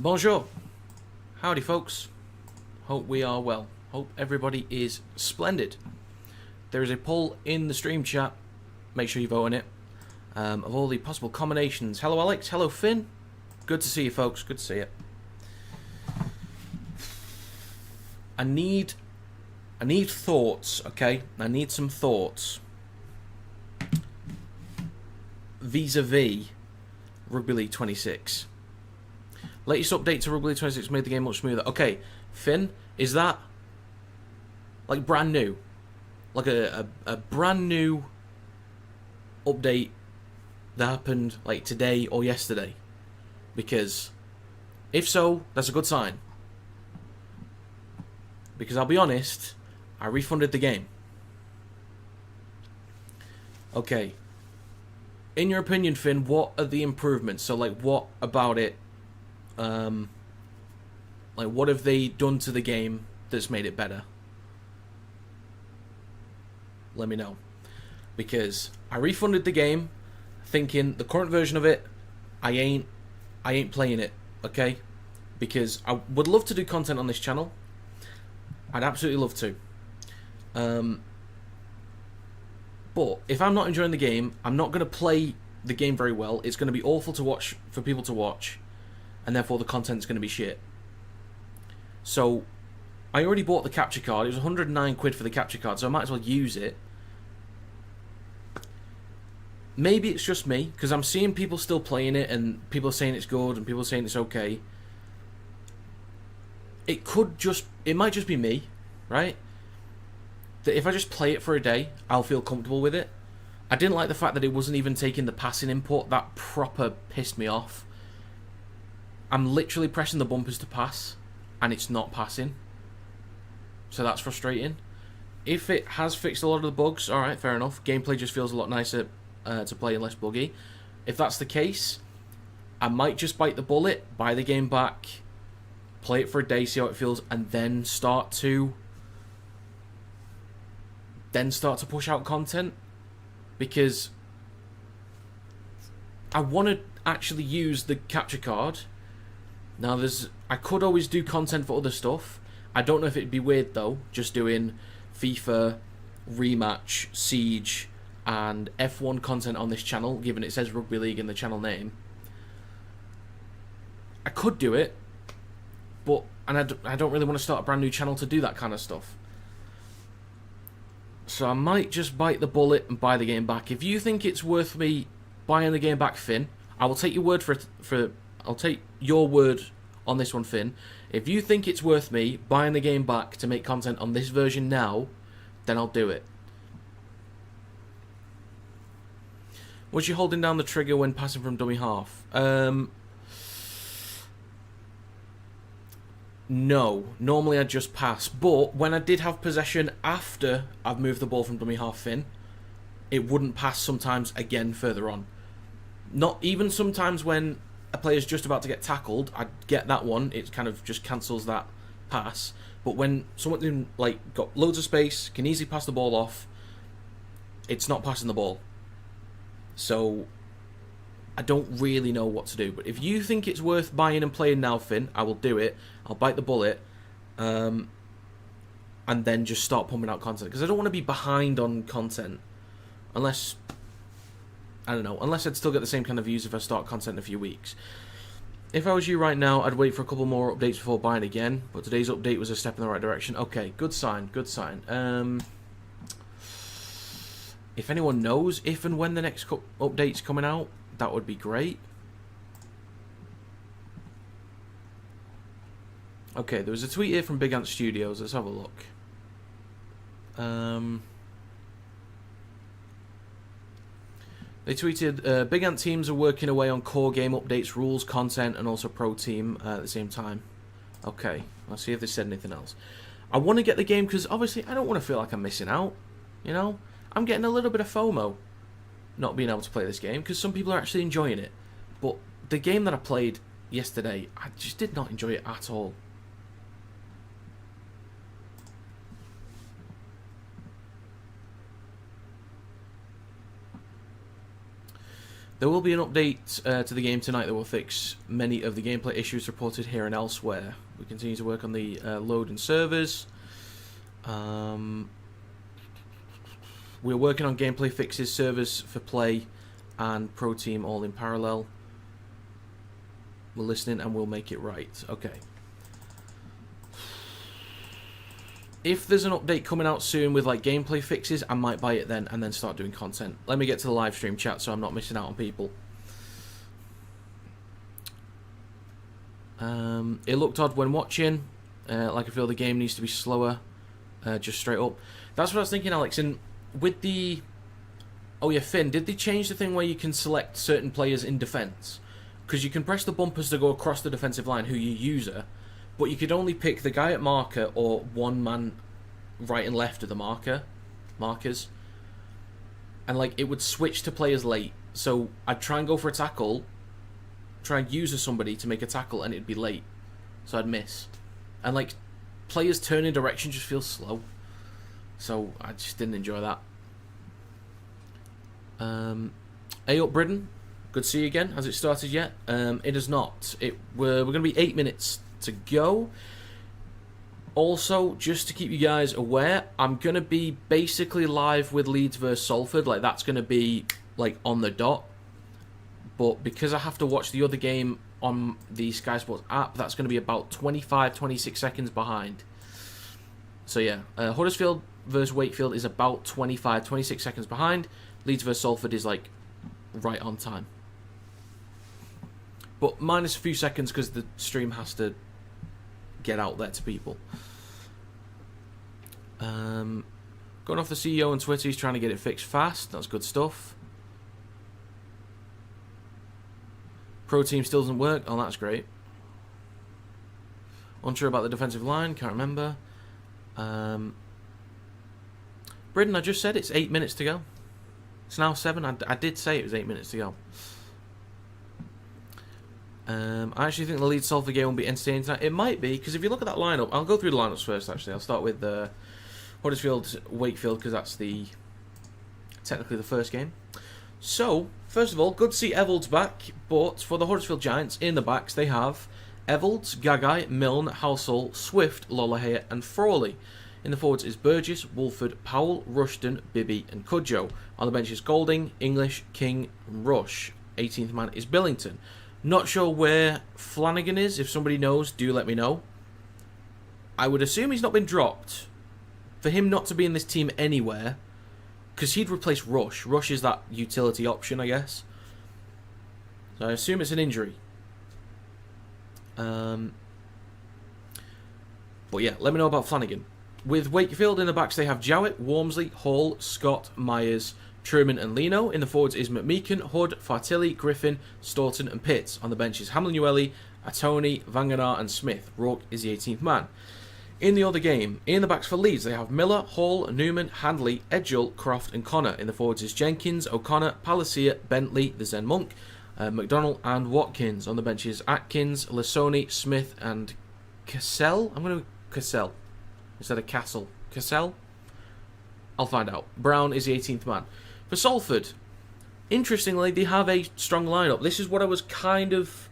Bonjour. Howdy, folks. Hope we are well. Hope everybody is splendid. There is a poll in the stream chat. Make sure you vote on it. Of all the possible combinations. Hello, Alex. Hello, Finn. Good to see you, folks. Good to see you. I need thoughts, okay? I need some thoughts. Vis-a-vis Rugby League 26. Latest update to Rugby League 26 made the game much smoother. Okay, Finn, is that like brand new? Like a brand new update that happened like today or yesterday? Because if so, that's a good sign. Because I'll be honest, I refunded the game. Okay. In your opinion, Finn, what are the improvements? So, like, what about it? Like, what have they done to the game that's made it better? Let me know. Because I refunded the game, thinking the current version of it, I ain't playing it, okay? Because I would love to do content on this channel. I'd absolutely love to. But if I'm not enjoying the game, I'm not going to play the game very well. It's going to be awful to watch for people to watch, and therefore the content's going to be shit. So I already bought the capture card. It was 109 quid for the capture card, so I might as well use it. Maybe it's just me, because I'm seeing people still playing it, and people are saying it's good, and people are saying it's okay. It might just be me, right? That if I just play it for a day, I'll feel comfortable with it. I didn't like the fact that it wasn't even taking the passing input. That proper pissed me off. I'm literally pressing the bumpers to pass, and it's not passing. So that's frustrating. If it has fixed a lot of the bugs, alright, fair enough. Gameplay just feels a lot nicer to play and less buggy. If that's the case, I might just bite the bullet, buy the game back, play it for a day, see how it feels, and then start to push out content. Because I want to actually use the capture card. Now, I could always do content for other stuff. I don't know if it'd be weird, though, just doing FIFA, Rematch, Siege, and F1 content on this channel, given it says Rugby League in the channel name. I could do it, but I don't really want to start a brand new channel to do that kind of stuff. So I might just bite the bullet and buy the game back. If you think it's worth me buying the game back, Finn, I will take your word I'll take your word on this one, Finn. If you think it's worth me buying the game back to make content on this version now, then I'll do it. Was you holding down the trigger when passing from dummy half? No, normally I'd just pass, but when I did have possession after I've moved the ball from dummy half, Finn, it wouldn't pass sometimes again further on. Not even sometimes when a player's just about to get tackled, I'd get that one, it kind of just cancels that pass. But when someone's like got loads of space, can easily pass the ball off, it's not passing the ball. So I don't really know what to do. But if you think it's worth buying and playing now, Finn, I will do it. I'll bite the bullet, and then just start pumping out content. Because I don't want to be behind on content. Unless, I don't know, unless I'd still get the same kind of views if I start content in a few weeks. If I was you right now, I'd wait for a couple more updates before buying again. But today's update was a step in the right direction. Okay, good sign, good sign. If anyone knows if and when the next update's coming out, that would be great. Okay, there was a tweet here from Big Ant Studios. Let's have a look. They tweeted, Big Ant teams are working away on core game updates, rules, content, and also pro team at the same time. Okay, let's see if they said anything else. I want to get the game because obviously I don't want to feel like I'm missing out. You know? I'm getting a little bit of FOMO not being able to play this game because some people are actually enjoying it. But the game that I played yesterday, I just did not enjoy it at all. There will be an update to the game tonight that will fix many of the gameplay issues reported here and elsewhere. We continue to work on the load and servers. We're working on gameplay fixes, servers for play, and pro team all in parallel. We're listening and we'll make it right. Okay. If there's an update coming out soon with like gameplay fixes, I might buy it then and then start doing content. Let me get to the live stream chat so I'm not missing out on people. It looked odd when watching. Like I feel the game needs to be slower. Just straight up. That's what I was thinking, Alex. And with the... Oh yeah, Finn, did they change the thing where you can select certain players in defence? Because you can press the bumpers to go across the defensive line, who you user, but you could only pick the guy at marker or one man right and left of the markers. And like it would switch to players late. So I'd try and go for a tackle, try and user somebody to make a tackle, and it'd be late. So I'd miss. And like players turning direction just feels slow. So I just didn't enjoy that. Hey up, Britain. Good to see you again. Has it started yet? It has not. We're going to be 8 minutes to go. Also, just to keep you guys aware, I'm going to be basically live with Leeds versus Salford. Like, that's going to be, like, on the dot. But because I have to watch the other game on the Sky Sports app, that's going to be about 25, 26 seconds behind. So, yeah. Huddersfield versus Wakefield is about 25, 26 seconds behind. Leeds versus Salford is, like, right on time. But minus a few seconds because the stream has to get out there to people. Going off the CEO on Twitter, he's trying to get it fixed fast. That's good stuff. Pro team still doesn't work. Oh, that's great. Unsure about the defensive line. Can't remember. Britain, I just said it's 8 minutes to go. It's now 7. I did say it was 8 minutes to go. I actually think the Leeds Salford game will be entertaining tonight. It might be, because if you look at that lineup, I'll go through the lineups first, actually. I'll start with Huddersfield Wakefield, because that's technically the first game. So, first of all, good to see Evalds back, but for the Huddersfield Giants, in the backs, they have Evalds, Gagai, Milne, Halsall, Swift, Lolohea, and Frawley. In the forwards is Burgess, Wolford, Powell, Rushton, Bibby, and Cudjoe. On the bench is Golding, English, King, and Rush. 18th man is Billington. Not sure where Flanagan is. If somebody knows, do let me know. I would assume he's not been dropped. For him not to be in this team anywhere, because he'd replace Rush. Rush is that utility option, I guess. So I assume it's an injury. But yeah, let me know about Flanagan. With Wakefield in the backs, they have Jowett, Walmsley, Hall, Scott, Myers, Truman and Leno. In the forwards is McMeekan, Hood, Fartilli, Griffin, Staunton and Pitts. On the bench is Hamlin-Ueli, Atoni, Vanganar and Smith. Rourke is the 18th man. In the other game, in the backs for Leeds, they have Miller, Hall, Newman, Handley, Edgell, Croft and Connor. In the forwards is Jenkins, O'Connor, Palacia, Bentley, the Zen Monk, McDonald and Watkins. On the bench is Atkins, Lasoni, Smith and Cassell. I'm going to Cassell instead of Castle. Cassell? I'll find out. Brown is the 18th man. For Salford, interestingly, they have a strong lineup. This is what I was kind of...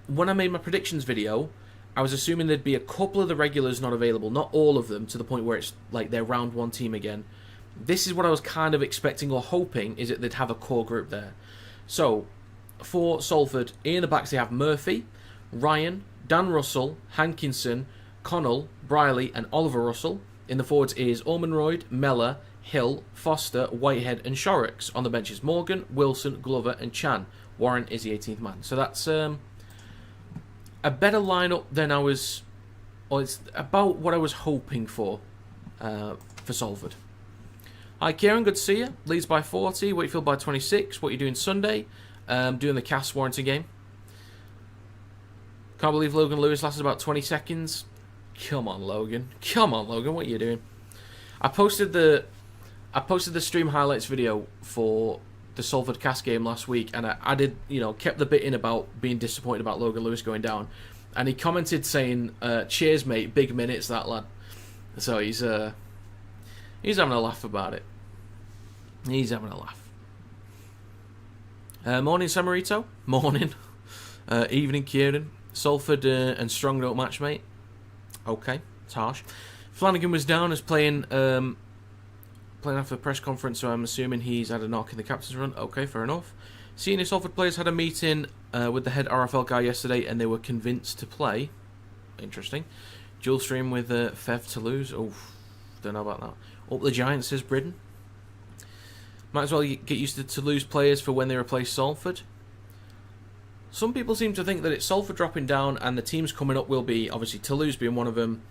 When I made my predictions video, I was assuming there'd be a couple of the regulars not available. Not all of them, to the point where it's like they're round one team again. This is what I was kind of expecting or hoping, is that they'd have a core group there. So, for Salford, in the backs they have Murphy, Ryan, Dan Russell, Hankinson, Connell, Briley and Oliver Russell. In the forwards is Ormonroyd, Mellor, Hill, Foster, Whitehead and Shorrocks. On the bench is Morgan, Wilson, Glover and Chan. Warren is the 18th man. So that's a better lineup than I was... Or it's about what I was hoping for Salford. Hi Kieran, good to see you. Leeds by 40, Wakefield by 26. What are you doing Sunday? Doing the Cass Warrington game. Can't believe Logan Lewis lasted about 20 seconds. Come on, Logan. Come on, Logan. What are you doing? I posted the stream highlights video for the Salford Cass game last week, and I added, kept the bit in about being disappointed about Logan Lewis going down, and he commented saying, "Cheers, mate. Big minutes, that lad." So he's having a laugh about it. He's having a laugh. Morning, Samarito. Morning. Evening, Kieran. Salford and Strong don't match, mate. Okay, it's harsh. Flanagan was down as playing after the press conference, so I'm assuming he's had a knock in the captain's run. Okay, fair enough. Senior Salford players had a meeting with the head RFL guy yesterday, and they were convinced to play. Interesting. Dual stream with Fev Toulouse. Oh, don't know about that. Up the Giants, says Bridden. Might as well get used to Toulouse players for when they replace Salford. Some people seem to think that it's Salford dropping down, and the teams coming up will be, obviously, Toulouse being one of them,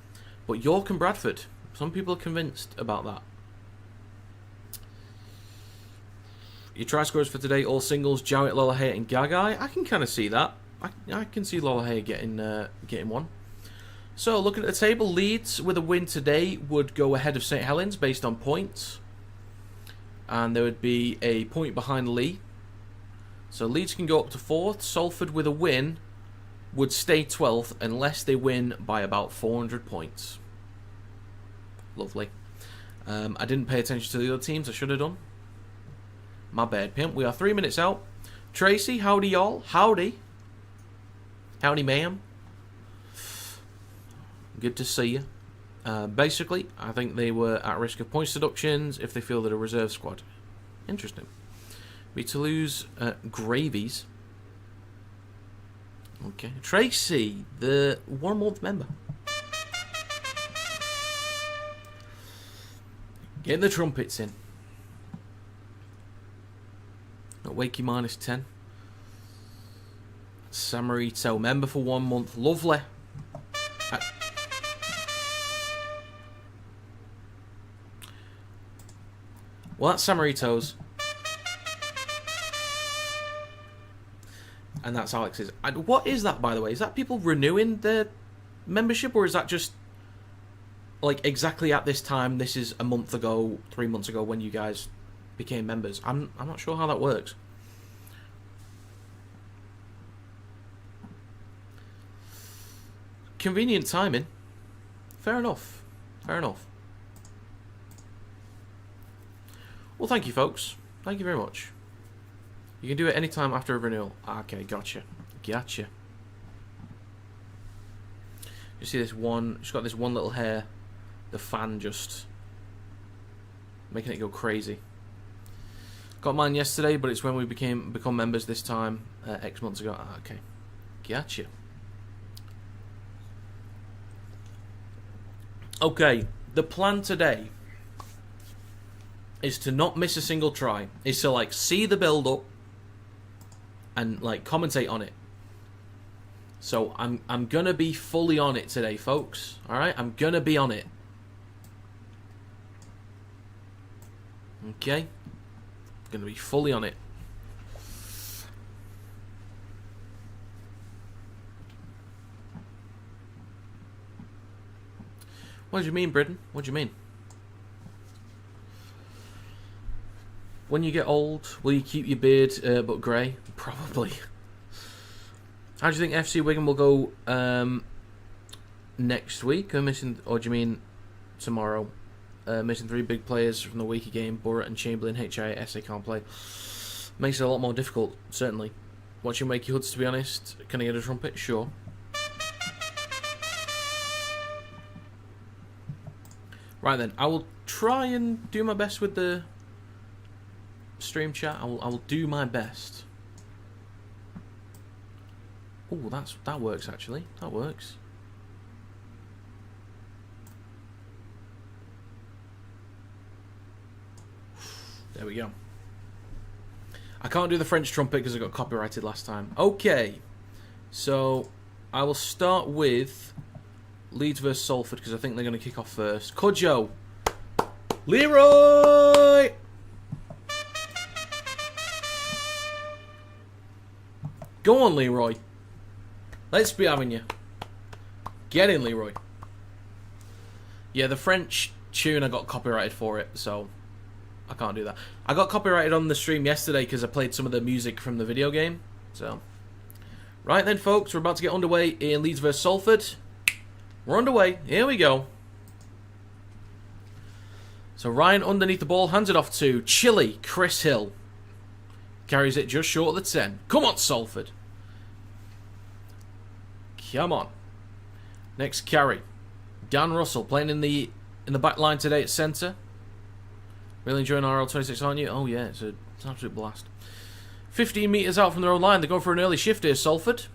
but York and Bradford. Some people are convinced about that. Your try scores for today, all singles, Jowett, Lolohea and Gagai. I can kind of see that. I can see Lolohea getting one. So, looking at the table, Leeds with a win today would go ahead of St Helens based on points. And there would be a point behind Lee. So Leeds can go up to 4th. Salford with a win would stay 12th unless they win by about 400 points. Lovely. I didn't pay attention to the other teams. I should have done. My bad, pimp. We are 3 minutes out. Tracy, howdy y'all. Howdy. Howdy, ma'am. Good to see you. Basically, I think they were at risk of points deductions if they feel that a reserve squad. Interesting. Be Toulouse Gravies. Okay. Tracy, the 1 month member. Getting the trumpets in. Wakey minus 10. Samarito, member for 1 month. Lovely. Well, that's Samarito's. And that's Alex's. And what is that, by the way? Is that people renewing their membership, or is that just like exactly at this time? This is a month ago, 3 months ago, when you guys became members. I'm not sure how that works. Convenient timing. Fair enough. Fair enough. Well, thank you, folks. Thank you very much. You can do it anytime after a renewal. Okay, gotcha. Gotcha. You see this one, she's got this one little hair. The fan just making it go crazy. Got mine yesterday, but it's when we become members this time, X months ago. Okay. Gotcha. Okay, the plan today is to not miss a single try. Is to like see the build up and like commentate on it. So I'm gonna be fully on it today, folks. All right, I'm gonna be on it. Okay, gonna be fully on it. What do you mean, Britton? What do you mean? When you get old, will you keep your beard but grey? Probably. How do you think FC Wigan will go next week? Or do you mean tomorrow? Missing 3 big players from the weekly game. Burrett and Chamberlain, HIS, they can't play. Makes it a lot more difficult, certainly. Watching Wakey Hoods, to be honest. Can I get a trumpet? Sure. Right then, I will try and do my best with the stream chat. I will do my best. Oh, that works actually. That works. There we go. I can't do the French trumpet because I got copyrighted last time. Okay, so I will start with Leeds versus Salford because I think they're going to kick off first. Cudjo, Leroy. Go on, Leroy. Let's be having you. Get in, Leroy. Yeah, the French tune, I got copyrighted for it, so I can't do that. I got copyrighted on the stream yesterday because I played some of the music from the video game. So, right then, folks, we're about to get underway in Leeds vs Salford. We're underway. Here we go. So Ryan underneath the ball, hands it off to Chile, Chris Hill. Carries it just short of the 10. Come on, Salford. Come on. Next carry. Dan Russell playing in the back line today at centre. Really enjoying RL26, aren't you? Oh yeah, it's an absolute blast. 15 metres out from their own line. They're going for an early shift here, Salford.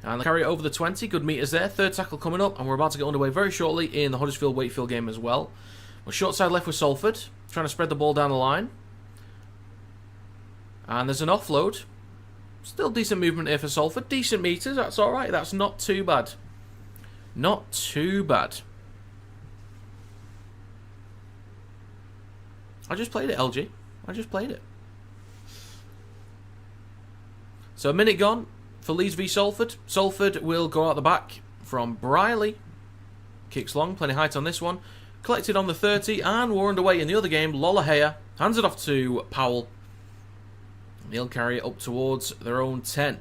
And they carry it over the 20. Good metres there. Third tackle coming up. And we're about to get underway very shortly in the Huddersfield Wakefield game as well. We're short side left with Salford. Trying to spread the ball down the line. And there's an offload. Still decent movement here for Salford. Decent metres. That's alright. That's not too bad. Not too bad. I just played it, LG. I just played it. So a minute gone for Leeds v Salford. Salford will go out the back from Briley. Kicks long. Plenty height on this one. Collected on the 30. And we're underway in the other game. Lollahea hands it off to Powell. He'll carry it up towards their own 10.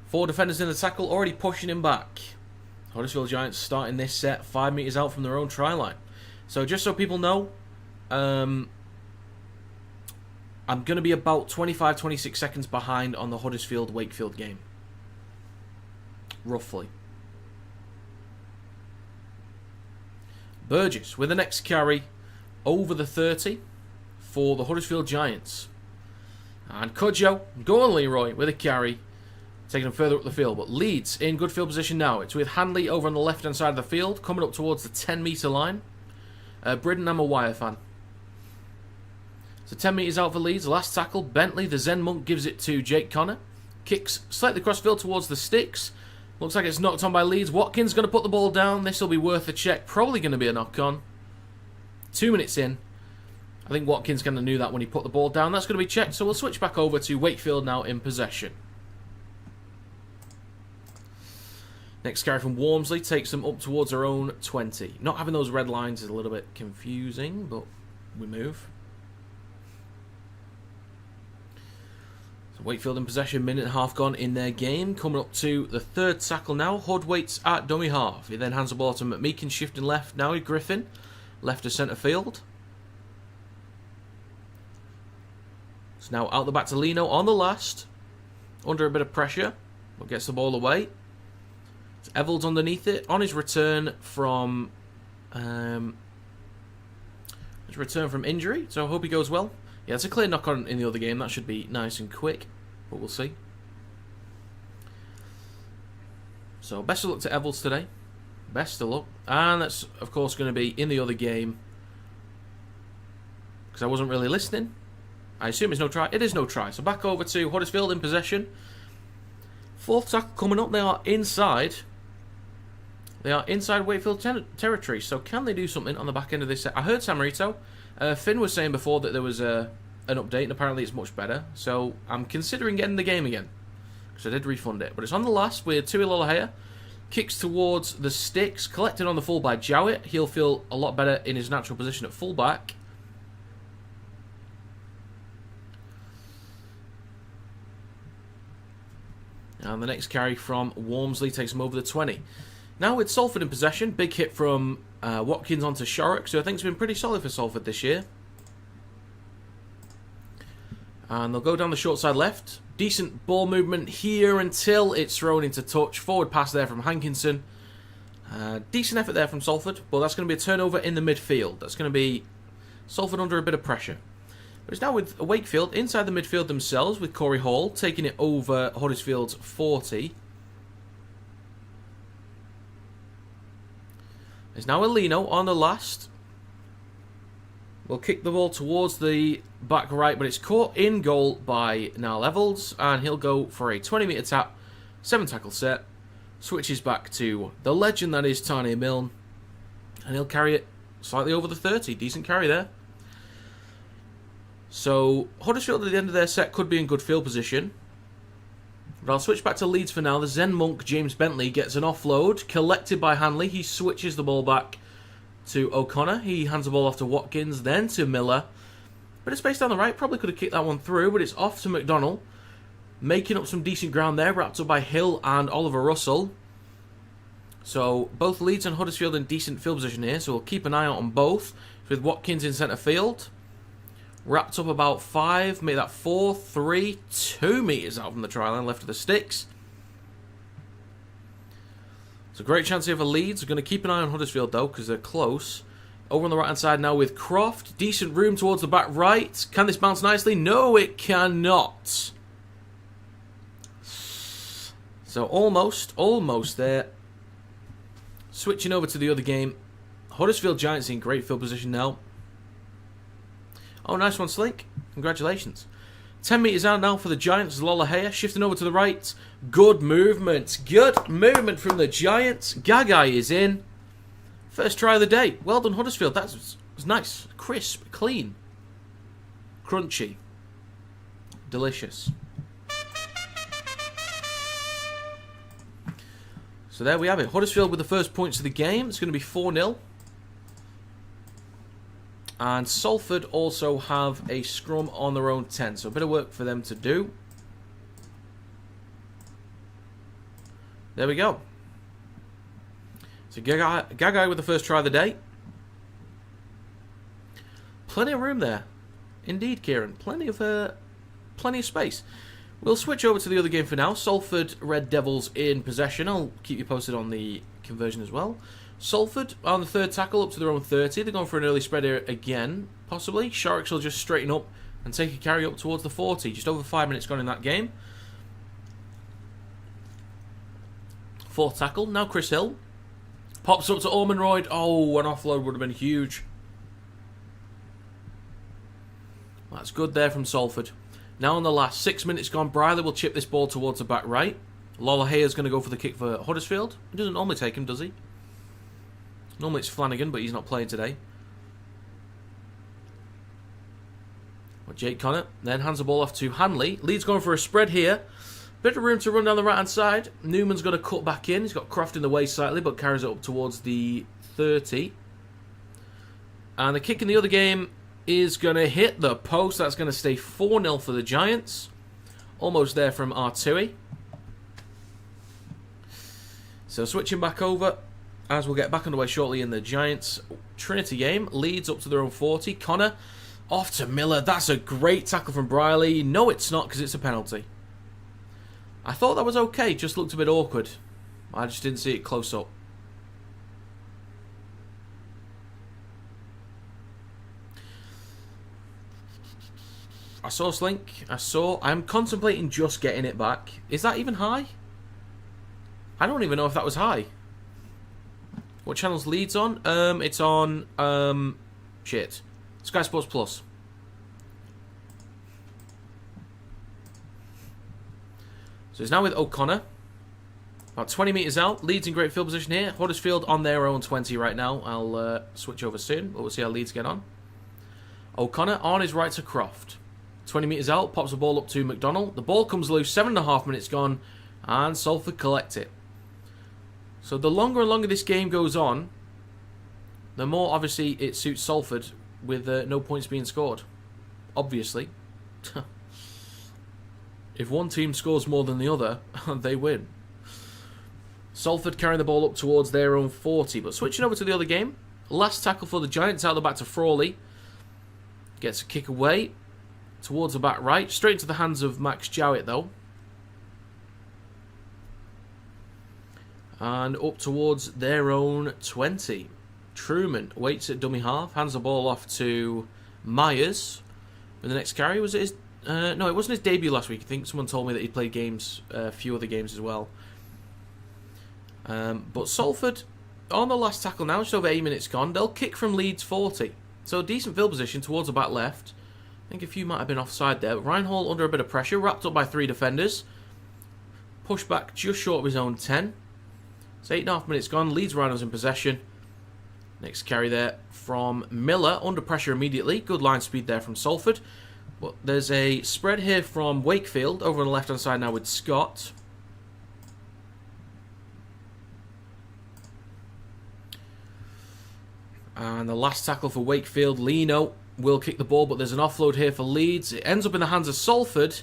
4 defenders in the tackle, already pushing him back. Huddersfield Giants starting this set 5 metres out from their own try line. So just so people know, I'm going to be about 25-26 seconds behind on the Huddersfield Wakefield game. Roughly. Burgess with the next carry over the 30 for the Huddersfield Giants. And Cudjoe, go on Leroy with a carry, taking him further up the field. But Leeds in good field position now. It's with Hanley over on the left-hand side of the field, coming up towards the 10-metre line. Bridden, I'm a Wire fan. So 10 metres out for Leeds. Last tackle, Bentley, the Zen Monk, gives it to Jake Connor. Kicks slightly cross-field towards the sticks. Looks like it's knocked on by Leeds. Watkins going to put the ball down. This will be worth a check. Probably going to be a knock-on. 2 minutes in. I think Watkins kind of knew that when he put the ball down. That's going to be checked, so we'll switch back over to Wakefield now in possession. Next carry from Walmsley takes them up towards their own 20. Not having those red lines is a little bit confusing, but we move. So Wakefield in possession, minute and a half gone in their game. Coming up to the third tackle now. Hood waits at dummy half. He then hands the ball to McMeekin, shifting left. Now with Griffin, left to centre field. So now out the back to Lino on the last. Under a bit of pressure. But gets the ball away. It's Evans underneath it. On his return from injury. So I hope he goes well. Yeah, it's a clear knock on in the other game. That should be nice and quick. But we'll see. So best of luck to Evans today. Best of luck. And that's of course going to be in the other game. Because I wasn't really listening. I assume it's no try. It is no try. So back over to Huddersfield in possession. Fourth tackle coming up. They are inside. They are inside Wakefield territory. So can they do something on the back end of this set? I heard Samarito. Finn was saying before that there was an update, and apparently it's much better. So I'm considering getting the game again. Because I did refund it. But it's on the last with Tui Lollahea. Kicks towards the sticks. Collected on the full by Jowett. He'll feel a lot better in his natural position at fullback. And the next carry from Walmsley takes him over the 20. Now with Salford in possession, big hit from Watkins onto Shorrock, so I think it's been pretty solid for Salford this year. And they'll go down the short side left. Decent ball movement here until it's thrown into touch. Forward pass there from Hankinson. Decent effort there from Salford, but that's going to be a turnover in the midfield. That's going to be Salford under a bit of pressure. But it's now with Wakefield inside the midfield themselves with Corey Hall taking it over Huddersfield's 40. There's now Elino on the last. We'll kick the ball towards the back right, but it's caught in goal by Niall Evans, and he'll go for a 20-metre tap, 7-tackle set. Switches back to the legend that is Tani Milne, and he'll carry it slightly over the 30. Decent carry there. So Huddersfield at the end of their set could be in good field position. But I'll switch back to Leeds for now. The Zen Monk, James Bentley, gets an offload. Collected by Hanley. He switches the ball back to O'Connor. He hands the ball off to Watkins, then to Miller. But it's based down the right. Probably could have kicked that one through, but it's off to McDonnell. Making up some decent ground there. Wrapped up by Hill and Oliver Russell. So both Leeds and Huddersfield in decent field position here. So we'll keep an eye out on both. With Watkins in centre field. Wrapped up about 5, make that 4, 3, 2 metres out from the try line, left of the sticks. It's a great chance here for Leeds. We're going to keep an eye on Huddersfield, though, because they're close. Over on the right-hand side now with Croft. Decent room towards the back right. Can this bounce nicely? No, it cannot. So almost there. Switching over to the other game. Huddersfield Giants in great field position now. Oh, nice one, Slink. Congratulations. 10 metres out now for the Giants. Lolohea shifting over to the right. Good movement. Good movement from the Giants. Gagai is in. First try of the day. Well done, Huddersfield. That was nice. Crisp. Clean. Crunchy. Delicious. So there we have it. Huddersfield with the first points of the game. It's going to be 4-0. And Salford also have a scrum on their own 10. So a bit of work for them to do. There we go. So Gagai with the first try of the day. Plenty of room there. Indeed, Kieran. Plenty of space. We'll switch over to the other game for now. Salford Red Devils in possession. I'll keep you posted on the conversion as well. Salford on the third tackle up to their own 30. They're going for an early spread here again, possibly. Sharks will just straighten up and take a carry up towards the 40. Just over 5 minutes gone in that game. Fourth tackle. Now Chris Hill. Pops up to Ormonroyd. Oh, an offload would have been huge. That's good there from Salford. Now on the last 6 minutes gone, Briley will chip this ball towards the back right. Lolohea is going to go for the kick for Huddersfield. He doesn't normally take him, does he? Normally it's Flanagan, but he's not playing today. Well, Jake Connor then hands the ball off to Hanley. Leeds going for a spread here. Bit of room to run down the right-hand side. Newman's going to cut back in. He's got Croft in the way slightly, but carries it up towards the 30. And the kick in the other game is going to hit the post. That's going to stay 4-0 for the Giants. Almost there from Artui. So switching back over, as we'll get back underway shortly in the Giants Trinity game. Leeds up to their own 40. Connor off to Miller. That's a great tackle from Briley. No, it's not, because it's a penalty. I thought that was okay. Just looked a bit awkward. I just didn't see it close up. I saw Slink. I'm contemplating just getting it back. Is that even high? I don't even know if that was high. What channel's Leeds on? It's on, Sky Sports Plus. So it's now with O'Connor. About 20 metres out. Leeds in great field position here. Huddersfield on their own 20 right now. I'll switch over soon, but we'll see how Leeds get on. O'Connor on his right to Croft. 20 metres out. Pops the ball up to McDonald. The ball comes loose. 7.5 minutes gone. And Salford collect it. So the longer and longer this game goes on, the more obviously it suits Salford with no points being scored. Obviously. If one team scores more than the other, they win. Salford carrying the ball up towards their own 40. But switching over to the other game. Last tackle for the Giants out the back to Frawley. Gets a kick away towards the back right. Straight into the hands of Max Jowett though. And up towards their own 20. Truman waits at dummy half. Hands the ball off to Myers. With the next carry. Was it his... no, it wasn't his debut last week. I think someone told me that he played games, a few other games as well. But Salford, on the last tackle now, just over 8 minutes gone. They'll kick from Leeds 40. So a decent field position towards the back left. I think a few might have been offside there. Reinhold under a bit of pressure, wrapped up by 3 defenders. Pushed back just short of his own 10. So 8.5 minutes gone. Leeds Rhinos in possession. Next carry there from Miller. Under pressure immediately. Good line speed there from Salford. But there's a spread here from Wakefield. Over on the left-hand side now with Scott. And the last tackle for Wakefield. Lino will kick the ball, but there's an offload here for Leeds. It ends up in the hands of Salford.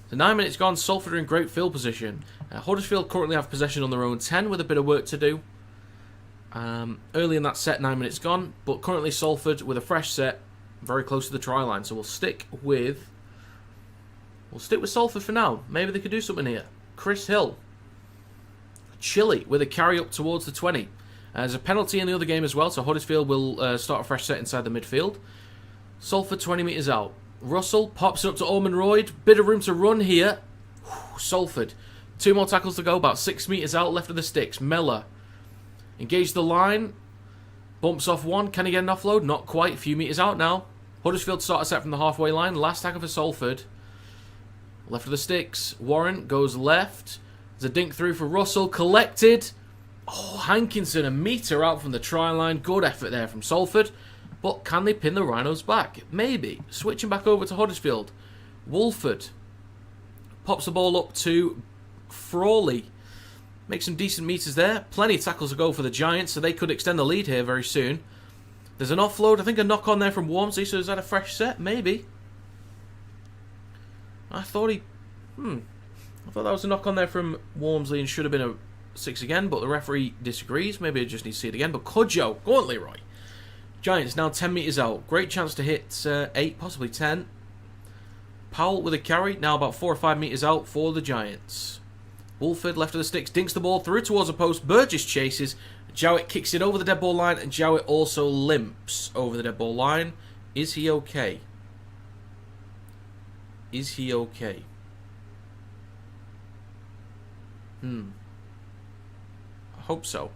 The 9 minutes gone. Salford are in great field position. Huddersfield currently have possession on their own 10 with a bit of work to do. Early in that set, 9 minutes gone. But currently Salford with a fresh set very close to the try line. So we'll stick with Salford for now. Maybe they could do something here. Chris Hill. Chilly with a carry up towards the 20. There's a penalty in the other game as well, so Huddersfield will start a fresh set inside the midfield. Salford 20 metres out. Russell pops it up to Ormond Royd. Bit of room to run here. Salford. 2 more tackles to go, about 6 metres out left of the sticks. Mellor. Engage the line. Bumps off one. Can he get an offload? Not quite. A few metres out now. Huddersfield start a set from the halfway line. Last tackle for Salford. Left of the sticks. Warren goes left. There's a dink through for Russell. Collected. Oh, Hankinson a metre out from the try line. Good effort there from Salford. But can they pin the Rhinos back? Maybe. Switching back over to Huddersfield. Wolford pops the ball up to Frawley. Makes some decent metres there. Plenty of tackles to go for the Giants, so they could extend the lead here very soon. There's an offload. I think a knock on there from Wormsley, so is that a fresh set? Maybe. I thought that was a knock on there from Wormsley and should have been a 6 again, but the referee disagrees. Maybe I just need to see it again. But Cudjoe, go on Leroy. Giants now 10 metres out. Great chance to hit 8, possibly 10. Powell with a carry, now about 4 or 5 metres out for the Giants. Wolford, left of the sticks, dinks the ball through towards a post. Burgess chases. Jowett kicks it over the dead ball line, and Jowett also limps over the dead ball line. Is he okay? Is he okay? I hope so.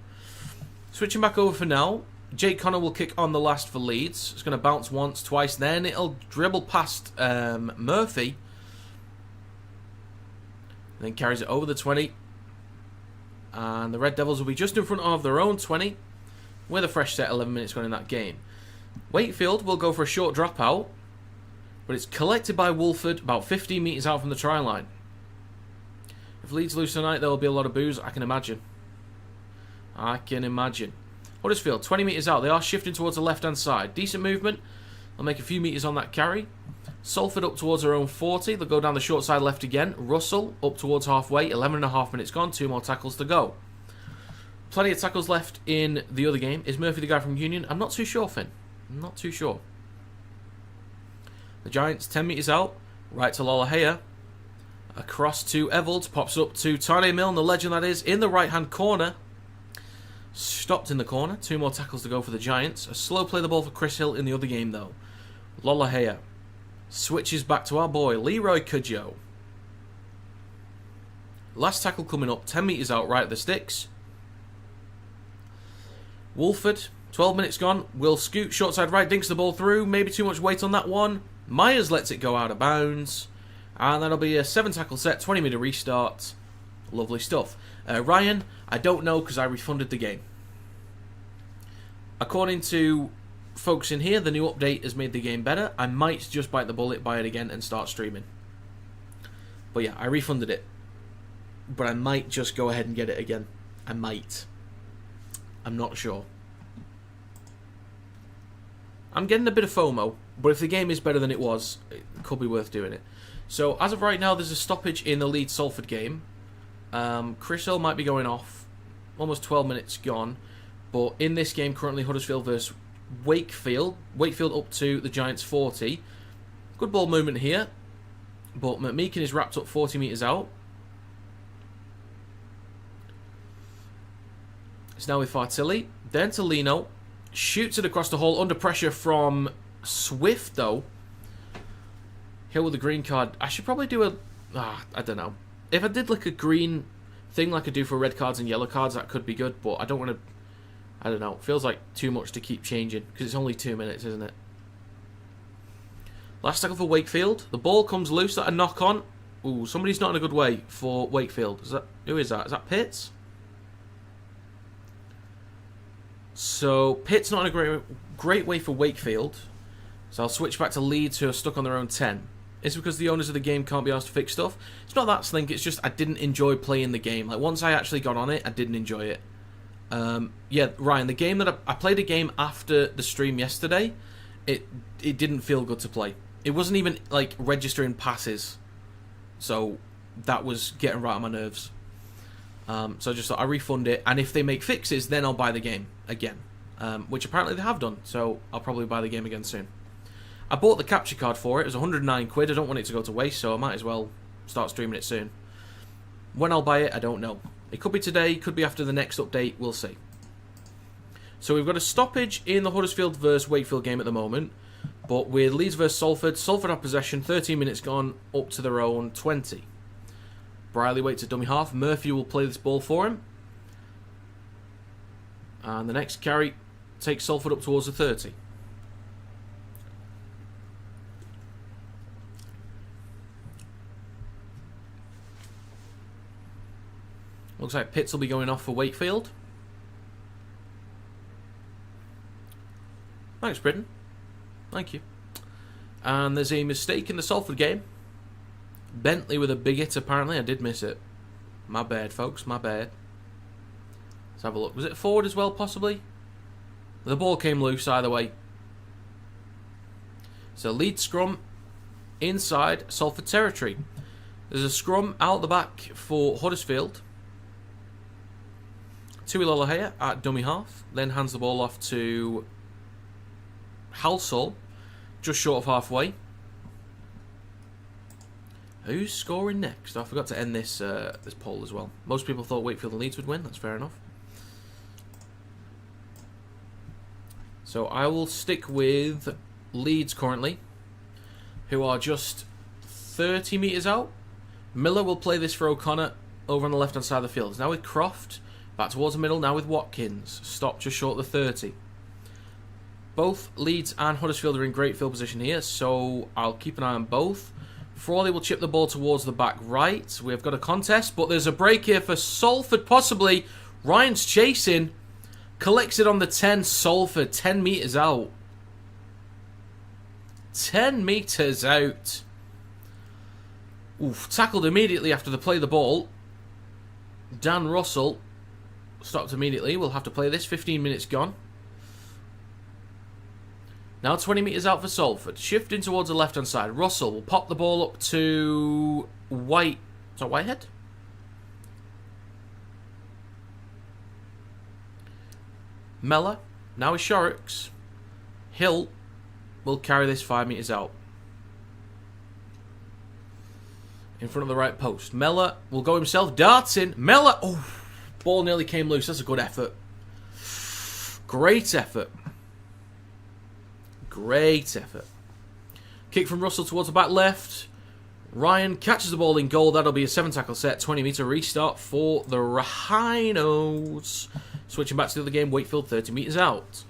Switching back over for now. Jake Connor will kick on the last for Leeds. It's going to bounce once, twice, then it'll dribble past Murphy. And then carries it over the 20. And the Red Devils will be just in front of their own 20 with a fresh set, 11 minutes gone in that game. Wakefield will go for a short dropout, but it's collected by Wolford about 15 metres out from the try line. If Leeds lose tonight, there will be a lot of boos, I can imagine. I can imagine. Huddersfield, 20 metres out. They are shifting towards the left-hand side. Decent movement. They'll make a few metres on that carry. Salford up towards their own 40. They'll go down the short side left again. Russell up towards halfway. 11.5 minutes gone. 2 more tackles to go. Plenty of tackles left in the other game. Is Murphy the guy from Union? I'm not too sure, Finn. I'm not too sure. The Giants 10 metres out. Right to Lollahea. Across to Evalds. Pops up to Tane Milne, the legend that is, in the right-hand corner. Stopped in the corner. 2 more tackles to go for the Giants. A slow play the ball for Chris Hill in the other game, though. Lollahea switches back to our boy, Leroy Cudjoe. Last tackle coming up. 10 metres out, right at the sticks. Wolford, 12 minutes gone. Will scoot, short side right, dinks the ball through. Maybe too much weight on that one. Myers lets it go out of bounds. And that'll be a 7 tackle set, 20-minute restart. Lovely stuff. Ryan, I don't know because I refunded the game. According to folks in here, the new update has made the game better. I might just bite the bullet, buy it again, and start streaming. But yeah, I refunded it. But I might just go ahead and get it again. I might. I'm not sure. I'm getting a bit of FOMO, but if the game is better than it was, it could be worth doing it. So, as of right now, there's a stoppage in the Leeds Salford game. Chris Hill might be going off. Almost 12 minutes gone. But in this game, currently Huddersfield versus Wakefield. Wakefield up to the Giants 40. Good ball movement here. But McMeekin is wrapped up 40 metres out. It's now with Fartilli. Then to Lino. Shoots it across the hole under pressure from Swift, though. Hill with a green card. I should probably do a... I don't know. If I did like a green thing like I do for red cards and yellow cards, that could be good. But I don't want to... I don't know. It feels like too much to keep changing. Because it's only 2 minutes, isn't it? Last tackle for Wakefield. The ball comes loose. That a knock on. Ooh, somebody's not in a good way for Wakefield. Who is that? Is that Pitts? So, Pitt's not in a great way for Wakefield. So I'll switch back to Leeds, who are stuck on their own 10. It's because the owners of the game can't be asked to fix stuff. It's not that Slink, it's just I didn't enjoy playing the game. Like, once I actually got on it, I didn't enjoy it. Yeah, Ryan, the game that I played a game after the stream yesterday, it didn't feel good to play. It wasn't even, like, registering passes. So, that was getting right on my nerves. So I just thought I refund it, and if they make fixes, then I'll buy the game again. Which apparently they have done, so I'll probably buy the game again soon. I bought the capture card for it. It was 109 quid. I don't want it to go to waste, so I might as well start streaming it soon. When I'll buy it, I don't know. It could be today, could be after the next update. We'll see. So we've got a stoppage in the Huddersfield vs Wakefield game at the moment. But with Leeds vs Salford, Salford have possession, 13 minutes gone, up to their own 20. Briley waits at dummy half. Murphy will play this ball for him. And the next carry takes Salford up towards the 30. Looks like Pitts will be going off for Wakefield. Thanks, Britain. Thank you. And there's a mistake in the Salford game. Bentley with a big hit, apparently. I did miss it. My bad, folks. My bad. Let's have a look. Was it forward as well, possibly? The ball came loose either way. So lead scrum inside Salford territory. There's a scrum out the back for Huddersfield. Tuilolahea at dummy half. Then hands the ball off to Halsall, just short of halfway. Who's scoring next? I forgot to end this this poll as well. Most people thought Wakefield and Leeds would win. That's fair enough. So I will stick with Leeds currently, who are just 30 metres out. Miller will play this for O'Connor over on the left-hand side of the field. It's now with Croft, back towards the middle, now with Watkins. Stopped just short of the 30. Both Leeds and Huddersfield are in great field position here, so I'll keep an eye on both. Frawley will chip the ball towards the back right. We've got a contest, but there's a break here for Salford, possibly. Ryan's chasing. Collects it on the 10. Salford, 10 metres out. 10 metres out. Oof, tackled immediately after the play of the ball. Dan Russell stopped immediately. We'll have to play this. 15 minutes gone. Now 20 metres out for Salford. Shifting towards the left-hand side. Russell will pop the ball up to White. Is that Whitehead? Mellor. Now is Shorrocks. Hill will carry this 5 metres out. In front of the right post. Mellor will go himself. Darts in. Mellor. Oh, ball nearly came loose. That's a good effort. Great effort. Great effort. Kick from Russell towards the back left. Ryan catches the ball in goal. That'll be a 7-tackle set. 20-metre restart for the Rhinos. Switching back to the other game. Wakefield 30 metres out.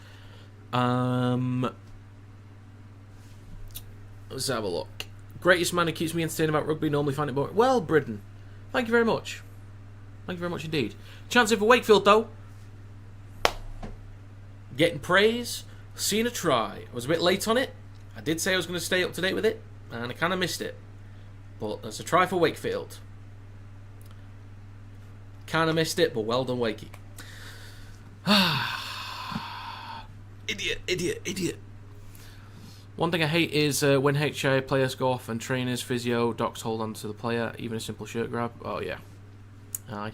Let's have a look. Greatest man who keeps me entertained about rugby. Normally find it boring. Well, Britain. Thank you very much. Thank you very much indeed. Chance in for Wakefield, though. Getting praise. Seen a try. I was a bit late on it. I did say I was going to stay up to date with it, and I kind of missed it. But there's a try for Wakefield. Kind of missed it, but well done, Wakey. Idiot, idiot, idiot. One thing I hate is when HIA players go off and trainers, physio, docs hold on to the player, even a simple shirt grab. Oh, yeah. Aye.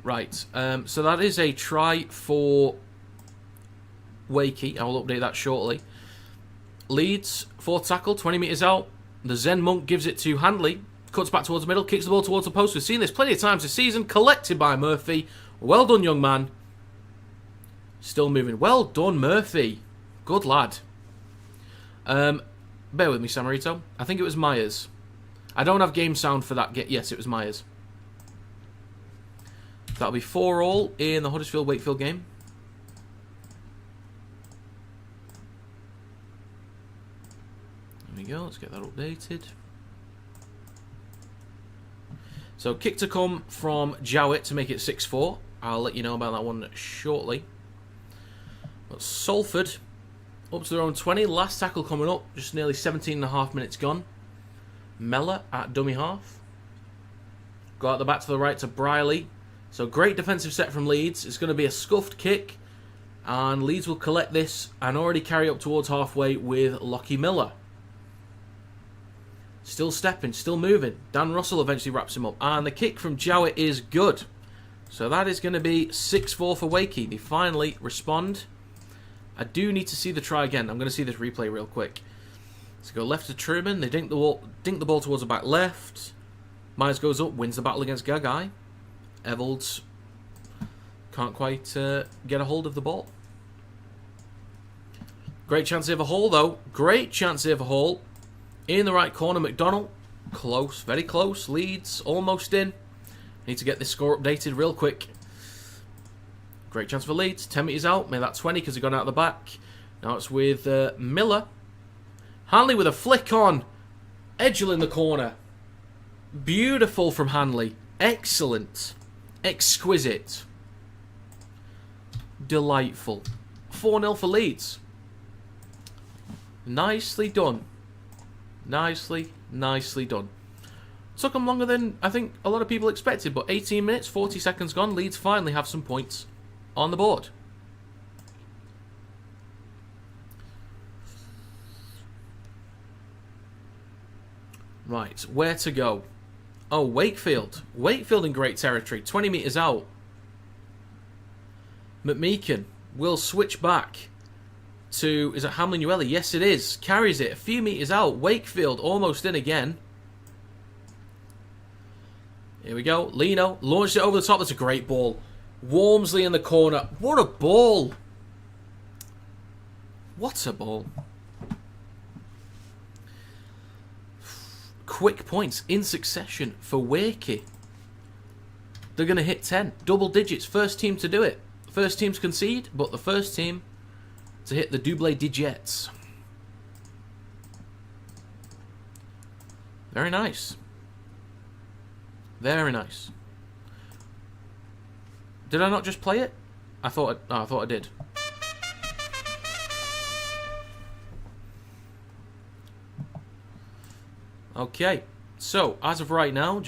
Right, so that is a try for Wakey. I will update that shortly. Leeds, 4th tackle, 20 metres out. The Zen Monk gives it to Handley. Cuts back towards the middle, kicks the ball towards the post. We've seen this plenty of times this season. Collected by Murphy. Well done, young man. Still moving. Well done, Murphy. Good lad. Bear with me, Samarito. I think it was Myers. I don't have game sound for that. Yes, it was Myers. That'll be 4-all in the Huddersfield-Wakefield game. There we go. Let's get that updated. So, kick to come from Jowett to make it 6-4. I'll let you know about that one shortly. But Salford, up to their own 20. Last tackle coming up. Just nearly 17.5 minutes gone. Mellor at dummy half. Go out the back to the right to Briley. So great defensive set from Leeds. It's going to be a scuffed kick. And Leeds will collect this and already carry up towards halfway with Lockie Miller. Still stepping, still moving. Dan Russell eventually wraps him up. And the kick from Jowett is good. So that is going to be 6-4 for Wakey. They finally respond. I do need to see the try again. I'm going to see this replay real quick. So go left to Truman. They dink the ball towards the back left. Myers goes up, wins the battle against Gagai. Evolds can't quite get a hold of the ball. Great chance of a haul, though. Great chance of a haul. In the right corner, McDonald. Close, very close. Leeds almost in. Need to get this score updated real quick. Great chance for Leeds. 10 metres out. Made that 20 because he gone out the back. Now it's with Miller. Hanley with a flick on. Edgel in the corner. Beautiful from Hanley. Excellent. Exquisite. Delightful. 4-0 for Leeds. Nicely done. Nicely done. Took them longer than I think a lot of people expected, but 18 minutes, 40 seconds gone. Leeds finally have some points on the board. Right, where to go? Oh, Wakefield. Wakefield in great territory. 20 metres out. McMeekin will switch back to... Is it Hamlin Ueli? Yes, it is. Carries it a few metres out. Wakefield almost in again. Here we go. Lino launched it over the top. That's a great ball. Walmsley in the corner. What a ball. What a ball. Quick points in succession for Wakey. They're going to hit 10. Double digits. First team to do it. First team to concede, but the first team to hit the double digits. Very nice. Very nice. Did I not just play it? I thought I did. Okay, so as of right now,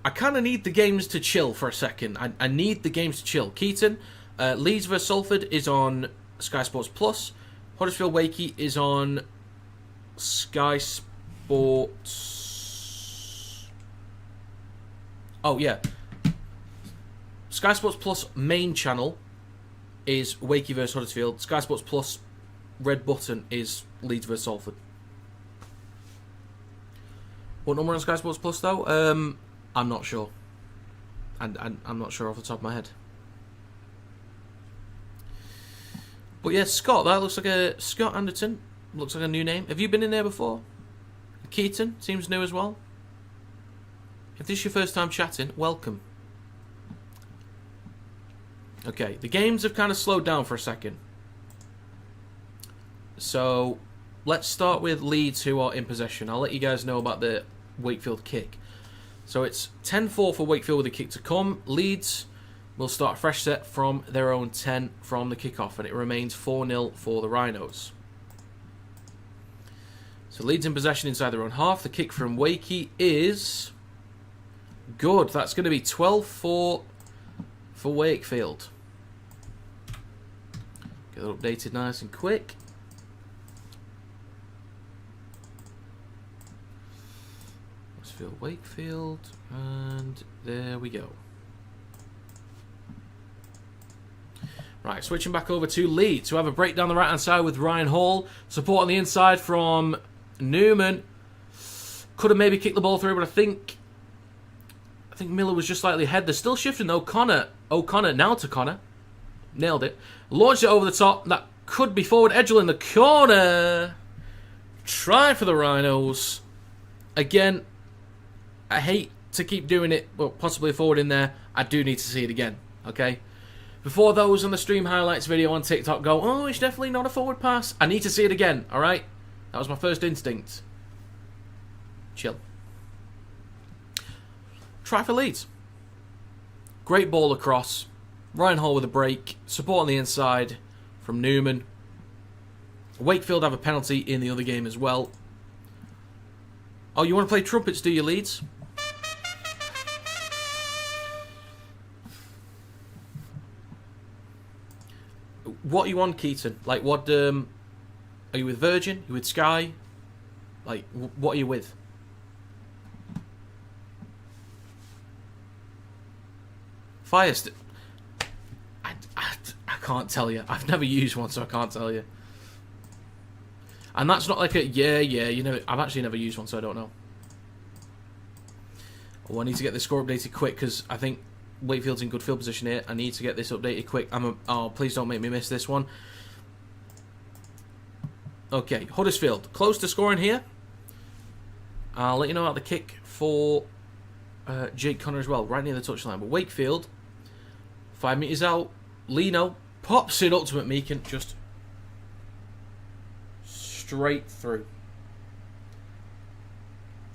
I kind of need the games to chill for a second. I need the games to chill. Keaton, Leeds vs Salford is on Sky Sports Plus. Huddersfield Wakey is on Sky Sports. Oh yeah, Sky Sports Plus main channel is Wakey vs Huddersfield. Sky Sports Plus red button is Leeds vs Salford. What number on Sky Sports Plus though? I'm not sure. And I'm not sure off the top of my head. But yeah, Scott, that looks like a... Scott Anderton, looks like a new name. Have you been in there before? Keaton, seems new as well. If this is your first time chatting, welcome. Okay, the games have kind of slowed down for a second. So, let's start with Leeds, who are in possession. I'll let you guys know about the Wakefield kick. So it's 10-4 for Wakefield with a kick to come. Leeds will start a fresh set from their own 10 from the kickoff, and it remains 4-0 for the Rhinos. So Leeds in possession inside their own half. The kick from Wakey is good. That's going to be 12-4 for Wakefield. Get that updated nice and quick. Wakefield, and there we go. Right, switching back over to Leeds, who have a break down the right-hand side with Ryan Hall. Support on the inside from Newman. Could have maybe kicked the ball through, but I think Miller was just slightly ahead. They're still shifting, though. O'Connor, now to Connor. Nailed it. Launched it over the top. That could be forward. Edgel in the corner. Try for the Rhinos. Again, I hate to keep doing it, well, possibly forward in there. I do need to see it again, okay? Before those on the stream highlights video on TikTok go, oh, it's definitely not a forward pass. I need to see it again, all right? That was my first instinct. Chill. Try for Leeds. Great ball across. Ryan Hall with a break. Support on the inside from Newman. Wakefield have a penalty in the other game as well. Oh, you want to play trumpets, do you, Leeds? What are you on, Keaton? Like, what, are you with Virgin? Are you with Sky? Like, what are you with? I can't tell you. I've never used one, so I can't tell you. And that's not like a, you know, I've actually never used one, so I don't know. Oh, I need to get this score updated quick, because I think Wakefield's in good field position here. I need to get this updated quick. Oh, please don't make me miss this one. Okay, Huddersfield, close to scoring here. I'll let you know about the kick for Jake Connor as well, right near the touchline. But Wakefield, 5 metres out. Lino pops it up to McMeekin, just straight through.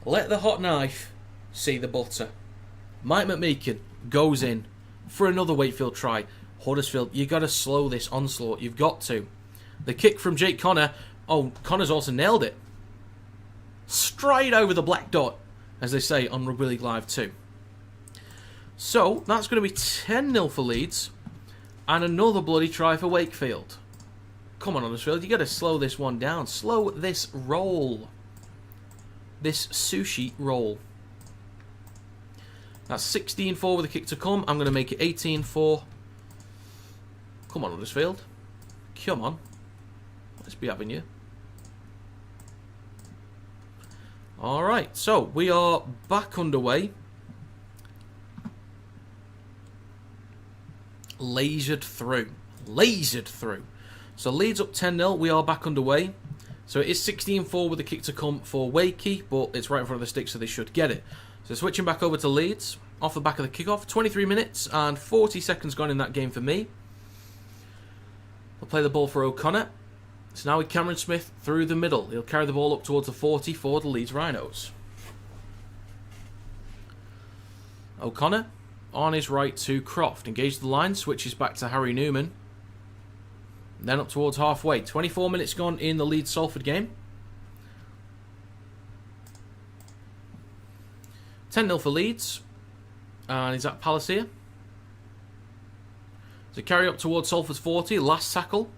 Let the hot knife see the butter. Mike McMeekin goes in for another Wakefield try. Huddersfield, you got to slow this onslaught. You've got to. The kick from Jake Connor. Oh, Connor's also nailed it. Straight over the black dot, as they say on Rugby League Live 2. So, that's going to be 10-0 for Leeds. And another bloody try for Wakefield. Come on, Huddersfield, you got to slow this one down. Slow this roll. This sushi roll. That's 16-4 with a kick to come. I'm going to make it 18-4. Come on, Huddersfield. Come on. Let's be having you. Alright, so we are back underway. Lasered through. Lasered through. So Leeds up 10-0. We are back underway. So it is 16-4 with a kick to come for Wakey, but it's right in front of the stick, so they should get it. So switching back over to Leeds, off the back of the kickoff. 23 minutes and 40 seconds gone in that game for me. We'll play the ball for O'Connor. So now with Cameron Smith through the middle. He'll carry the ball up towards the 40 for the Leeds Rhinos. O'Connor on his right to Croft. Engage the line, switches back to Harry Newman. Then up towards halfway. 24 minutes gone in the Leeds Salford game. 10-0 for Leeds. And he's at Palace here. So carry up towards Salford's 40. Last tackle.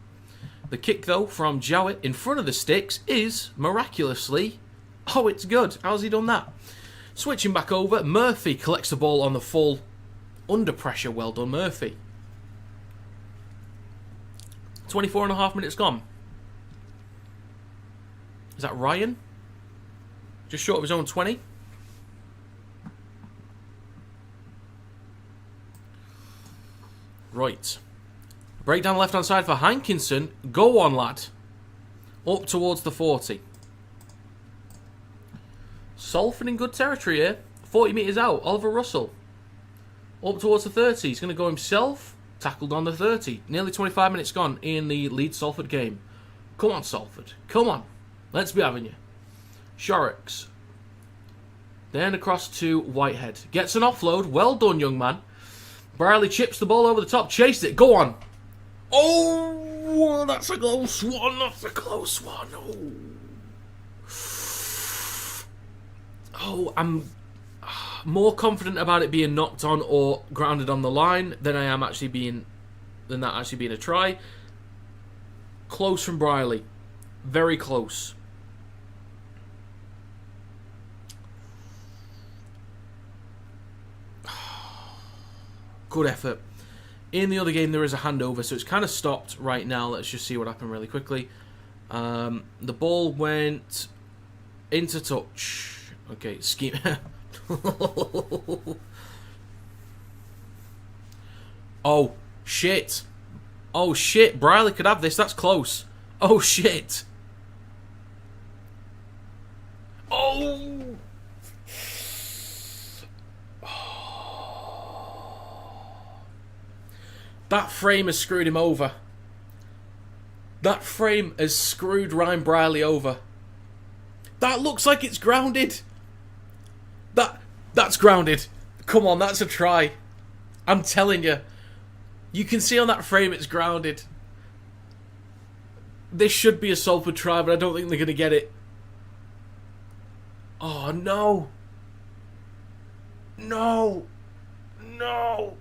The kick, though, from Jowett in front of the sticks is, miraculously, oh, it's good. How's he done that? Switching back over, Murphy collects the ball on the full. Under pressure, well done, Murphy. 24.5 minutes gone. Is that Ryan? Just short of his own 20. Right. Break down the left-hand side for Hankinson. Go on, lad. Up towards the 40. Salford in good territory here. 40 metres out. Oliver Russell. Up towards the 30. He's going to go himself. Tackled on the 30. Nearly 25 minutes gone in the Leeds Salford game. Come on, Salford. Come on. Let's be having you. Shorrocks. Then across to Whitehead. Gets an offload. Well done, young man. Brierley chips the ball over the top. Chased it. Go on. Oh, that's a close one. That's a close one. Oh, I'm more confident about it being knocked on or grounded on the line than I am actually being a try. Close from Brierley. Very close. Good effort. In the other game, there is a handover, so it's kind of stopped right now. Let's just see what happened really quickly. The ball went into touch. Okay, scheme. Oh, shit. Oh, shit. Brierley could have this. That's close. Oh, shit. Oh. That frame has screwed him over. That frame has screwed Ryan Brierley over. That looks like it's grounded. That's grounded. Come on, that's a try. I'm telling you. You can see on that frame it's grounded. This should be a Salford try, but I don't think they're going to get it. Oh, no. No. No.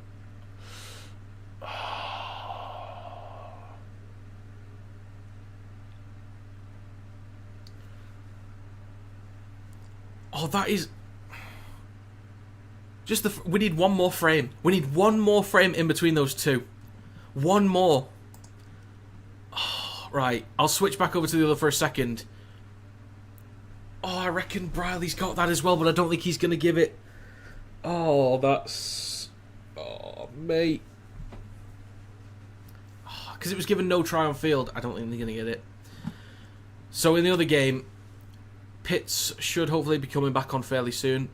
Oh, that is... We need one more frame. We need one more frame in between those two. One more. Oh, right, I'll switch back over to the other for a second. Oh, I reckon Briley's got that as well, but I don't think he's going to give it. Oh, that's... Oh, mate. Because it was given no try on field. I don't think they're going to get it. So in the other game, Pitts should hopefully be coming back on fairly soon.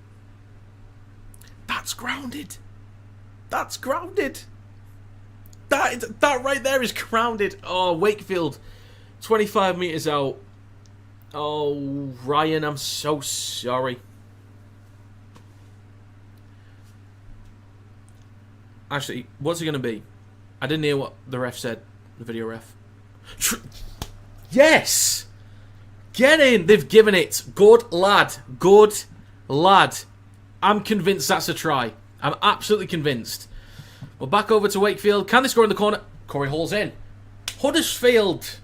That's grounded. That's grounded. That right there is grounded. Oh, Wakefield. 25 metres out. Oh, Ryan, I'm so sorry. Actually, what's it going to be? I didn't hear what the ref said. The video ref. Yes! Get in! They've given it. Good lad. Good lad. I'm convinced that's a try. I'm absolutely convinced. We're back over to Wakefield. Can they score in the corner? Corey Hall's in. Huddersfield.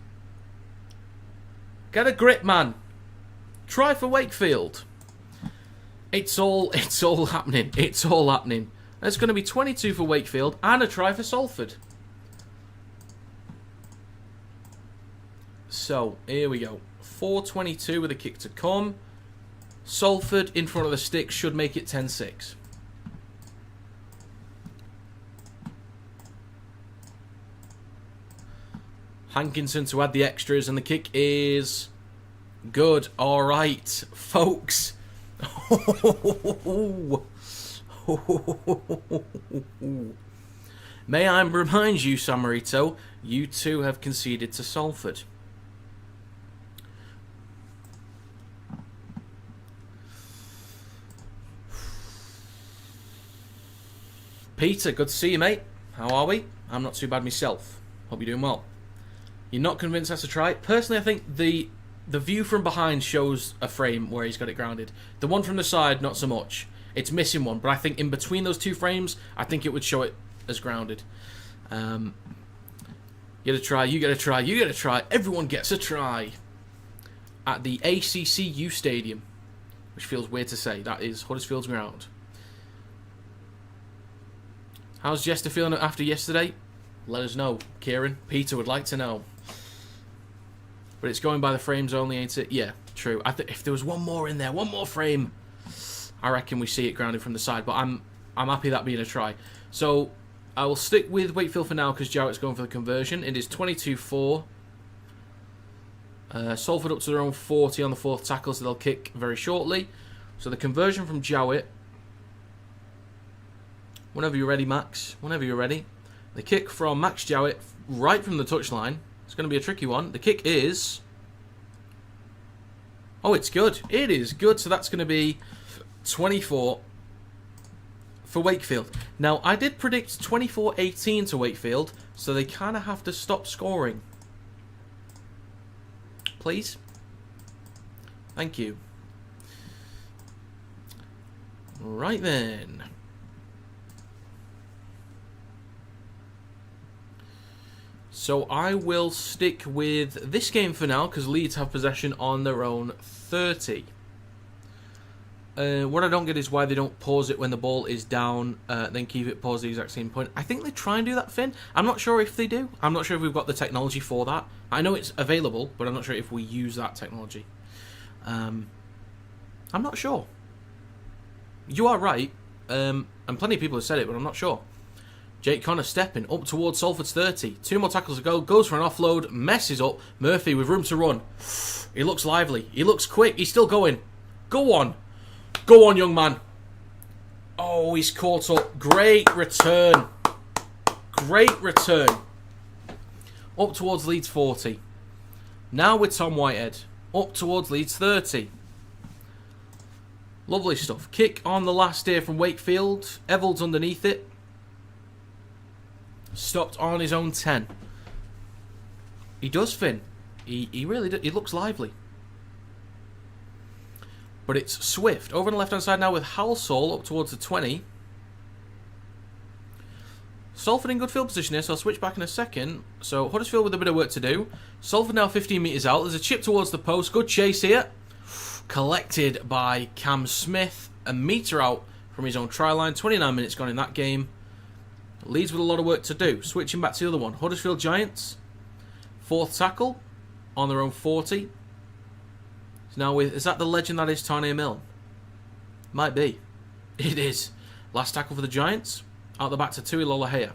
Get a grip, man. Try for Wakefield. It's all happening. It's all happening. There's going to be 22 for Wakefield and a try for Salford. So, here we go. 4:22 with a kick to come. Salford in front of the stick should make it 10-6. Hankinson to add the extras, and the kick is good. All right, folks. May I remind you, Samarito, you two have conceded to Salford. Peter, good to see you, mate. How are we? I'm not too bad myself. Hope you're doing well. You're not convinced that's a try? Personally, I think the view from behind shows a frame where he's got it grounded. The one from the side, not so much. It's missing one, but I think in between those two frames, I think it would show it as grounded. Get a try, you get a try, you get a try. Everyone gets a try. At the ACCU Stadium, which feels weird to say. That is Huddersfield's ground. How's Jester feeling after yesterday? Let us know, Kieran. Peter would like to know. But it's going by the frames only, ain't it? Yeah, true. If there was one more in there, one more frame, I reckon we see it grounded from the side. But I'm happy that being a try. So I will stick with Wakefield for now because Jowett's going for the conversion. It is 22-4. Salford up to their own 40 on the fourth tackle, so they'll kick very shortly. So the conversion from Jowett. Whenever you're ready, Max. Whenever you're ready. The kick from Max Jowett right from the touchline. It's going to be a tricky one. The kick is... Oh, it's good. It is good. So that's going to be 24 for Wakefield. Now, I did predict 24-18 to Wakefield, so they kind of have to stop scoring. Please. Thank you. Right then. So I will stick with this game for now because Leeds have possession on their own 30. What I don't get is why they don't pause it when the ball is down, then keep it paused at the exact same point. I think they try and do that, Finn. I'm not sure if they do. I'm not sure if we've got the technology for that. I know it's available, but I'm not sure if we use that technology. I'm not sure. You are right, and plenty of people have said it, but I'm not sure. Jake Connor stepping up towards Salford's 30. 2 more tackles to go. Goes for an offload. Messes up. Murphy with room to run. He looks lively. He looks quick. He's still going. Go on. Go on, young man. Oh, he's caught up. Great return. Great return. Up towards Leeds 40. Now with Tom Whitehead. Up towards Leeds 30. Lovely stuff. Kick on the last here from Wakefield. Evalds underneath it. Stopped on his own 10. He does, Finn. He really does. He looks lively. But it's Swift. Over on the left-hand side now with Halsall up towards the 20. Salford in good field position here, so I'll switch back in a second. So Huddersfield with a bit of work to do. Salford now 15 metres out. There's a chip towards the post. Good chase here. Collected by Cam Smith. A metre out from his own try line. 29 minutes gone in that game. Leeds with a lot of work to do. Switching back to the other one. Huddersfield Giants. 4th tackle on their own 40. So now is that the legend that is Tarnay Milne? Might be. It is. Last tackle for the Giants. Out the back to Tuilolahea.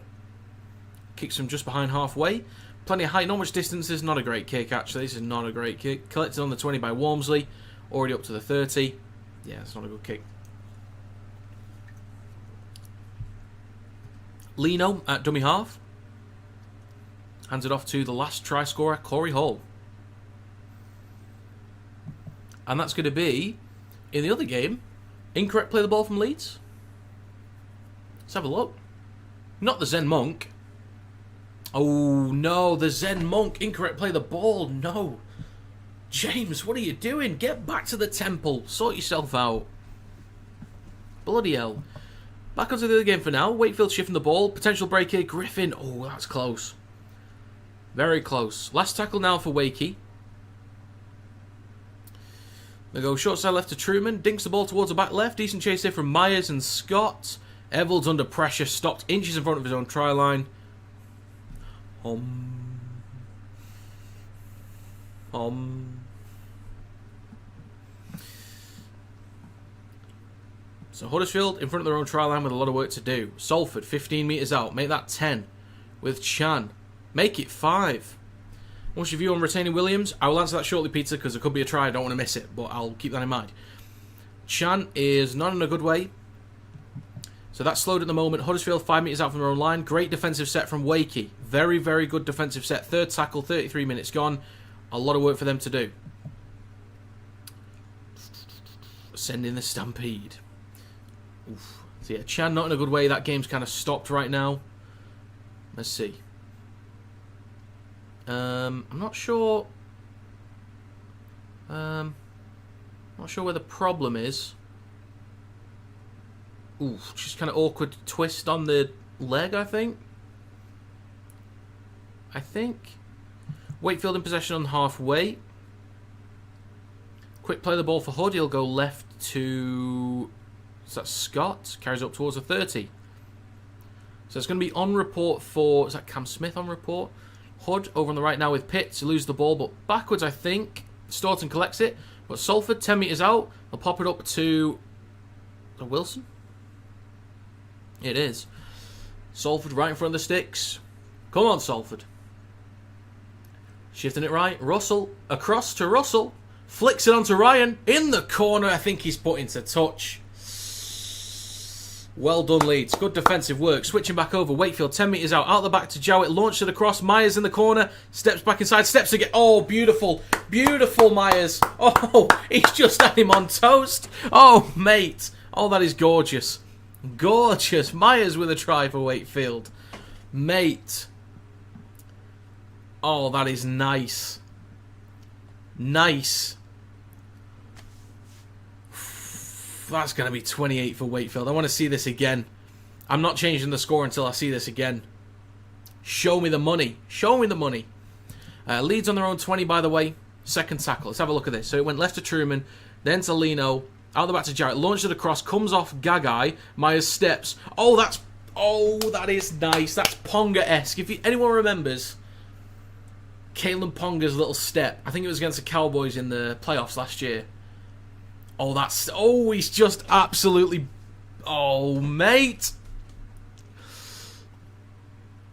Kicks from just behind halfway. Plenty of height, not much distance. This is not a great kick, actually. This is not a great kick. Collected on the 20 by Walmsley. Already up to the 30. Yeah, it's not a good kick. Lino at dummy half. Hands it off to the last try scorer, Corey Hall. And that's going to be, in the other game, incorrect play the ball from Leeds. Let's have a look. Not the Zen Monk. Oh, no, the Zen Monk. Incorrect play the ball. No. James, what are you doing? Get back to the temple. Sort yourself out. Bloody hell. Back onto the other game for now. Wakefield shifting the ball. Potential break here. Griffin. Oh, that's close. Very close. Last tackle now for Wakey. They go short side left to Truman. Dinks the ball towards the back left. Decent chase here from Myers and Scott. Evalds under pressure. Stopped inches in front of his own try line. So Huddersfield in front of their own try line with a lot of work to do. Salford 15 metres out. Make that 10 with Chan. Make it 5. What's your view on retaining Williams? I will answer that shortly, Peter, because there could be a try. I don't want to miss it, but I'll keep that in mind. Chan is not in a good way. So that's slowed at the moment. Huddersfield 5 metres out from their own line. Great defensive set from Wakey. Very, very good defensive set. 3rd tackle, 33 minutes gone. A lot of work for them to do. Send in the Stampede. Oof. So yeah, Chan not in a good way. That game's kind of stopped right now. Let's see. I'm not sure. Not sure where the problem is. Ooh, just kind of awkward twist on the leg, I think. Wakefield in possession on halfway. Quick play the ball for Hood. He'll go left to... Is that Scott? Carries up towards the 30. So it's going to be on report for... Is that Cam Smith on report? Hood over on the right now with Pitts. He loses the ball, but backwards, I think. Staunton collects it. But Salford, 10 metres out. They'll pop it up to... Wilson? It is. Salford right in front of the sticks. Come on, Salford. Shifting it right. Russell. Across to Russell. Flicks it onto Ryan. In the corner. I think he's put into touch. Well done, Leeds. Good defensive work. Switching back over. Wakefield 10 metres out. Out the back to Jowett. Launched it across. Myers in the corner. Steps back inside. Steps again. Oh, beautiful. Beautiful, Myers. Oh, he's just had him on toast. Oh, mate. Oh, that is gorgeous. Gorgeous. Myers with a try for Wakefield. Mate. Oh, that is nice. Nice. That's going to be 28 for Wakefield. I want to see this again. I'm not changing the score until I see this again. Show me the money. Show me the money. Leeds on their own 20, by the way. 2nd tackle. Let's have a look at this. So it went left to Truman, then to Lino. Out the back to Jarrett. Launched it across. Comes off Gagai. Myers steps. Oh, that is nice. That's Ponga-esque. If anyone remembers Kalen Ponga's little step. I think it was against the Cowboys in the playoffs last year. Oh, he's just absolutely... Oh, mate.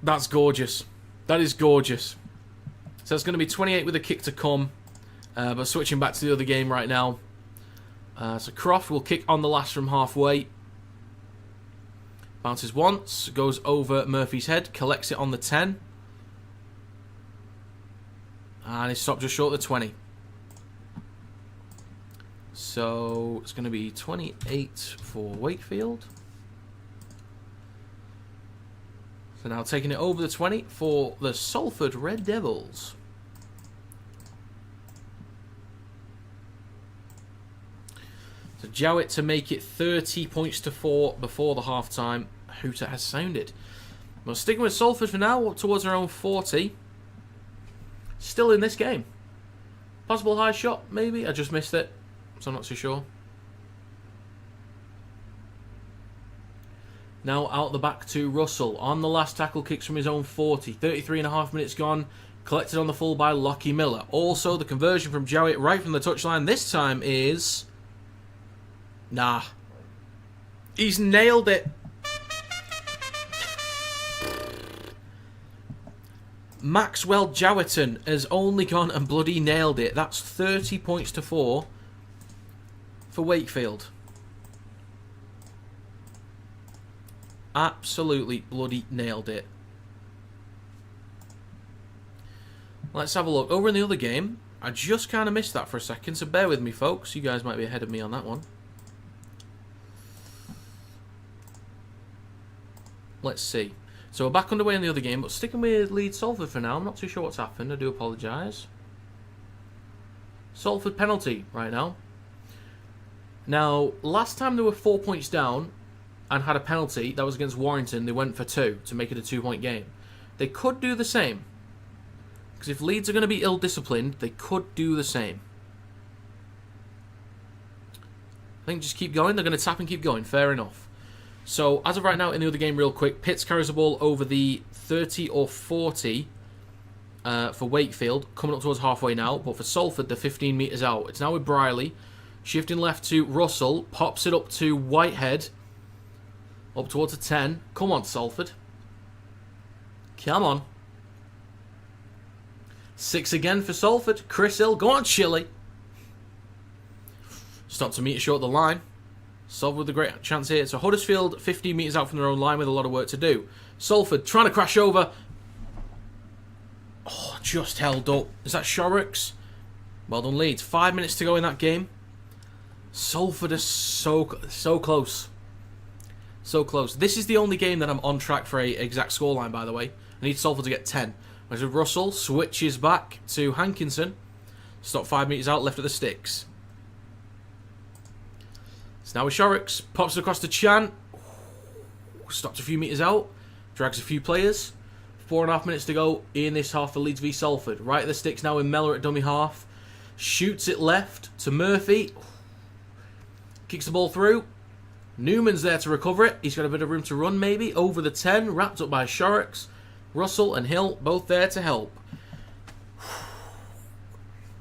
That's gorgeous. That is gorgeous. So it's going to be 28 with a kick to come. But switching back to the other game right now. So Croft will kick on the last from halfway. Bounces once, goes over Murphy's head, collects it on the 10. And he's stopped just short of the 20. So it's going to be 28 for Wakefield. So now taking it over the 20 for the Salford Red Devils. So Jowett to make it 30 points to 4 before the half-time. Hooter has sounded. Well, sticking with Salford for now, up towards their own 40. Still in this game. Possible high shot, maybe? I just missed it, so I'm not too sure. Now out the back to Russell. On the last tackle, kicks from his own 40. 33.5 minutes gone. Collected on the full by Lockie Miller. Also, the conversion from Jowett right from the touchline this time is... Nah. He's nailed it. Maxwell Jowetton has only gone and bloody nailed it. That's 30 points to 4 for Wakefield. Absolutely bloody nailed it. Let's have a look. Over in the other game, I just kind of missed that for a second, so bear with me, folks. You guys might be ahead of me on that one. Let's see. So we're back underway in the other game, but sticking with Leeds Salford for now. I'm not too sure what's happened. I do apologise. Salford penalty right now. Now, last time they were 4 points down and had a penalty, that was against Warrington. They went for 2 to make it a 2-point game. They could do the same. Because if Leeds are going to be ill-disciplined, they could do the same. I think just keep going. They're going to tap and keep going. Fair enough. So, as of right now, in the other game, real quick, Pitts carries the ball over the 30 or 40 for Wakefield, coming up towards halfway now. But for Salford, they're 15 metres out. It's now with Briley. Shifting left to Russell. Pops it up to Whitehead. Up towards a 10. Come on, Salford. Come on. 6 again for Salford. Chris Hill. Go on, Chile. Stopped a metre short of the line. Salford with a great chance here. So Huddersfield 15 metres out from their own line with a lot of work to do. Salford trying to crash over. Oh, just held up. Is that Shorrocks? Well done, Leeds. 5 minutes to go in that game. Salford is so close. So close. This is the only game that I'm on track for a exact scoreline, by the way. I need Salford to get 10. Whereas Russell switches back to Hankinson. Stop 5 metres out, left of the sticks. So now with Shorrocks, pops it across to Chan. Stopped a few metres out. Drags a few players. 4.5 minutes to go in this half for Leeds v Salford. Right at the sticks now with Mellor at dummy half. Shoots it left to Murphy. Kicks the ball through. Newman's there to recover it. He's got a bit of room to run maybe. Over the 10. Wrapped up by Shorrocks. Russell and Hill both there to help.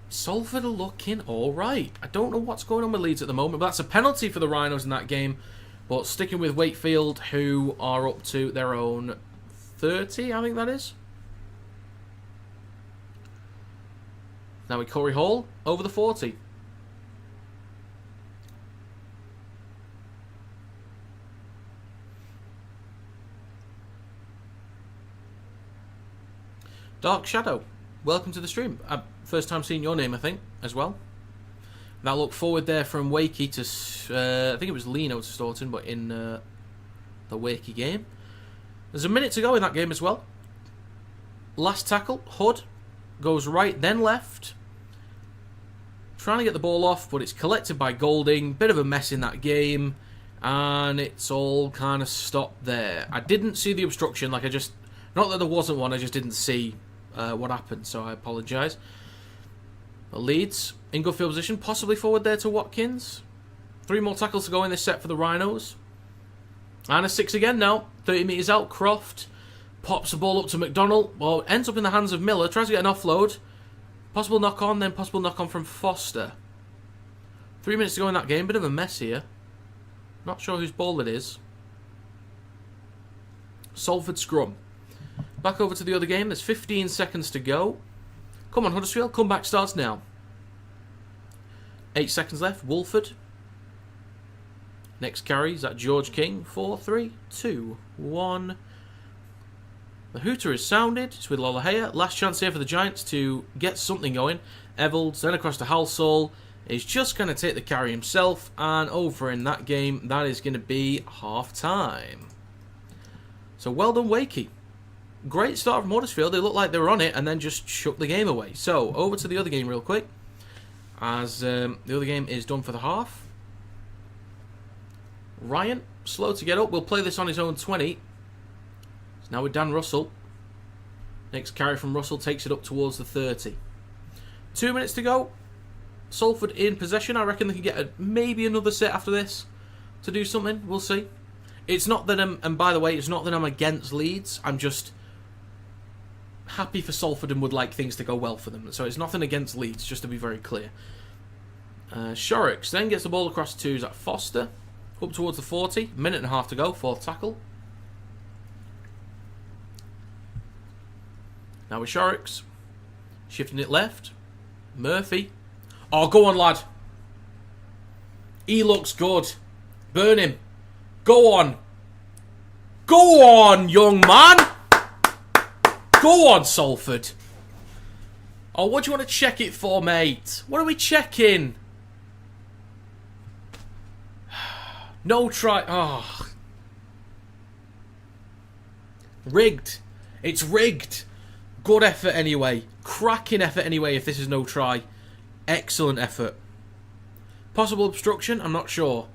Salford are looking alright. I don't know what's going on with Leeds at the moment, but that's a penalty for the Rhinos in that game. But sticking with Wakefield, who are up to their own 30, I think that is. Now with Corey Hall, over the 40. Dark Shadow, welcome to the stream. First time seeing your name, I think, as well. That look forward there from Wakey to, I think it was Lino to Staunton, but in the Wakey game. There's a minute to go in that game as well. Last tackle, Hood goes right, then left. Trying to get the ball off, but it's collected by Golding. Bit of a mess in that game, and it's all kind of stopped there. I didn't see the obstruction, like I just... Not that there wasn't one, I just didn't see what happened, so I apologise. But Leeds in good field position, possibly forward there to Watkins. 3 more tackles to go in this set for the Rhinos. And a 6 again now. 30 metres out, Croft pops the ball up to McDonald. Well, ends up in the hands of Miller, tries to get an offload. Possible knock on, then possible knock on from Foster. 3 minutes to go in that game, bit of a mess here. Not sure whose ball it is. Salford scrum. Back over to the other game, there's 15 seconds to go. Come on, Huddersfield, comeback starts now. 8 seconds left, Wolford. Next carry is that George King. 4, 3, 2, 1. The hooter is sounded. It's with Lolohea. Last chance here for the Giants to get something going. Evalds, then across to Halsall. Is just going to take the carry himself. And over in that game, that is going to be half-time. So well done, Wakey. Great start from Huddersfield. They looked like they were on it and then just shook the game away. So, over to the other game real quick. As the other game is done for the half. Ryan, slow to get up. We'll play this on his own 20. So now with Dan Russell. Next carry from Russell takes it up towards the 30. 2 minutes to go. Salford in possession. I reckon they can get maybe another set after this to do something. We'll see. It's not that I'm... And by the way, it's not that I'm against Leeds. I'm just happy for Salford and would like things to go well for them. So it's nothing against Leeds, just to be very clear. Shorrocks then gets the ball across to is that Foster. Up towards the 40. Minute and a half to go. Fourth tackle. Now with Shorrocks. Shifting it left. Murphy. Oh, go on, lad. He looks good. Burn him. Go on. Go on, young man. Go on, Salford. Oh, what do you want to check it for, mate? What are we checking? No try. Oh. Rigged. It's rigged. Good effort anyway. Cracking effort anyway if this is no try. Excellent effort. Possible obstruction? I'm not sure.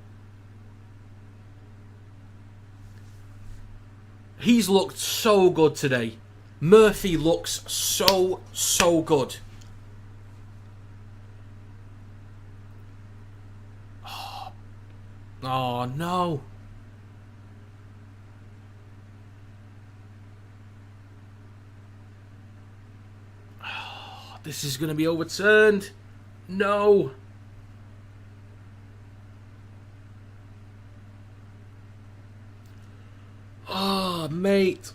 He's looked so good today. Murphy looks so good. Oh, no. Oh, this is going to be overturned. No. Oh, mate.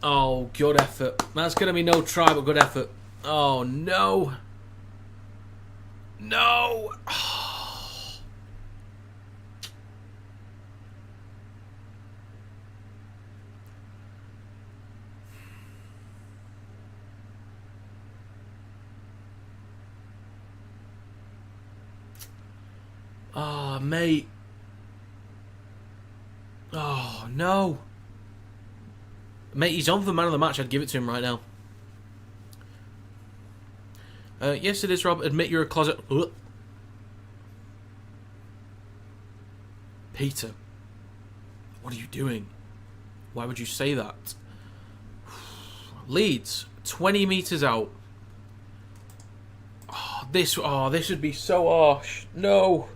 Oh, good effort. That's going to be no try, but good effort. Oh, no. No. Oh, mate. Oh, no. Mate, he's on for man of the match. I'd give it to him right now. Yes, it is, Rob. Admit you're a closet... Ugh. Peter. What are you doing? Why would you say that? Leeds. 20 metres out. Oh, this would be so harsh. No.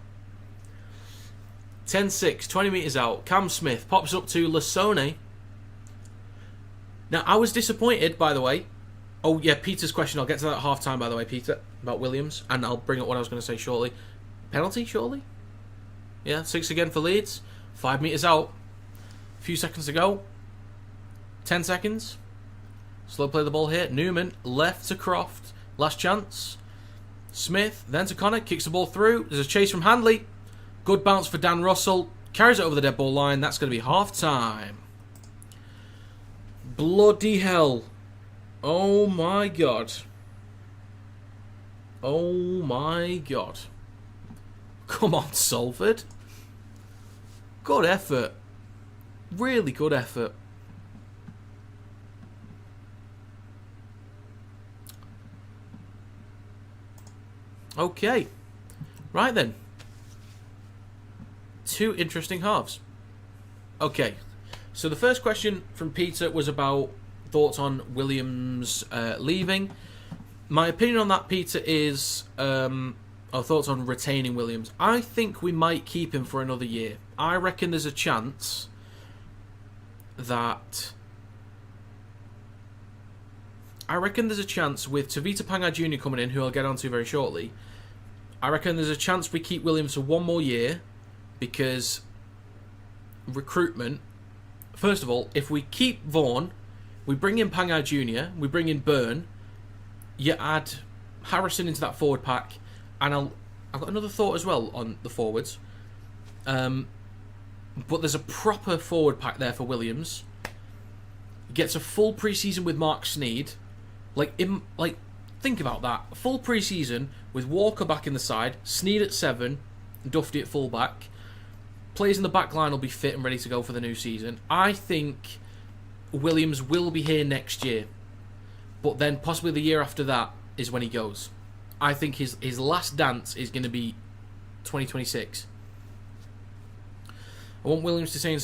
10-6, 20 metres out. Cam Smith pops up to Lasone. Now, I was disappointed, by the way. Oh, yeah, Peter's question. I'll get to that at half-time, by the way, Peter, about Williams. And I'll bring up what I was going to say shortly. Penalty, surely? Yeah, 6 again for Leeds. 5 metres out. A few seconds to go. 10 seconds. Slow play the ball here. Newman, left to Croft. Last chance. Smith, then to Connor. Kicks the ball through. There's a chase from Handley. Good bounce for Dan Russell. Carries it over the dead ball line. That's going to be half-time. Bloody hell. Oh my god. Oh my god. Come on, Salford. Good effort. Really good effort. Okay. Right then. 2 interesting halves. Okay. So the first question from Peter was about thoughts on Williams leaving. My opinion on that, Peter, is thoughts on retaining Williams. I think we might keep him for another year. I reckon there's a chance that... with Tavita Pangai Jr. coming in, who I'll get onto very shortly, I reckon there's a chance we keep Williams for one more year because recruitment... First of all, if we keep Vaughan, we bring in Pangai Jr., we bring in Byrne, you add Harrison into that forward pack, and I've got another thought as well on the forwards. But there's a proper forward pack there for Williams. He gets a full pre-season with Mark Sneyd. Think about that. A full pre-season with Walker back in the side, Sneyd at 7, Duffy at full back. Players in the back line will be fit and ready to go for the new season. I think Williams will be here next year. But then possibly the year after that is when he goes. I think his last dance is going to be 2026. I want Williams to stay in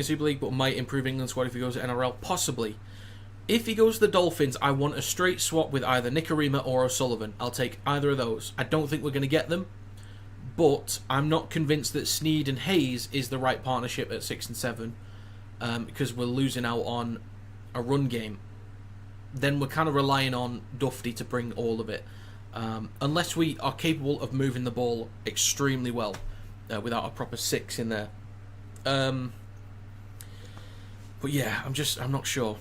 Super League, but might improve England squad if he goes to NRL. Possibly. If he goes to the Dolphins, I want a straight swap with either Nicarima or O'Sullivan. I'll take either of those. I don't think we're going to get them. But I'm not convinced that Sneed and Hayes is the right partnership at 6 and 7, because we're losing out on a run game. Then we're kind of relying on Dufty to bring all of it. Unless we are capable of moving the ball extremely well without a proper 6 in there. But yeah, I'm not sure.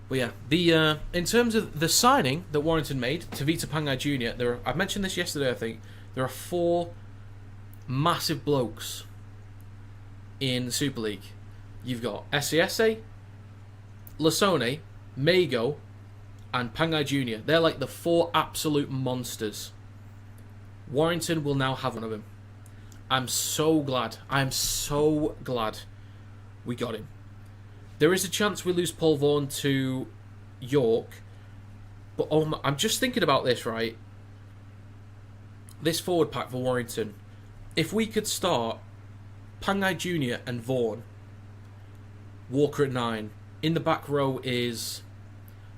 But yeah, in terms of the signing that Warrington made, Tavita Pangai Jr., I mentioned this yesterday, I think. There are 4 massive blokes in the Super League. You've got Essiese, Lasone, Mago, and Pangai Jr. They're like the 4 absolute monsters. Warrington will now have one of them. I'm so glad we got him. There is a chance we lose Paul Vaughan to York, but I'm just thinking about this, right? This forward pack for Warrington. If we could start Pangai Jr. and Vaughan, Walker at 9. In the back row is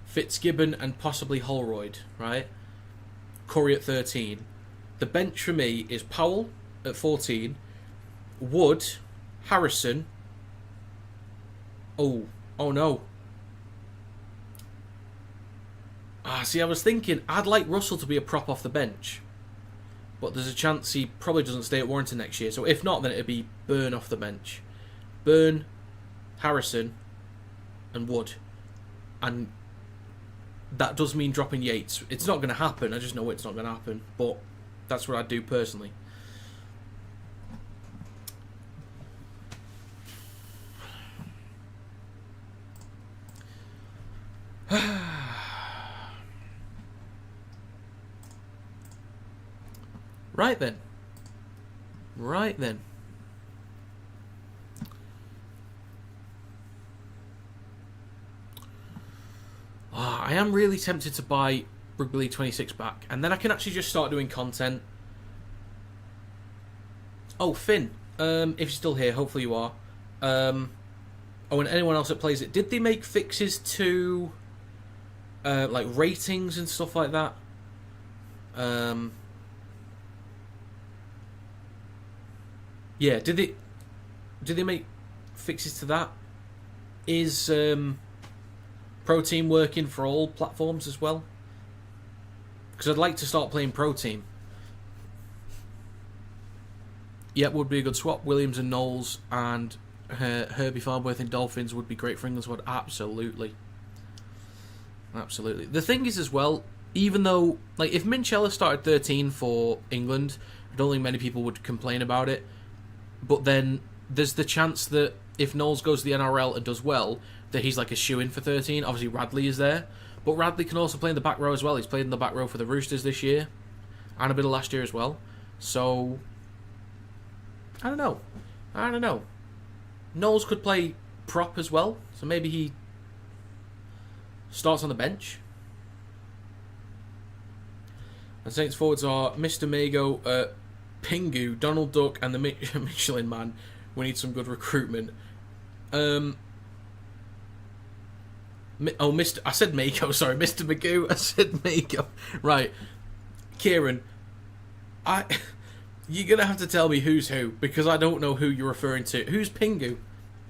Fitzgibbon and possibly Holroyd, right? Curry at 13. The bench for me is Powell at 14. Wood, Harrison. Oh no. See, I was thinking I'd like Russell to be a prop off the bench, but there's a chance he probably doesn't stay at Warrington next year. So if not, then it'd be Byrne off the bench. Byrne, Harrison, and Wood. And that does mean dropping Yates. It's not going to happen. I just know it's not going to happen. But that's what I'd do personally. Right then. I am really tempted to buy Rugby League 26 back, and then I can actually just start doing content. Oh, Finn, if you're still here, hopefully you are. And anyone else that plays it, did they make fixes to like ratings and stuff like that? Yeah, did they make fixes to that? Is Pro Team working for all platforms as well? Because I'd like to start playing Pro Team. Yeah, would be a good swap. Williams and Knowles and Herbie Farnworth and Dolphins would be great for England squad. Absolutely. The thing is as well, even though, like, if Minchella started 13 for England, I don't think many people would complain about it. But then there's the chance that if Knowles goes to the NRL and does well, that he's like a shoe-in for 13. Obviously, Radley is there. But Radley can also play in the back row as well. He's played in the back row for the Roosters this year. And a bit of last year as well. So, I don't know. Knowles could play prop as well. So maybe he starts on the bench. And Saints forwards are Mr. Mago, Pingu, Donald Duck, and the Michelin Man. We need some good recruitment. I said Mako, sorry, Mr. Magoo. I said Mako. Right. Kieran, you're going to have to tell me who's who, because I don't know who you're referring to. Who's Pingu?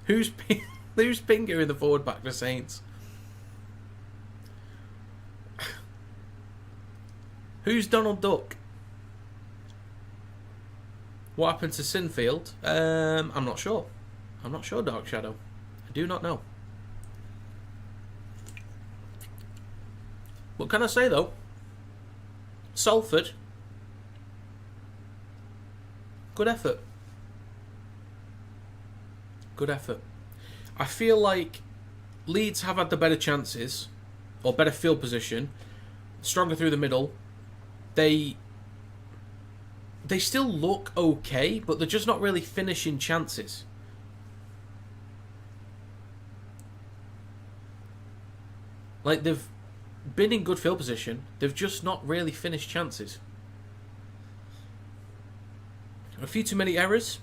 Who's Pingu in the forward back for Saints? Who's Donald Duck? What happened to Sinfield? I'm not sure. Dark Shadow. I do not know. What can I say, though? Salford. Good effort. I feel like Leeds have had the better chances, or better field position, stronger through the middle. They still look okay, but they're just not really finishing chances. Like, they've been in good field position, they've just not really finished chances. A few too many errors.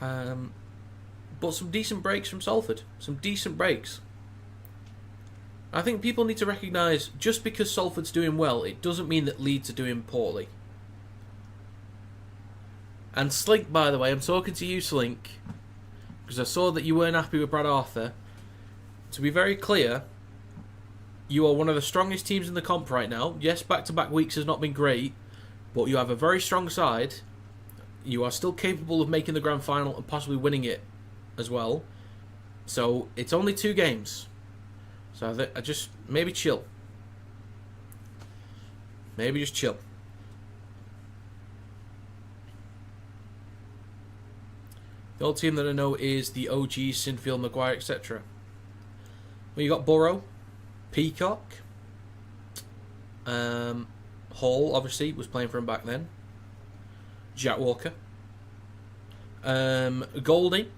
But some decent breaks from Salford. Some decent breaks. I think people need to recognise, just because Salford's doing well, it doesn't mean that Leeds are doing poorly. And Slink, by the way, I'm talking to you, Slink, because I saw that you weren't happy with Brad Arthur. To be very clear, you are one of the strongest teams in the comp right now. Yes, back-to-back weeks has not been great, but you have a very strong side. You are still capable of making the grand final and possibly winning it as well. So, it's only 2 games. So, I just, maybe chill. Maybe just chill. The old team that I know is the OGs, Sinfield, Maguire, etc. Well, you got Burrow, Peacock, Hall, obviously, was playing for him back then. Jack Walker, Goldie,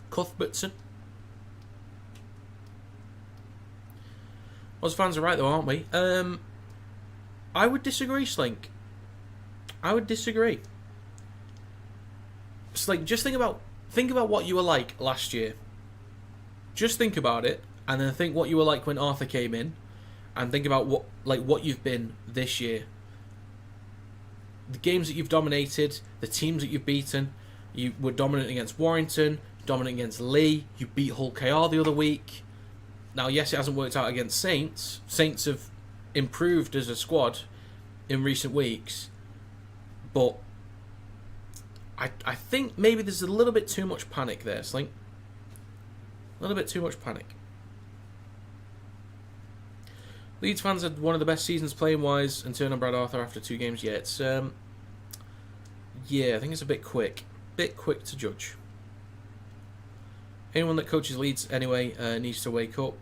Cuthbertson. Us fans are right though, aren't we? I would disagree, Slink. I would disagree. Slink, just think about what you were like last year. Just think about it, and then think what you were like when Arthur came in, and think about what you've been this year. The games that you've dominated, the teams that you've beaten. You were dominant against Warrington, dominant against Lee. You beat Hull KR the other week. Now, yes, it hasn't worked out against Saints. Saints have improved as a squad in recent weeks, but I think maybe there's a little bit too much panic there, Slink. A little bit too much panic. Leeds fans had one of the best seasons playing-wise and turned on Brad Arthur after 2 games. Yeah, it's I think it's a bit quick. Bit quick to judge. Anyone that coaches Leeds, anyway, needs to wake up.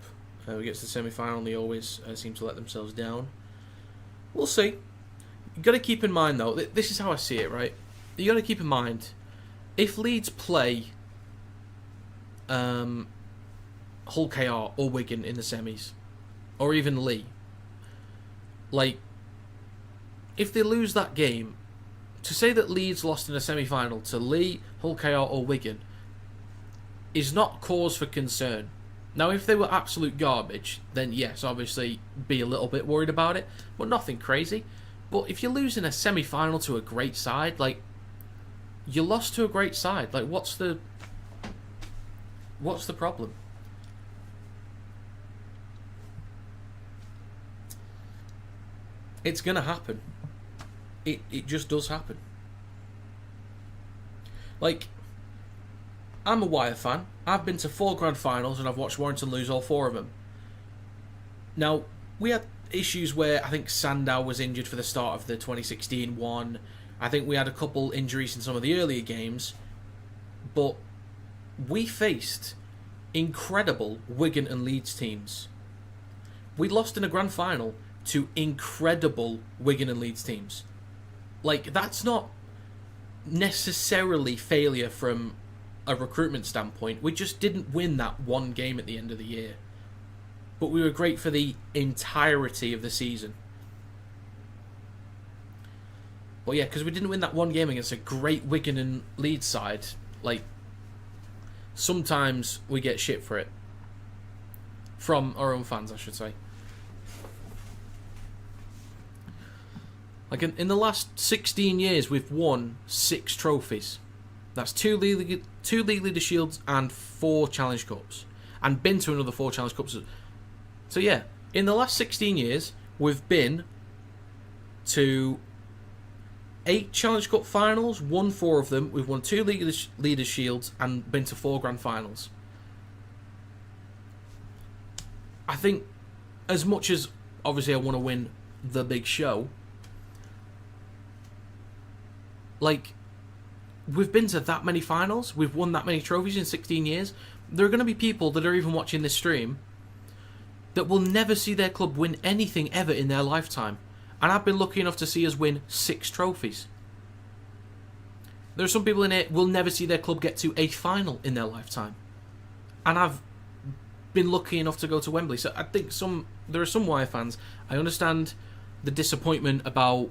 We get to the semi-final and they always seem to let themselves down. We'll see. You've got to keep in mind, though, this is how I see it, right? You've got to keep in mind, if Leeds play Hull KR or Wigan in the semis, or even Lee, if they lose that game, to say that Leeds lost in a semi-final to Lee, Hull KR or Wigan is not cause for concern. Now, if they were absolute garbage, then yes, obviously be a little bit worried about it, but nothing crazy. But if you're losing a semi-final to a great side, you lost to a great side. What's the problem? It's gonna happen. It just does happen. I'm a Wire fan. I've been to 4 grand finals and I've watched Warrington lose all 4 of them. Now, we had issues where I think Sandow was injured for the start of the 2016 one. I think we had a couple injuries in some of the earlier games. But we faced incredible Wigan and Leeds teams. We lost in a grand final to incredible Wigan and Leeds teams. That's not necessarily failure from a recruitment standpoint. We just didn't win that one game at the end of the year. But we were great for the entirety of the season. But yeah, because we didn't win that one game against a great Wigan and Leeds side, sometimes we get shit for it. From our own fans, I should say. In the last 16 years, we've won 6 trophies. That's 2 League Leader Shields and 4 Challenge Cups. And been to another 4 Challenge Cups. So yeah, in the last 16 years, we've been to 8 Challenge Cup finals, won 4 of them. We've won 2 Leader Shields and been to 4 grand finals. I think, as much as obviously I want to win the big show, we've been to that many finals, we've won that many trophies in 16 years. There are going to be people that are even watching this stream that will never see their club win anything ever in their lifetime. And I've been lucky enough to see us win 6 trophies. There are some people in here who will never see their club get to a final in their lifetime. And I've been lucky enough to go to Wembley. So I think there are some Wire fans. I understand the disappointment about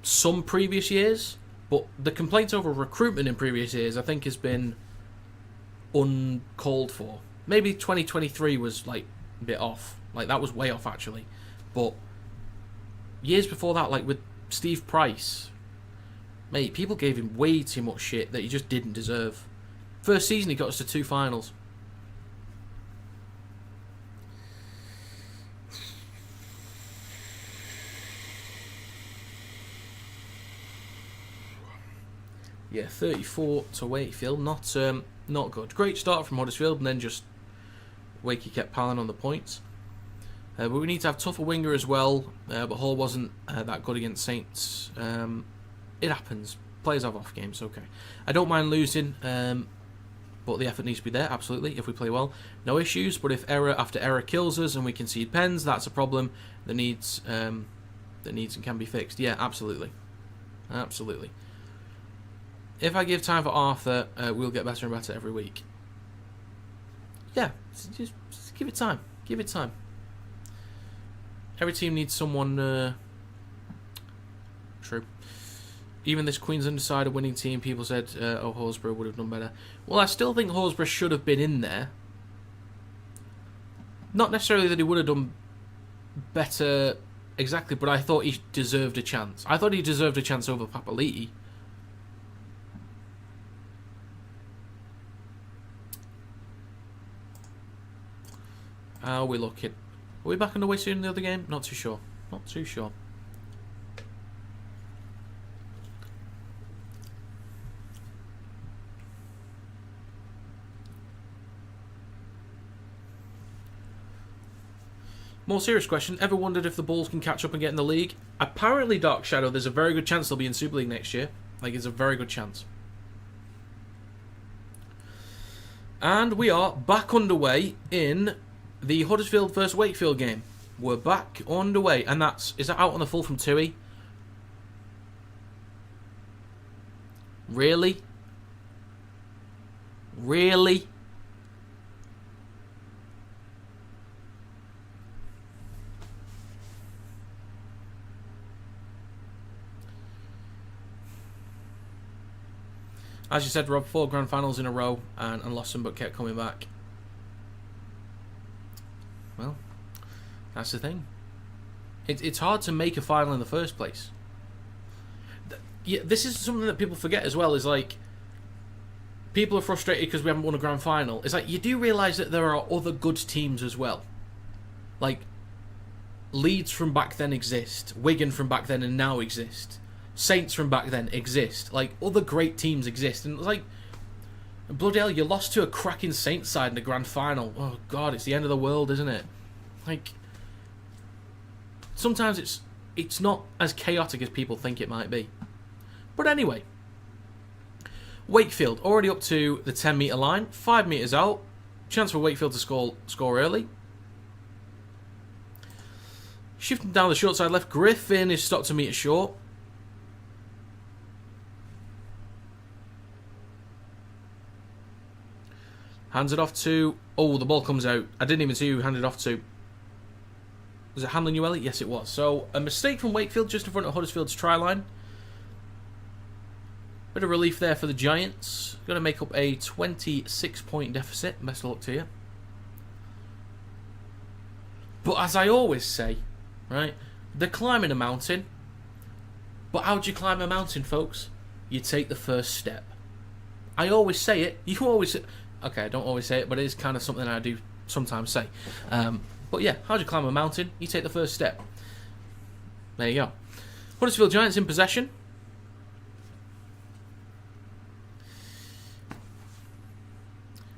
some previous years, but the complaints over recruitment in previous years, I think, has been uncalled for. Maybe 2023 was like a bit off. Like that was way off actually. But years before that, like with Steve Price, mate, people gave him way too much shit that he just didn't deserve. First season he got us to 2 finals. Yeah, 34 to Wakefield, not good. Great start from Huddersfield, and then just Wakey kept piling on the points. But we need to have tougher winger as well. But Hall wasn't that good against Saints. It happens. Players have off games, okay. I don't mind losing, but the effort needs to be there, absolutely, if we play well. No issues, but if error after error kills us and we concede pens, that's a problem that needs and can be fixed. Yeah, absolutely. Absolutely. If I give time for Arthur, we'll get better and better every week. Yeah, just give it time. Give it time. Every team needs someone... True. Even this Queensland side, a winning team, people said, oh, Horsburgh would have done better. Well, I still think Horsburgh should have been in there. Not necessarily that he would have done better exactly, but I thought he deserved a chance. I thought he deserved a chance over Papali'i. How are we looking? Are we back on the way soon in the other game? Not too sure. Not too sure. More serious question. Ever wondered if the Bulls can catch up and get in the league? Apparently, Dark Shadow, there's a very good chance they'll be in Super League next year. Like, it's a very good chance. And we are back underway in the Huddersfield vs Wakefield game. We're back underway. And is that out on the full from Tui? Really? Really? As you said, Rob, 4 grand finals in a row and lost them but kept coming back. Well, that's the thing. It's hard to make a final in the first place. Yeah, this is something that people forget as well, is like, people are frustrated because we haven't won a grand final. It's like, you do realise that there are other good teams as well. Like, Leeds from back then exist. Wigan from back then and now exist. Saints from back then exist. Like, other great teams exist. And it's like, bloody hell, you lost to a cracking Saints side in the grand final. Oh, God, it's the end of the world, isn't it? Like, sometimes it's not as chaotic as people think it might be. But anyway, Wakefield, already up to the 10-metre line. 5 metres out. Chance for Wakefield to score early. Shifting down the short side left. Griffin is stopped a metre short. Hands it off to... Oh, the ball comes out. I didn't even see who handed it off to. Was it Hamlin Ueli? Yes, it was. So, a mistake from Wakefield just in front of Huddersfield's try line. Bit of relief there for the Giants. Going to make up a 26-point deficit. Best of luck to you. But as I always say, right, they're climbing a mountain. But how do you climb a mountain, folks? You take the first step. I always say it. You always say... Okay, I don't always say it, but it is kind of something I do sometimes say. But yeah, how do you climb a mountain? You take the first step. There you go. Huddersfield Giants in possession.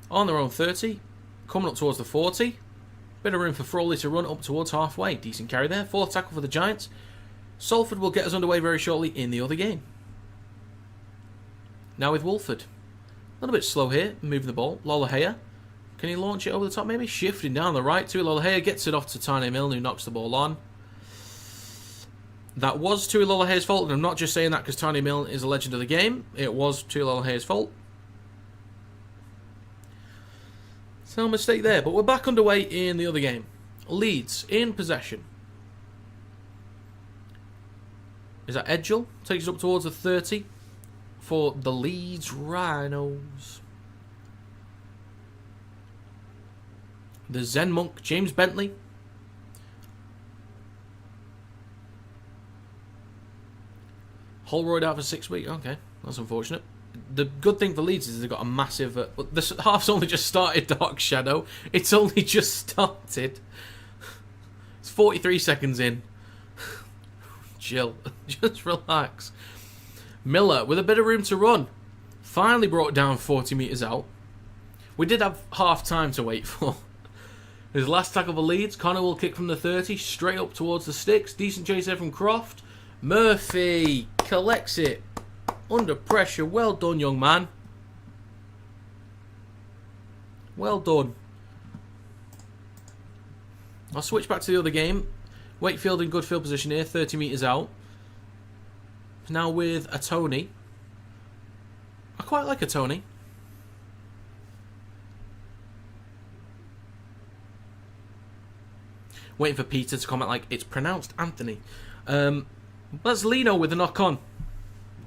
On their own 30. Coming up towards the 40. Bit of room for Frawley to run up towards halfway. Decent carry there. 4th tackle for the Giants. Salford will get us underway very shortly in the other game. Now with Wolford. A little bit slow here, moving the ball. Lolohea. Can he launch it over the top maybe? Shifting down the right to Lolohea. Gets it off to Tiny Milne, who knocks the ball on. That was Tui Lolohea's fault, and I'm not just saying that because Tiny Milne is a legend of the game. It was Tui Lolohea's fault. So, mistake there, but we're back underway in the other game. Leeds in possession. Is that Edgell? Takes it up towards the 30 for the Leeds Rhinos. the Zen Monk, James Bentley. Holroyd out for 6 weeks. Okay, that's unfortunate. The good thing for Leeds is they've got a massive... the half's only just started, Dark Shadow. It's only just started. It's 43 seconds in. Chill. Just relax. Miller, with a bit of room to run, finally brought down 40 metres out. We did have half time to wait for. His last tackle for Leeds. Connor will kick from the 30, straight up towards the sticks. Decent chase there from Croft. Murphy collects it. Under pressure. Well done, young man. Well done. I'll switch back to the other game. Wakefield in good field position here. 30 metres out. Now with a Tony. I quite like a Tony. Waiting for Peter to comment like, it's pronounced Anthony. That's Lino with the knock-on.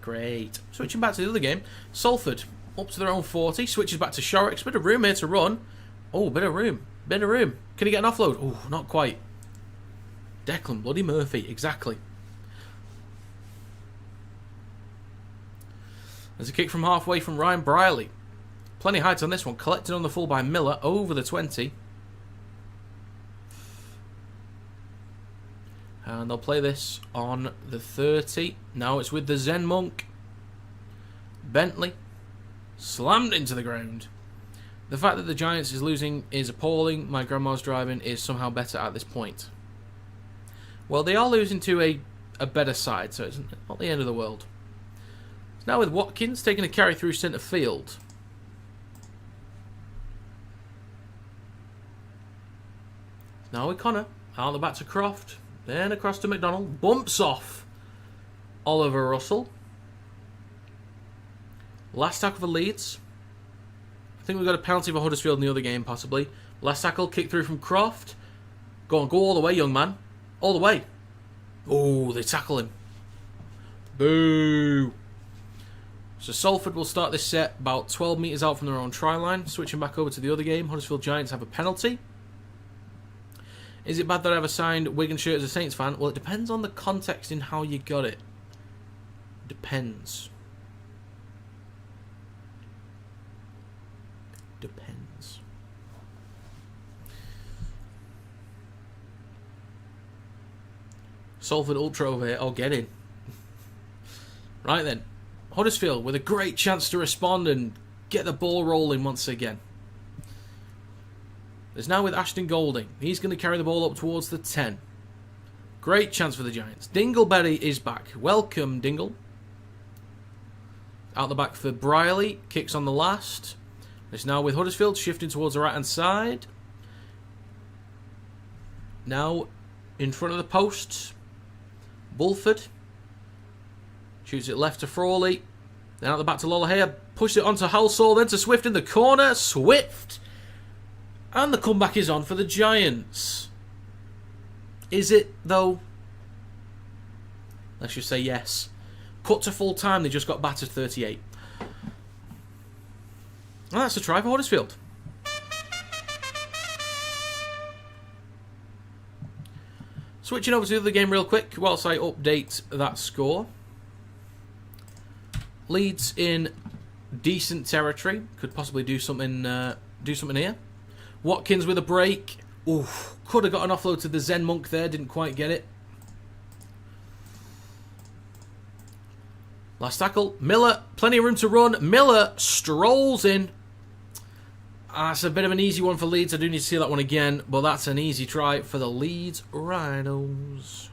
Great. Switching back to the other game. Salford up to their own 40. Switches back to Shorrocks. Bit of room here to run. Oh, bit of room. Bit of room. Can he get an offload? Oh, not quite. Declan bloody Murphy. Exactly. There's a kick from halfway from Ryan Briley. Plenty of height on this one. Collected on the full by Miller. Over the 20. And they'll play this on the 30. Now it's with the Zen Monk. Bentley. Slammed into the ground. The fact that the Giants is losing is appalling. My grandma's driving is somehow better at this point. Well, they are losing to a better side, so it's not the end of the world. Now with Watkins taking a carry through centre field. Now with Connor. Out the back to Croft. Then across to McDonald. Bumps off Oliver Russell. Last tackle for Leeds. I think we've got a penalty for Huddersfield in the other game, possibly. Last tackle, kick through from Croft. Go on, go all the way, young man. All the way. Oh, they tackle him. Boo. So Salford will start this set about 12 metres out from their own try line. Switching back over to the other game. Huddersfield Giants have a penalty. Is it bad that I've assigned Wigan shirt as a Saints fan? Well, it depends on the context in how you got it. Depends. Depends. Salford Ultra over here. Oh, get in. Right then. Huddersfield with a great chance to respond and get the ball rolling once again. There's now with Ashton Golding. He's going to carry the ball up towards the 10. Great chance for the Giants. Dingleberry is back. Welcome, Dingle. Out the back for Briley. Kicks on the last. It's now with Huddersfield shifting towards the right-hand side. Now in front of the post. Bulford. Shoots it left to Frawley. Then out the back to Lollahea. Pushes it onto Halsall. Then to Swift in the corner. Swift. And the comeback is on for the Giants. Is it, though? Let's just say yes. Cut to full time, they just got battered 38. Well, that's a try for Huddersfield. Switching over to the other game real quick whilst I update that score. Leeds in decent territory. Could possibly do something here. Watkins with a break. Oof. Could have got an offload to the Zen Monk there. Didn't quite get it. Last tackle. Miller. Plenty of room to run. Miller strolls in. That's a bit of an easy one for Leeds. I do need to see that one again. But that's an easy try for the Leeds Rhinos.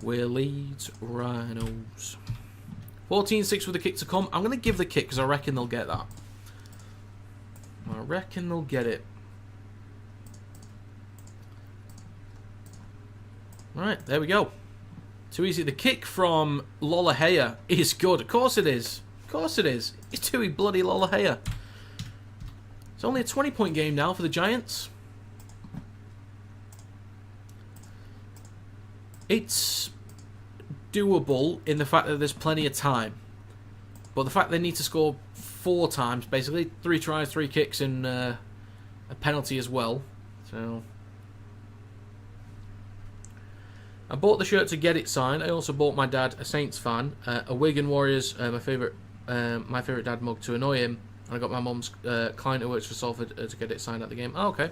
We're Leeds Rhinos. 14-6 with the kick to come. I'm going to give the kick because I reckon they'll get that. I reckon they'll get it. Alright, there we go. Too easy. The kick from Lollahea is good. Of course it is. Of course it is. It's too bloody Lollahea. It's only a 20-point game now for the Giants. It's doable in the fact that there's plenty of time. But the fact they need to score 4 times, basically 3 tries, 3 kicks, and a penalty as well, So I bought the shirt to get it signed. I also bought my dad, a Saints fan, a Wigan Warriors, my favourite dad mug to annoy him. And I got my mum's client who works for Salford to get it signed at the game. Oh, okay.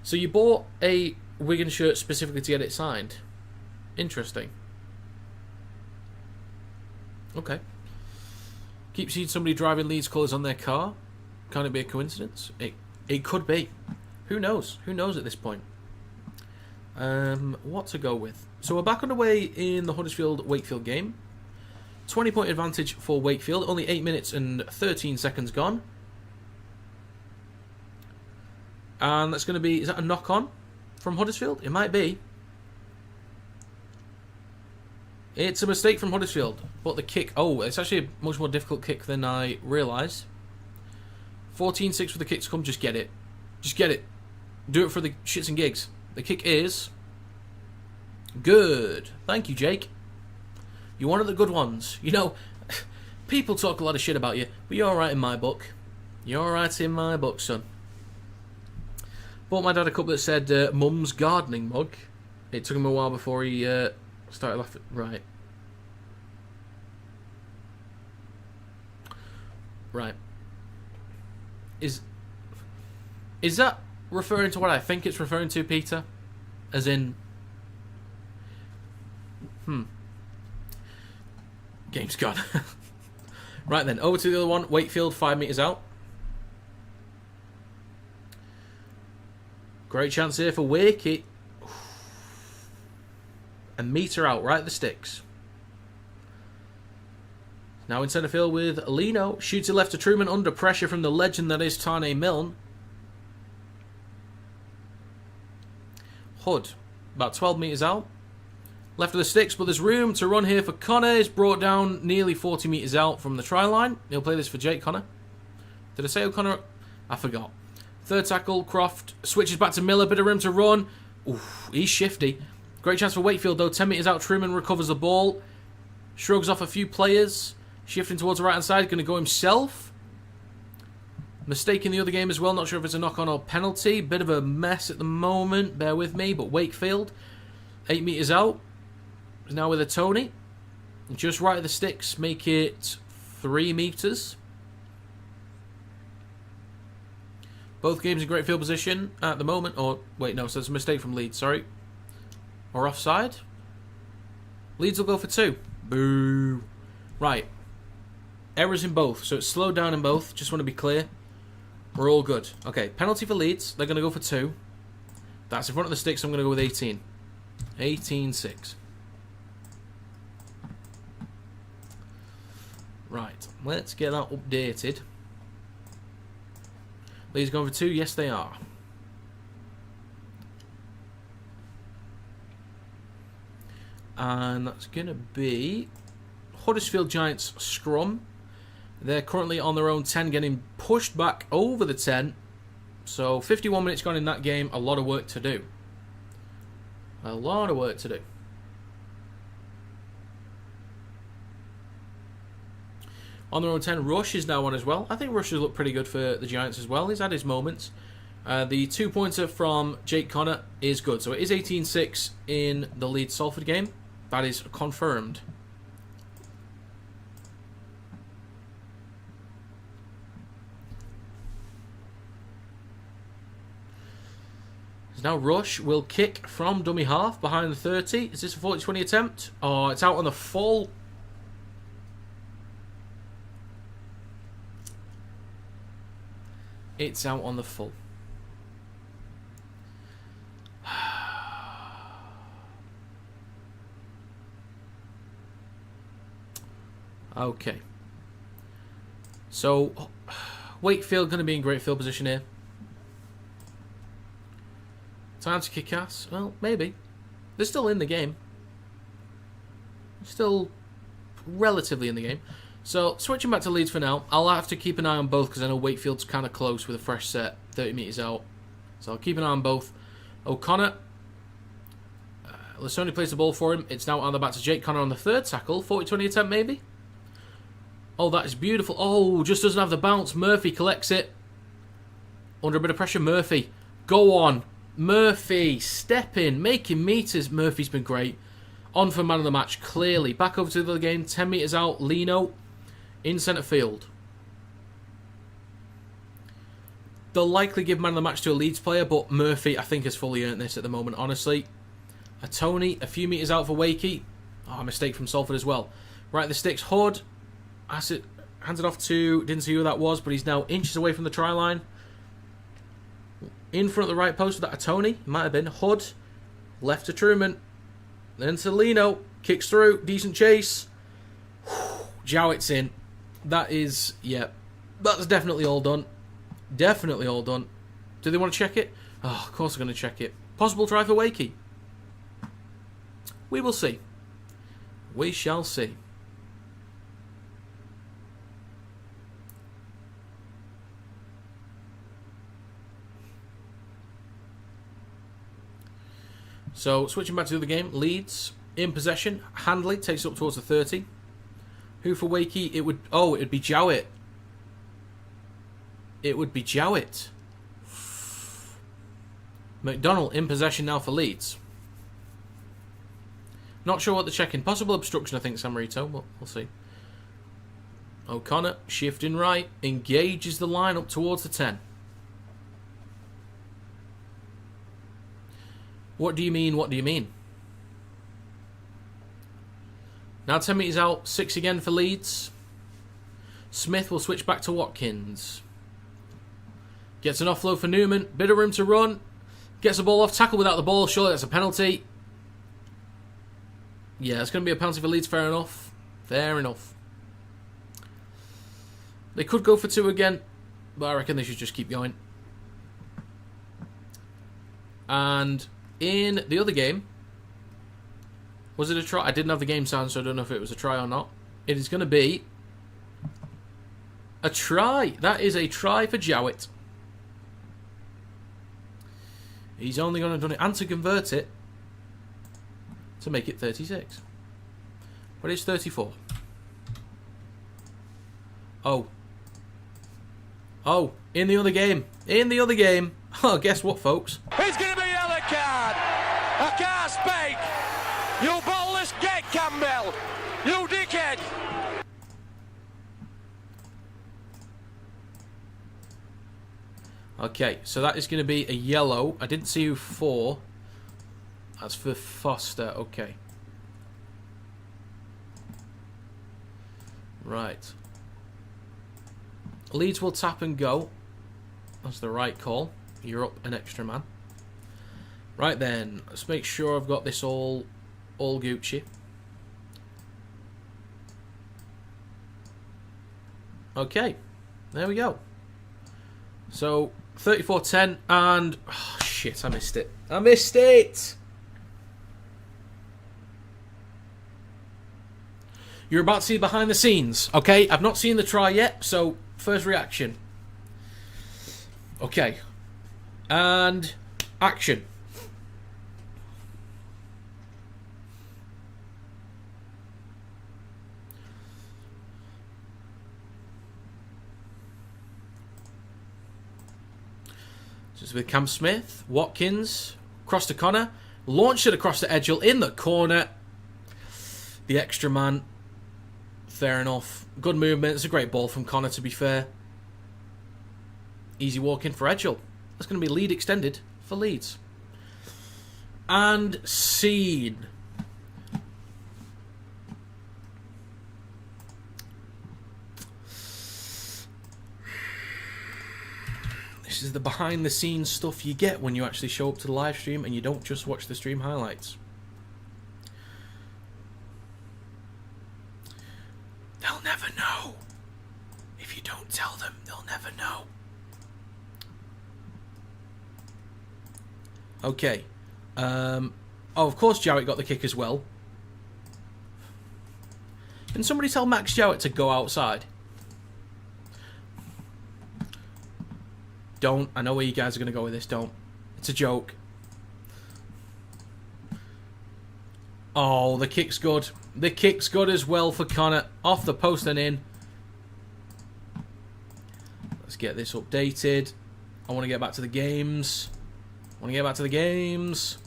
So you bought a Wigan shirt specifically to get it signed. Interesting. Okay. Keep seeing somebody driving Leeds colours on their car. Can it be a coincidence? It could be. Who knows? Who knows at this point? What to go with? So we're back underway in the Huddersfield Wakefield game. 20-point advantage for Wakefield. Only 8 minutes and 13 seconds gone. And that's going to be... Is that a knock-on from Huddersfield? It might be. It's a mistake from Huddersfield. But the kick... Oh, it's actually a much more difficult kick than I realised. 14-6 for the kick to come. Just get it. Just get it. Do it for the shits and gigs. The kick is... good. Thank you, Jake. You're one of the good ones. You know, people talk a lot of shit about you, but you're alright in my book. You're alright in my book, son. Bought my dad a couple that said Mum's gardening mug. It took him a while before he started laughing. Right. Right. Is that referring to what I think it's referring to, Peter? As in... Game's gone. Right then, over to the other one. Wakefield, 5 metres out. Great chance here for Wakey. A metre out, right at the sticks. Now in centre field with Lino. Shoots it left to Truman under pressure from the legend that is Tane Milne. Hood, about 12 metres out. Left of the sticks, but there's room to run here for Connor. He's brought down nearly 40 metres out from the try line. He'll play this for Jake Connor. Did I say O'Connor? I forgot. Third tackle, Croft switches back to Miller. Bit of room to run. Oof, he's shifty. Great chance for Wakefield though. 10 metres out, Truman recovers the ball. Shrugs off a few players. Shifting towards the right hand side. Going to go himself. Mistake in the other game as well. Not sure if it's a knock-on or penalty. Bit of a mess at the moment. Bear with me. But Wakefield, 8 metres out. Is now with a Tony. Just right of the sticks. Make it 3 metres. Both games in great field position at the moment. Or, wait, no. So it's a mistake from Leeds. Sorry. Or offside. Leeds will go for 2. Boo. Right. Errors in both. So it's slowed down in both. Just want to be clear. We're all good. Okay. Penalty for Leeds. They're going to go for 2. That's in front of the sticks. I'm going to go with 18. 18-6. Right, let's get that updated. Leeds going for 2? Yes, they are. And that's going to be Huddersfield Giants scrum. They're currently on their own 10, getting pushed back over the 10. So 51 minutes gone in that game. A lot of work to do. A lot of work to do. On their own 10, Rush is now on as well. I think Rush has looked pretty good for the Giants as well. He's had his moments. The 2-pointer from Jake Connor is good. So it is 18-6 in the Leeds Salford game. That is confirmed. Now Rush will kick from dummy half behind the 30. Is this a 40-20 attempt? Oh, it's out on the full. It's out on the full. Okay. So, Wakefield going to be in great field position here. Time to kick ass? Well, maybe. They're still in the game. Still relatively in the game. So, switching back to Leeds for now. I'll have to keep an eye on both because I know Wakefield's kind of close with a fresh set. 30 metres out. So, I'll keep an eye on both. O'Connor. Lasoni plays the ball for him. It's now on the back to Jake Connor on the third tackle. 40-20 attempt, maybe? Oh, that is beautiful. Oh, just doesn't have the bounce. Murphy collects it. Under a bit of pressure, Murphy. Go on. Murphy, step in, making meters. Murphy's been great. On for man of the match, clearly. Back over to the game, 10 metres out. Lino in centre field. They'll likely give man of the match to a Leeds player, but Murphy, I think, has fully earned this at the moment, honestly. A Tony, a few metres out for Wakey. Oh, a mistake from Salford as well. Right, the sticks. Hood hands it off to, didn't see who that was, but he's now inches away from the try line. In front of the right post with that a Tony. Might have been. Hood, left to Truman. Then to Lino. Kicks through. Decent chase. Jowett's in. That is, yeah. That's definitely all done. Definitely all done. Do they want to check it? Oh, of course they're going to check it. Possible try for Wakey. We will see. We shall see. So, switching back to the other game, Leeds in possession. Handley takes up towards the 30. Who for Wakey? It would be Jowett. It would be Jowett. McDonald in possession now for Leeds. Not sure what they're checking. Possible obstruction, I think, Samarito, but we'll see. O'Connor shifting right. Engages the line up towards the 10. What do you mean? What do you mean? Now 10 metres out. 6 again for Leeds. Smith will switch back to Watkins. Gets an offload for Newman. Bit of room to run. Gets the ball off. Tackle without the ball. Surely that's a penalty. Yeah, it's going to be a penalty for Leeds. Fair enough. Fair enough. They could go for 2 again, but I reckon they should just keep going. And in the other game, was it a try? I didn't have the game sound, so I don't know if it was a try or not. It is going to be a try. That is a try for Jowett. He's only going to do it and to convert it to make it 36. But it's 34. Oh, in the other game. In the other game. Oh, guess what, folks? It's going to be a yellow card. I can't speak. You ballless git, Campbell. You dickhead. Okay, so that is going to be a yellow. I didn't see who for. That's for Foster. Okay. Right. Leeds will tap and go. That's the right call. You're up an extra man. Right then, let's make sure I've got this all Gucci. Okay, there we go. So 34-10 and oh shit, I missed it. I missed it. You're about to see behind the scenes, okay? I've not seen the try yet, so first reaction. Okay. And action. Just with Cam Smith, Watkins, across to Connor, launched it across to Edgell in the corner. The extra man. Fair enough. Good movement. It's a great ball from Connor, to be fair. Easy walk in for Edgell. That's going to be lead extended for Leeds. And scene. This is the behind the scenes stuff you get when you actually show up to the live stream and you don't just watch the stream highlights. They'll never know. If you don't tell them, they'll never know. Okay. Oh, of course Jowett got the kick as well. Can somebody tell Max Jowett to go outside? Don't. I know where you guys are going to go with this. Don't. It's a joke. Oh, the kick's good. The kick's good as well for Connor. Off the post and in. Let's get this updated. I want to get back to the games. Want to get back to the games.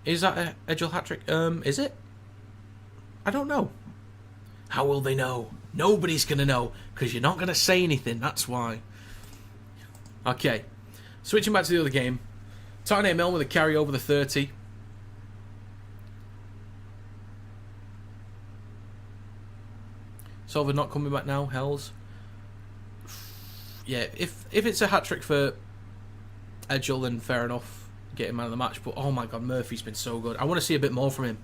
Is that a Edgell hat-trick? Is it? I don't know. How will they know? Nobody's going to know, because you're not going to say anything, that's why. Okay. Switching back to the other game. Tiny Mill with a carry over the 30. Salford not coming back now, Hells. Yeah, if it's a hat-trick for Edgell, then fair enough. Get him out of the match. But, oh my God, Murphy's been so good. I want to see a bit more from him.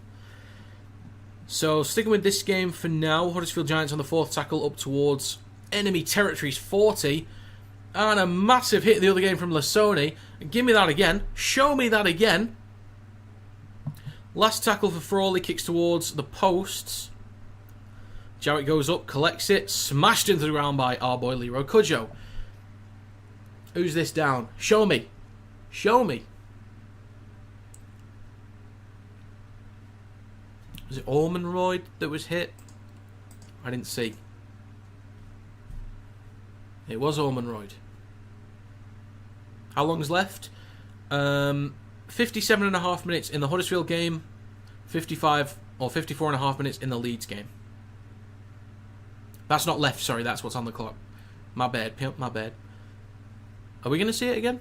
So, sticking with this game for now. Huddersfield Giants on the 4th tackle up towards enemy territories 40. And a massive hit in the other game from Lasoni. Give me that again. Show me that again. Last tackle for Frawley. Kicks towards the posts. Jarrett goes up, collects it. Smashed into the ground by our boy Leroy Cudjoe. Who's this down? Show me. Show me. Was it Ormonroyd that was hit? I didn't see. It was Ormonroyd. How long's left? 57.5 minutes in the Huddersfield game. 55 or 54.5 minutes in the Leeds game. That's not left, sorry, that's what's on the clock. My bad, pimp, my bad. Are we going to see it again?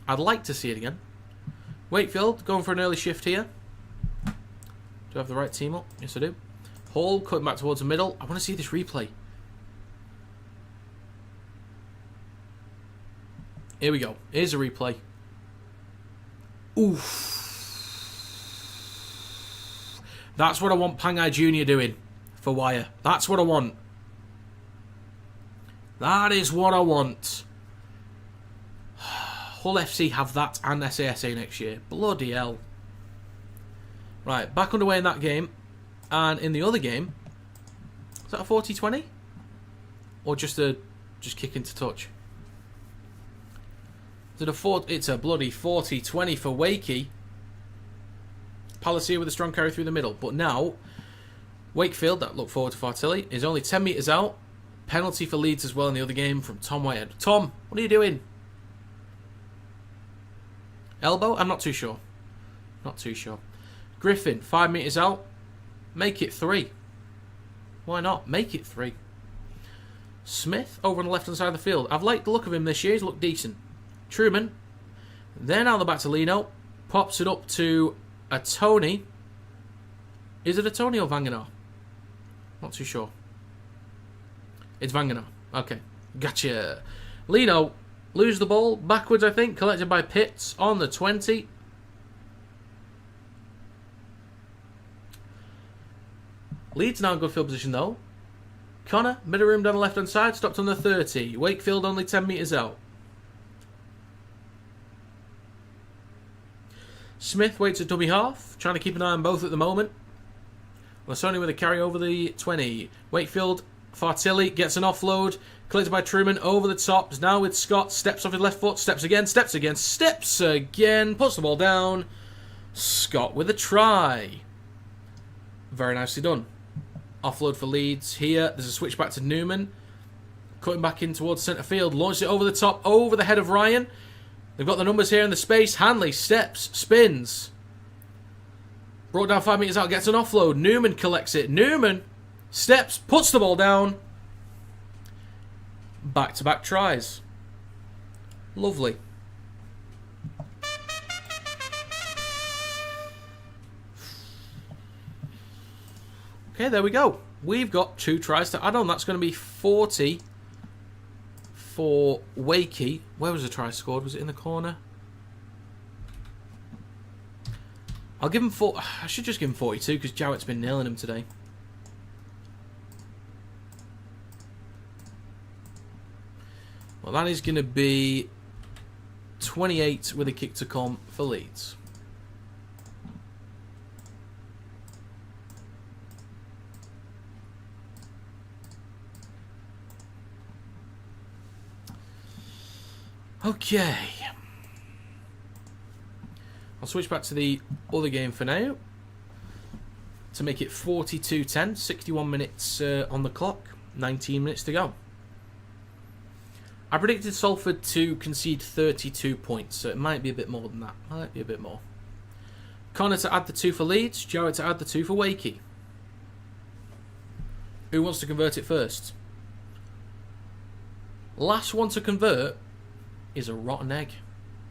I'd like to see it again. Wakefield going for an early shift here. Do I have the right team up? Yes, I do. Hall cutting back towards the middle. I want to see this replay. Here we go. Here's a replay. Oof. That's what I want Pangai Jr. doing for Wire. That's what I want. That is what I want. Hull FC have that and SASA next year. Bloody hell. Right, back underway in that game. And in the other game, is that a 40-20? Or just kick into touch? Is it it's a bloody 40-20 for Wakey. Palacia with a strong carry through the middle. But now, Wakefield, that looked forward to Fartilli, is only 10 metres out. Penalty for Leeds as well in the other game from Tom Whitehead. Tom, what are you doing? Elbow? I'm not too sure. Not too sure. Griffin, 5 metres out. Make it 3. Why not? Make it 3. Smith, over on the left-hand side of the field. I've liked the look of him this year. He's looked decent. Truman. Then out the back to Lino. Pops it up to a Tony. Is it a Tony or Vanganar? Not too sure. It's Vanganar. Okay. Gotcha. Lino. Lose the ball. Backwards, I think. Collected by Pitts on the 20. Leeds now in good field position though. Connor, middle room down the left hand side, stopped on the 30. Wakefield only 10 metres out. Smith waits at dummy half, trying to keep an eye on both at the moment. Lasoni with a carry over the 20. Wakefield, Fartilli gets an offload, collected by Truman over the top. Now with Scott, steps off his left foot, steps again, puts the ball down. Scott with a try. Very nicely done. Offload for Leeds. Here, there's a switch back to Newman. Cutting back in towards centre field. Launches it over the top, over the head of Ryan. They've got the numbers here in the space. Hanley steps, spins. Brought down 5 metres out, gets an offload. Newman collects it. Newman steps, puts the ball down. Back-to-back tries. Lovely. Okay, there we go. We've got 2 tries to add on. That's going to be 40 for Wakey. Where was the try scored? Was it in the corner? I'll give him 4. I should just give him 42 because Jarrett's been nailing him today. Well, that is going to be 28 with a kick to come for Leeds. Okay. I'll switch back to the other game for now. To make it 42-10. 61 minutes on the clock. 19 minutes to go. I predicted Salford to concede 32 points, so it might be a bit more than that. Might be a bit more. Connor to add the 2 for Leeds. Jarrett to add the 2 for Wakey. Who wants to convert it first? Last one to convert is a rotten egg,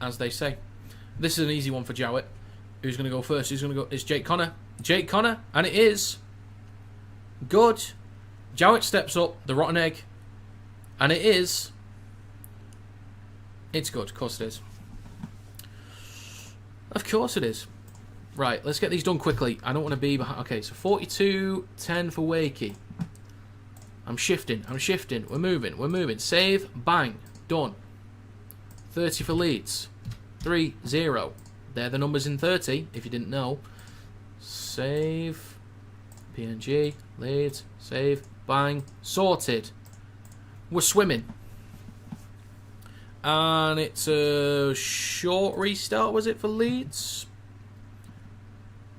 as they say. This is an easy one for Jowett. Who's going to go first? Who's going to go? It's Jake Connor. Jake Connor, and it is good. Jowett steps up, the rotten egg, and it is. It's good, of course it is. Of course it is. Right, let's get these done quickly. I don't want to be behind. Okay, so 42-10 for Wakey. I'm shifting. We're moving. Save, bang, done. 30 for Leeds. 3-0. They're the numbers in 30, if you didn't know. Save, PNG, Leeds, save, bang, sorted. We're swimming. And it's a short restart, was it, for Leeds?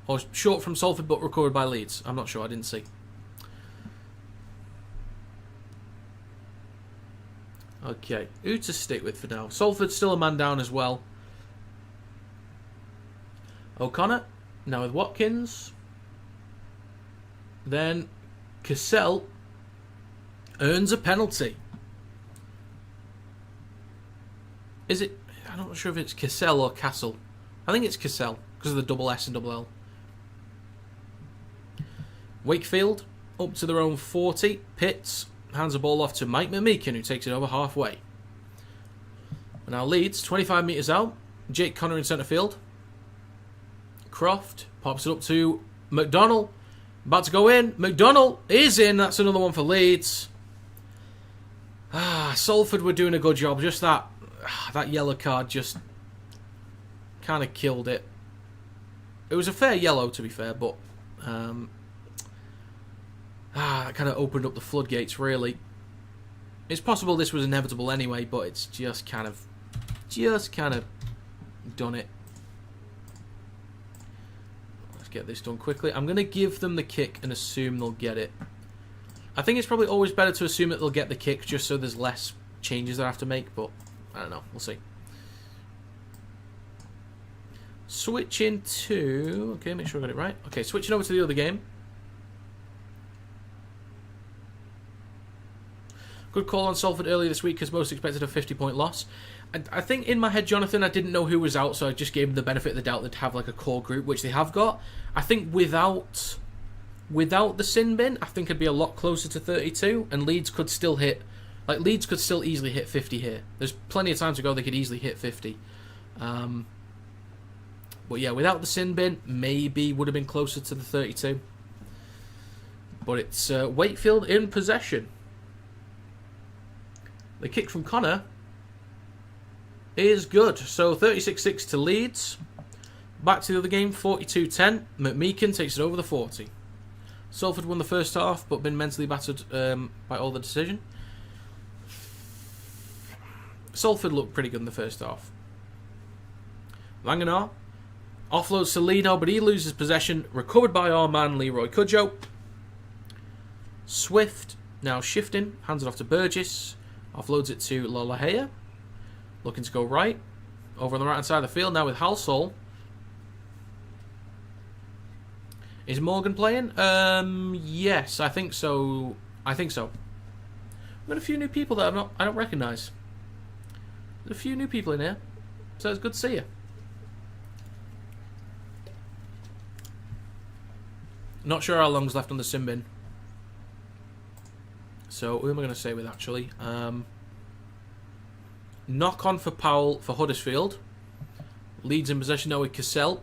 Or short from Salford, but recovered by Leeds. I'm not sure, I didn't see. Okay, who to stick with for now? Salford's still a man down as well. O'Connor, now with Watkins. Then Cassell earns a penalty. Is it? I'm not sure if it's Cassell or Castle. I think it's Cassell because of the double S and double L. Wakefield up to their own 40. Pitts hands the ball off to Mike McMeekin, who takes it over halfway. And now Leeds, 25 metres out. Jake Connor in centre field. Croft pops it up to McDonnell. About to go in. McDonnell is in. That's another one for Leeds. Salford were doing a good job. Just that yellow card just kind of killed it. It was a fair yellow, to be fair, but that kind of opened up the floodgates, really. It's possible this was inevitable anyway, but it's just kind of done it. Let's get this done quickly. I'm going to give them the kick and assume they'll get it. I think it's probably always better to assume that they'll get the kick just so there's less changes that I have to make, but I don't know. We'll see. Switching to... Okay, make sure I got it right. Okay, switching over to the other game. Good call on Salford earlier this week because most expected a 50-point loss. I think in my head, Jonathan, I didn't know who was out, so I just gave them the benefit of the doubt they'd have like a core group, which they have got. I think without the sin bin, I think it'd be a lot closer to 32, and Leeds could still hit... Like, Leeds could still easily hit 50 here. There's plenty of time to go they could easily hit 50. But yeah, without the sin bin, maybe would have been closer to the 32. But it's Wakefield in possession. The kick from Connor is good. So 36-6 to Leeds. Back to the other game, 42-10. McMeekin takes it over the 40. Salford won the first half, but been mentally battered by all the decision. Salford looked pretty good in the first half. Langenar offloads to Lino, but he loses possession. Recovered by our man, Leroy Cudjoe. Swift now shifting. Hands it off to Burgess. Offloads it to Lolahea. Looking to go right. Over on the right-hand side of the field now with Halsall. Is Morgan playing? Yes, I think so. I've got a few new people that I don't recognise. There's a few new people in here. So it's good to see you. Not sure how long's left on the sim bin. So who am I going to say with actually? Knock on for Powell for Huddersfield. Leeds in possession now with Cassell.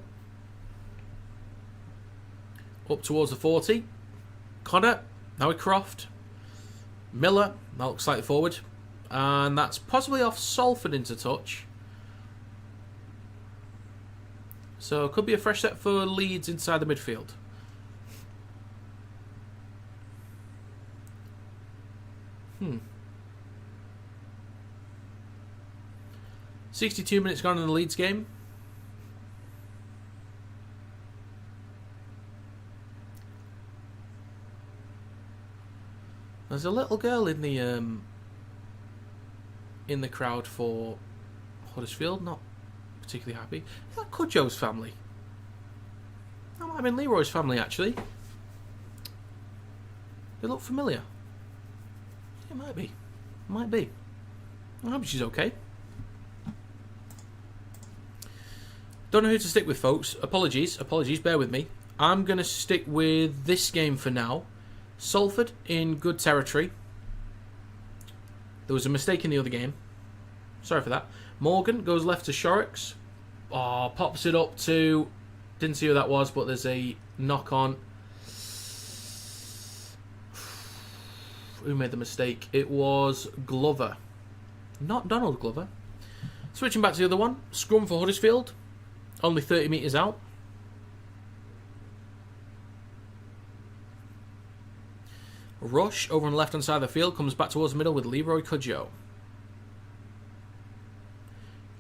Up towards the 40. Connor now with Croft. Miller now looks slightly forward. And that's possibly off Salford into touch. So it could be a fresh set for Leeds inside the midfield. Hmm. 62 minutes gone in the Leeds game. There's a little girl in the in the crowd for Huddersfield. Not particularly happy. Is that Cudjoe's family? That might have been Leroy's family, actually. They look familiar. It might be. Might be. I hope she's okay. Don't know who to stick with, folks. Apologies, bear with me. I'm going to stick with this game for now. Salford in good territory. There was a mistake in the other game. Sorry for that. Morgan goes left to Shorrocks. Oh, pops it up to... Didn't see who that was, but there's a knock on. Who made the mistake? It was Glover. Not Donald Glover. Switching back to the other one. Scrum for Huddersfield. Only 30 metres out. Rush over on the left-hand side of the field. Comes back towards the middle with Leroy Cudjoe.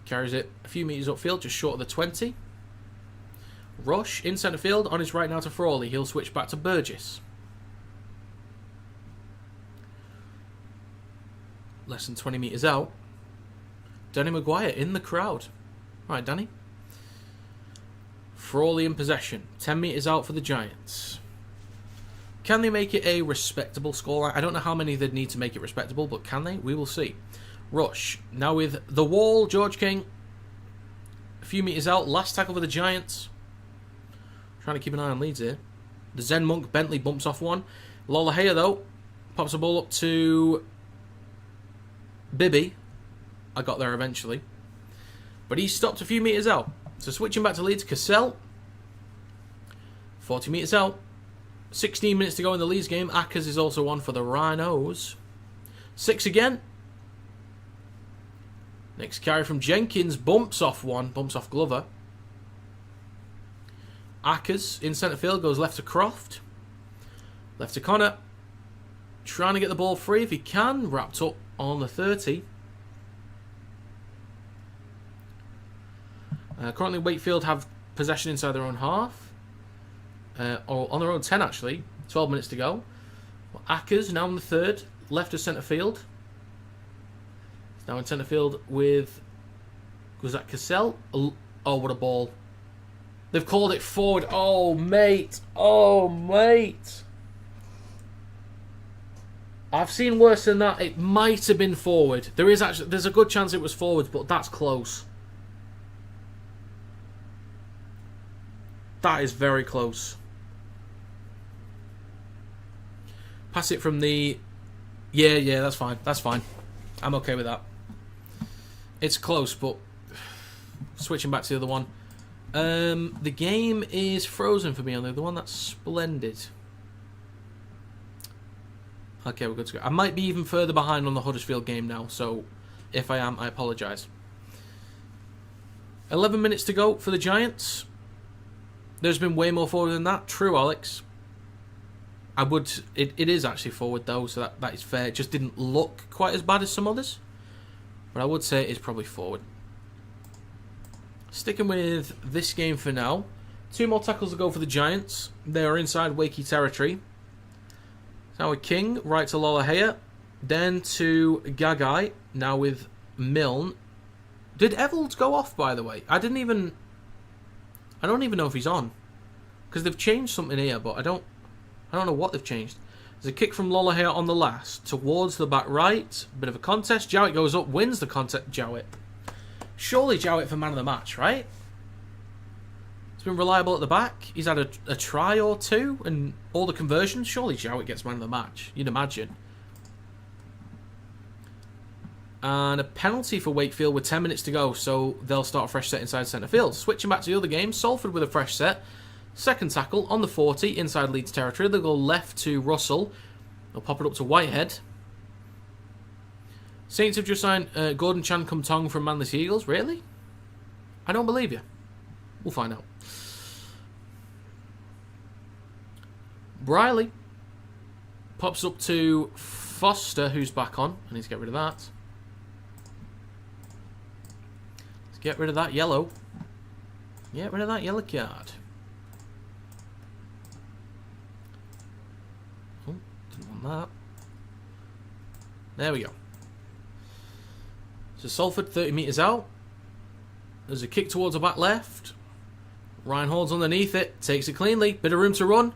Carries it a few metres upfield, just short of the 20. Rush in centre field. On his right now to Frawley. He'll switch back to Burgess. Less than 20 metres out. Danny Maguire in the crowd. Right, Danny. Frawley in possession. 10 metres out for the Giants. Can they make it a respectable scoreline? I don't know how many they'd need to make it respectable, but can they? We will see. Rush. Now with the wall, George King. A few metres out. Last tackle for the Giants. Trying to keep an eye on Leeds here. The Zen Monk Bentley bumps off one. Lollahea, though, pops the ball up to Bibby. I got there eventually. But he stopped a few metres out. So switching back to Leeds, Cassell. 40 metres out. 16 minutes to go in the Leeds game. Ackers is also on for the Rhinos. 6 again. Next carry from Jenkins. Bumps off one. Bumps off Glover. Ackers in centre field. Goes left to Croft. Left to Connor. Trying to get the ball free if he can. Wrapped up on the 30. Currently Wakefield have possession inside their own half. Or on their own 10 actually. 12 minutes to go. Well, Ackers now in the third. Left of centre field. He's now in centre field with... Was that Cassell? Oh, what a ball. They've called it forward. Oh, mate. Oh, mate. I've seen worse than that. It might have been forward. There's a good chance it was forward, but that's close. That is very close. Pass it from the... Yeah, that's fine. That's fine. I'm okay with that. It's close, but... Switching back to the other one. The game is frozen for me on the other one. That's splendid. Okay, we're good to go. I might be even further behind on the Huddersfield game now, so if I am, I apologise. 11 minutes to go for the Giants. There's been way more forward than that. True, Alex. It is actually forward though, so that is fair. It just didn't look quite as bad as some others. But I would say it is probably forward. Sticking with this game for now. 2 more tackles to go for the Giants. They are inside Wakey territory. Now with King, right to Lollahea. Then to Gagai. Now with Milne. Did Evalds go off, by the way? I don't even know if he's on. Because they've changed something here, but I don't know what they've changed. There's a kick from Lollahea on the last. Towards the back right. Bit of a contest. Jowett goes up, wins the contest. Jowett. Surely Jowett for man of the match, right? He's been reliable at the back. He's had a try or two and all the conversions. Surely Jowett gets man of the match. You'd imagine. And a penalty for Wakefield with 10 minutes to go, so they'll start a fresh set inside centre field. Switching back to the other game, Salford with a fresh set. Second tackle on the 40, inside Leeds territory. They'll go left to Russell. They'll pop it up to Whitehead. Saints have just signed Gordon Chan Kum Tong from Manly Sea Eagles. Really? I don't believe you. We'll find out. Briley pops up to Foster, who's back on. I need to get rid of that. Let's get rid of that yellow. Get rid of that yellow card. Oh, didn't want that. There we go. So Salford 30 metres out. There's a kick towards the back left. Ryan holds underneath it. Takes it cleanly. Bit of room to run.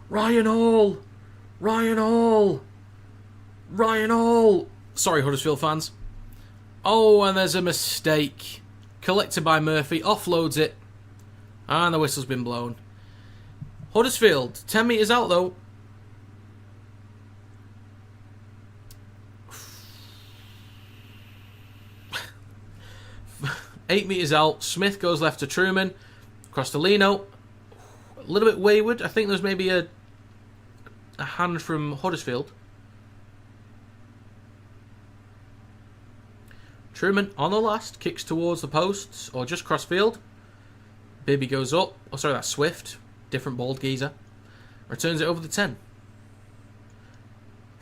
Ryan Hall! Ryan Hall! Ryan Hall! Sorry, Huddersfield fans. Oh, and there's a mistake. Collected by Murphy. Offloads it. And the whistle's been blown. Huddersfield, 10 metres out though. Eight metres out. Smith goes left to Truman. Across to Lino. A little bit wayward. I think there's maybe a hand from Huddersfield. Truman on the last. Kicks towards the posts. Or just cross field. Bibby goes up. Oh, sorry, that's Swift. Different bald geezer. Returns it over the 10.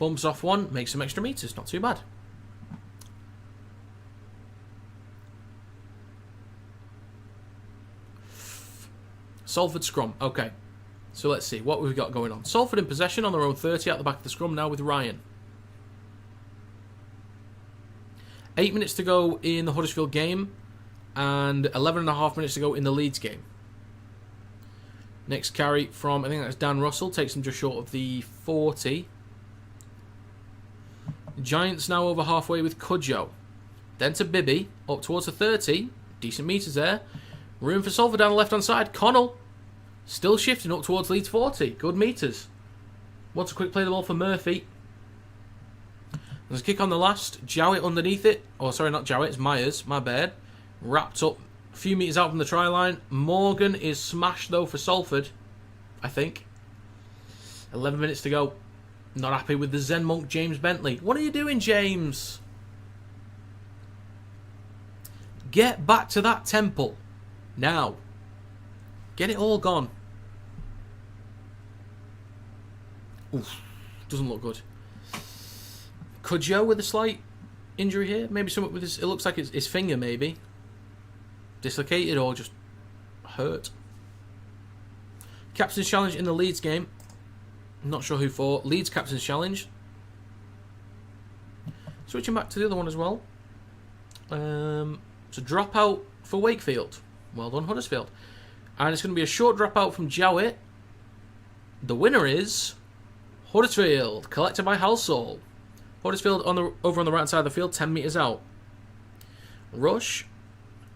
Bumps off one. Makes some extra metres. Not too bad. Salford scrum. Okay. So let's see what we've got going on. Salford in possession on their own 30 at the back of the scrum now with Ryan. 8 minutes to go in the Huddersfield game. And 11.5 minutes to go in the Leeds game. Next carry from, I think that's Dan Russell. Takes him just short of the 40. Giants now over halfway with Cudjoe. Then to Bibby. Up towards the 30. Decent metres there. Room for Salford down the left-hand side. Connell. Still shifting up towards Leeds 40. Good metres. Wants a quick play the ball for Murphy. There's a kick on the last. Jowett underneath it. Oh, sorry, not Jowett. It's Myers. My bad. Wrapped up a few metres out from the try line. Morgan is smashed, though, for Salford. I think. 11 minutes to go. Not happy with the Zen monk, James Bentley. What are you doing, James? Get back to that temple. Now. Get it all gone. Oof. Doesn't look good. Cudjoe with a slight injury here. Maybe something with his... It looks like his finger, maybe. Dislocated or just hurt. Captain's challenge in the Leeds game. I'm not sure who for. Leeds captain's challenge. Switching back to the other one as well. It's a dropout for Wakefield. Well done, Huddersfield. And it's going to be a short dropout from Jowett. The winner is Huddersfield, collected by Halsall. Huddersfield over on the right side of the field, 10 metres out. Rush.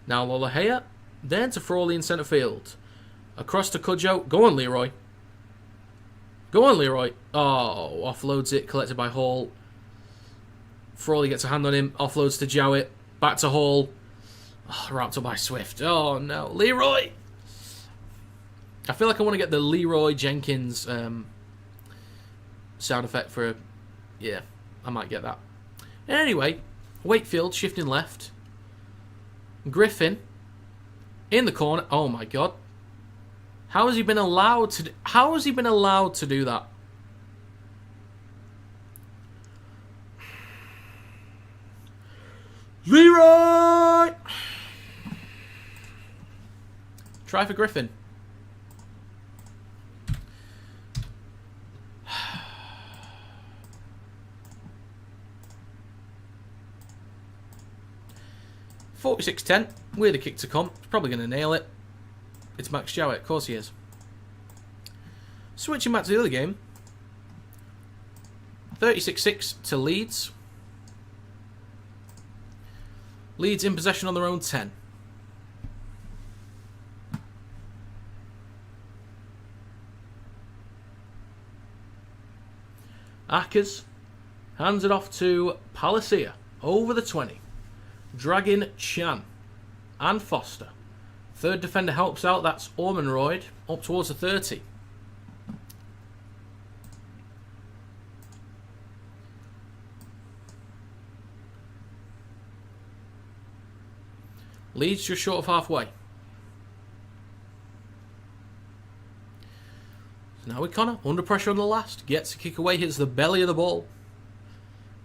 Now Lolohea. Then to Frawley in centre field. Across to Cudjoe. Go on, Leroy. Go on, Leroy. Oh, offloads it, collected by Hall. Frawley gets a hand on him. Offloads to Jowett. Back to Hall. Oh, wrapped up by Swift. Oh, no. Leroy! I feel like I want to get the Leroy Jenkins sound effect for... Yeah, I might get that. Anyway, Wakefield shifting left. Griffin in the corner. Oh, my God. How has he been allowed to... How has he been allowed to do that? Leroy! Try for Griffin. $46-10 with a kick to come. He's probably going to nail it. It's Max Jowett. Of course he is. Switching back to the other game. 36-6 to Leeds. Leeds in possession on their own 10. Ackers hands it off to Palacia over the 20. Dragging Chan and Foster. Third defender helps out. That's Ormonroyd up towards the 30. Leeds just short of halfway. So now with Connor, under pressure on the last. Gets a kick away, hits the belly of the ball.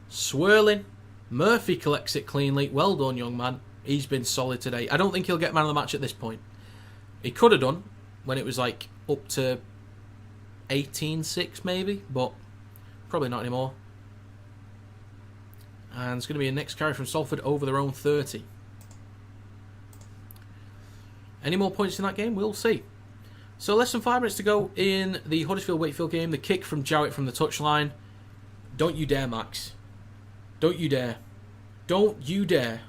Swirling. Murphy collects it cleanly. Well done, young man. He's been solid today. I don't think he'll get man of the match at this point. He could have done when it was like up to 18-6 maybe, but probably not anymore. And it's going to be a next carry from Salford over their own 30. Any more points in that game? We'll see. So less than 5 minutes to go in the Huddersfield-Wakefield game. The kick from Jowett from the touchline. Don't you dare, Max. Don't you dare. Don't you dare.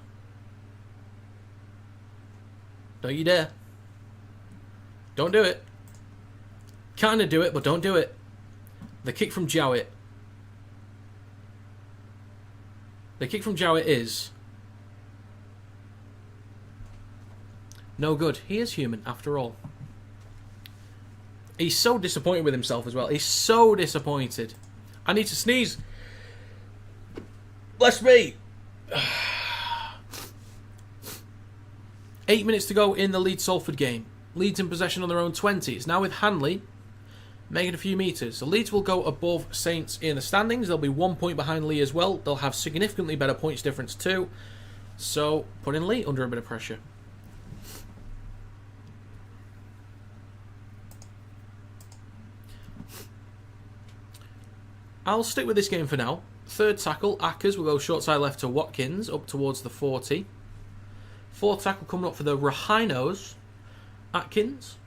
Don't you dare. Don't do it. Kind of do it, but don't do it. The kick from Jowett. The kick from Jowett is no good. He is human, after all. He's so disappointed with himself as well. He's so disappointed. I need to sneeze. Bless me. 8 minutes to go in the Leeds-Salford game. Leeds in possession on their own 20. It's now with Hanley making a few metres. So Leeds will go above Saints in the standings. They'll be 1 point behind Lee as well. They'll have significantly better points difference too. So putting Lee under a bit of pressure. I'll stick with this game for now. Third tackle, Ackers will go short side left to Watkins up towards the 40. Fourth tackle coming up for the Rhinos. Atkins.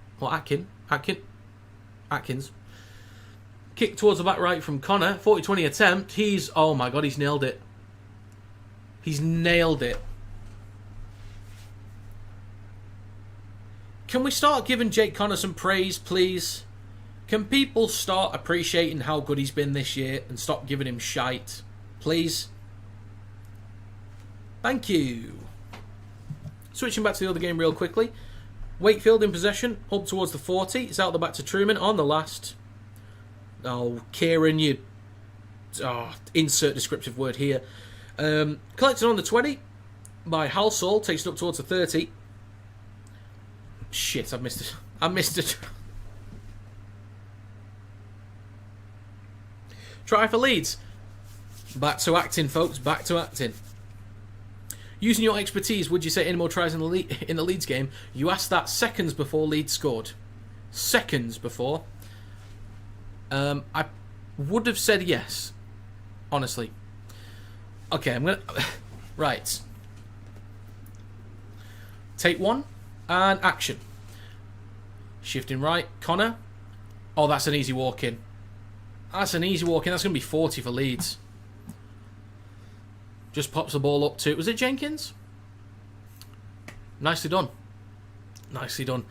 Kick towards the back right from Connor. 40-20 attempt. Oh my god, he's nailed it. He's nailed it. Can we start giving Jake Connor some praise, please? Can people start appreciating how good he's been this year and stop giving him shite? Please? Thank you. Switching back to the other game real quickly. Wakefield in possession, up towards the 40. It's out the back to Truman on the last. Oh, Kieran, you... Oh, insert descriptive word here. Collected on the 20 by Halsall. Takes it up towards the 30. Shit, I've missed it. I missed it. Try for Leeds. Back to acting, folks. Back to acting. Using your expertise, would you say any more tries in the Leeds game? You asked that seconds before Leeds scored. Seconds before. I would have said yes. Honestly. Okay, I'm going to... Right. Take one. And action. Shifting right. Connor. Oh, that's an easy walk-in. That's an easy walk-in. That's going to be 40 for Leeds. Just pops the ball up to... Was it Jenkins? Nicely done. Nicely done.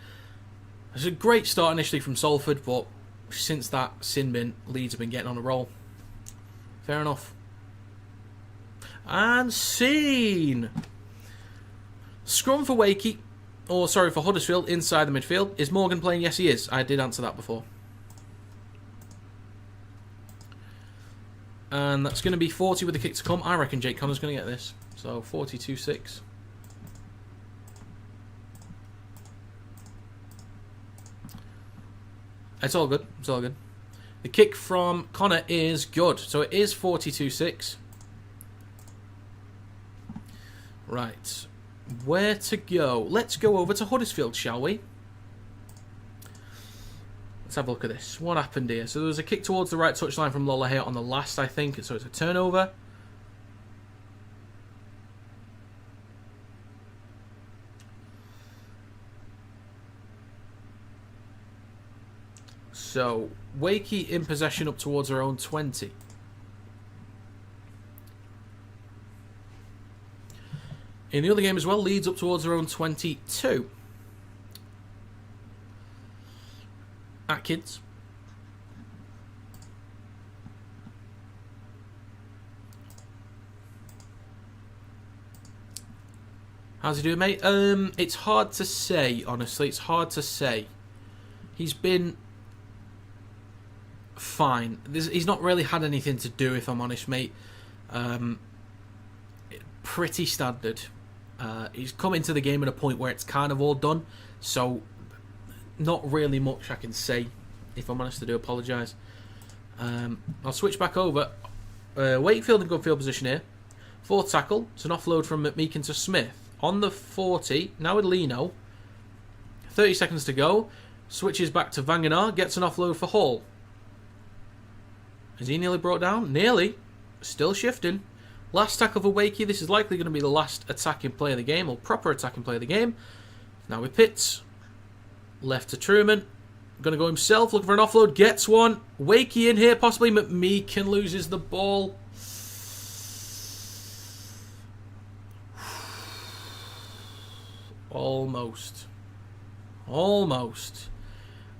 It's a great start initially from Salford, but since that sin bin, Leeds have been getting on a roll. Fair enough. And scene! Scrum for Wakey. Or, sorry, for Huddersfield inside the midfield. Is Morgan playing? Yes, he is. I did answer that before. And that's going to be 40 with the kick to come. I reckon Jake Connor's going to get this. So 42-6. It's all good. It's all good. The kick from Connor is good. So it is 42-6. Right. Where to go? Let's go over to Huddersfield, shall we? Let's have a look at this. What happened here? So there was a kick towards the right touchline from Lola here on the last, I think. So it's a turnover. So, Wakey in possession up towards our own 20. In the other game as well, Leeds up towards their own 22. Atkins. How's he doing, mate? It's hard to say, honestly. It's hard to say. He's been fine. He's not really had anything to do, if I'm honest, mate. Pretty standard. He's come into the game at a point where it's kind of all done, so not really much I can say, if I'm honest. I do apologise. I'll switch back over. Wakefield in good field position here. Fourth tackle. It's an offload from McMeekin to Smith. On the 40, now with Lino. 30 seconds to go. Switches back to Vanganar. Gets an offload for Hall. Is he nearly brought down? Nearly. Still shifting. Last tackle for Wakey. This is likely going to be the last attacking play of the game, or proper attacking play of the game. Now with Pitts. Left to Truman. Going to go himself, looking for an offload. Gets one. Wakey in here, possibly. McMeekin loses the ball. Almost. Almost.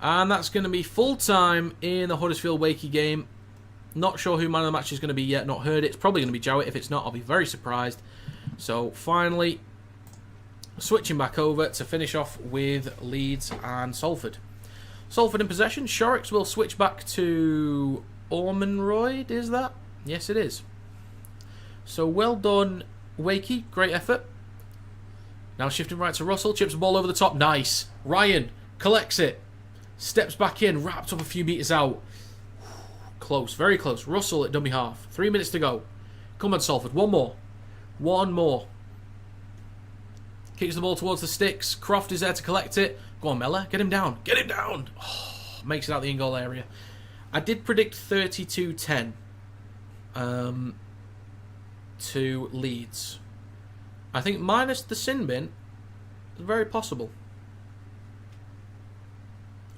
And that's going to be full time in the Huddersfield Wakey game. Not sure who man of the match is going to be yet. Not heard it. It's probably going to be Jowett. If it's not, I'll be very surprised. So finally, switching back over to finish off with Leeds and Salford. Salford in possession. Shorrocks will switch back to Ormonroyd, is that? Yes, it is. So well done, Wakey. Great effort. Now shifting right to Russell. Chips the ball over the top. Nice. Ryan collects it. Steps back in. Wrapped up a few metres out. Close. Very close. Russell at dummy half. 3 minutes to go. Come on, Salford. One more. One more. Kicks the ball towards the sticks. Croft is there to collect it. Go on, Mella. Get him down. Get him down. Oh, makes it out the in-goal area. I did predict 32-10 to Leeds. I think minus the sin bin, it's very possible.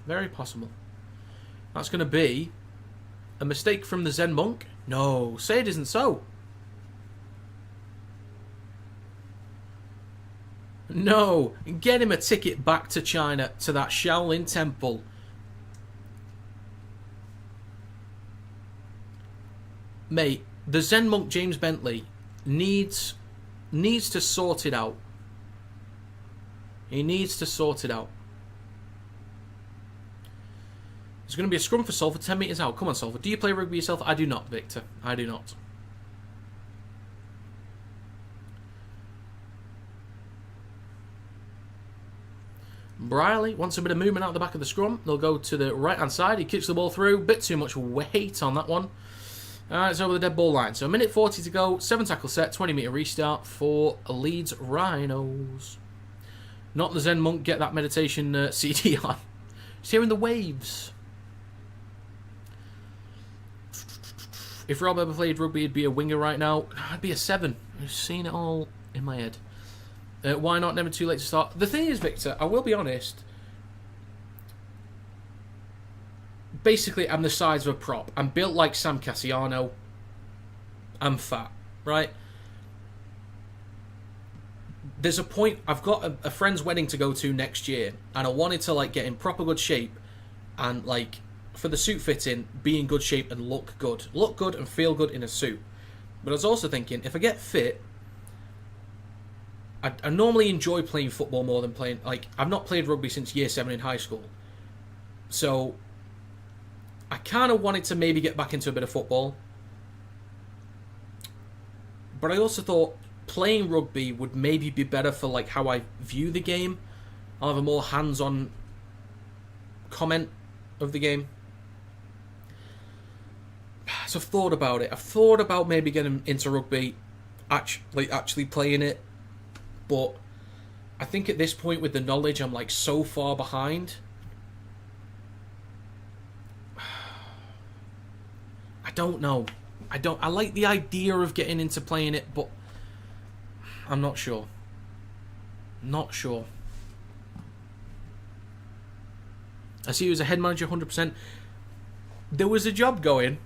Very possible. That's going to be a mistake from the Zen Monk. No, say it isn't so. No, get him a ticket back to China, to that Shaolin Temple. Mate, the Zen Monk James Bentley needs to sort it out. He needs to sort it out. There's going to be a scrum for Salford 10 metres out. Come on, Salford. Do you play rugby yourself? I do not, Victor. I do not. Briley wants a bit of movement out the back of the scrum. They'll go to the right-hand side. He kicks the ball through. Bit too much weight on that one. It's over the dead ball line. So a minute 40 to go. 7 tackle set. 20 metre restart for Leeds Rhinos. Not the Zen Monk. Get that meditation CD on. Just hearing the waves. If Rob ever played rugby, he'd be a winger right now. I'd be a 7. I've seen it all in my head. Why not? Never too late to start. The thing is, Victor, I will be honest. Basically, I'm the size of a prop. I'm built like Sam Cassiano. I'm fat, right? There's a point. I've got a friend's wedding to go to next year, and I wanted to like get in proper good shape, and like for the suit fitting, be in good shape and look good and feel good in a suit. But I was also thinking, if I get fit, I normally enjoy playing football more than playing... Like, I've not played rugby since year 7 in high school. So, I kind of wanted to maybe get back into a bit of football. But I also thought playing rugby would maybe be better for, like, how I view the game. I'll have a more hands-on comment of the game. So I've thought about it. I've thought about maybe getting into rugby, actually playing it. But I think at this point with the knowledge, I'm like so far behind. I don't know. I like the idea of getting into playing it, but I'm not sure. Not sure. I see you as a head manager 100%. There was a job going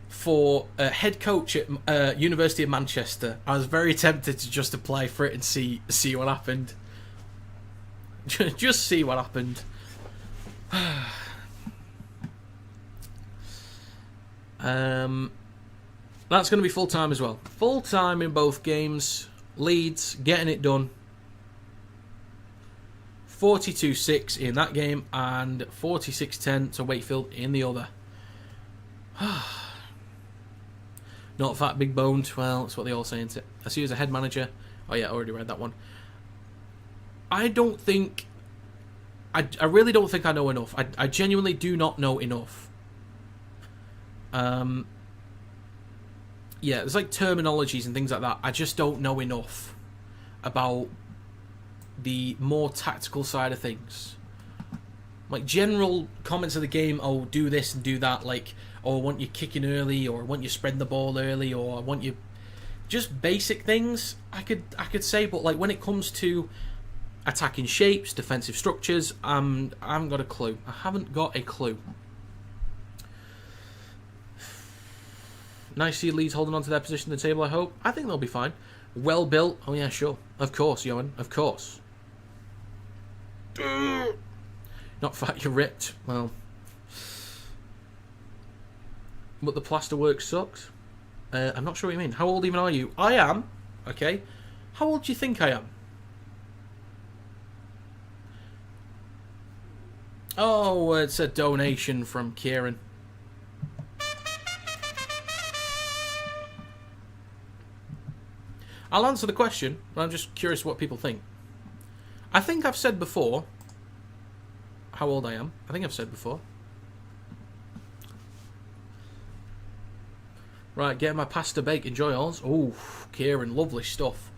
for a head coach at University of Manchester. I was very tempted to just apply for it and see what happened. Just see what happened. That's going to be full time as well. Full time in both games. Leeds getting it done. 42-6 in that game and 46-10 to Wakefield in the other. Not fat, big boned. Well, that's what they all say, isn't it? I see you as a head manager. Oh yeah, I already read that one. I don't think... I really don't think I know enough. I genuinely do not know enough. Yeah, there's like terminologies and things like that. I just don't know enough about the more tactical side of things. Like general comments of the game, oh, do this and do that, like, oh, I want you kicking early, or I want you spreading the ball early, or I want you just basic things I could say, but like when it comes to attacking shapes, defensive structures, I haven't got a clue. I haven't got a clue. Nice to see Leeds holding on to their position in the table, I hope. I think they'll be fine. Well built. Oh yeah, sure. Of course, Johan. Of course. Not fat, you're ripped. Well. But the plasterwork sucks. I'm not sure what you mean. How old even are you? I am. Okay. How old do you think I am? Oh, it's a donation from Kieran. I'll answer the question, but I'm just curious what people think. I think I've said before how old I am. I think I've said before. Right, get my pasta bake. Enjoy yours. Oh, Kieran, lovely stuff.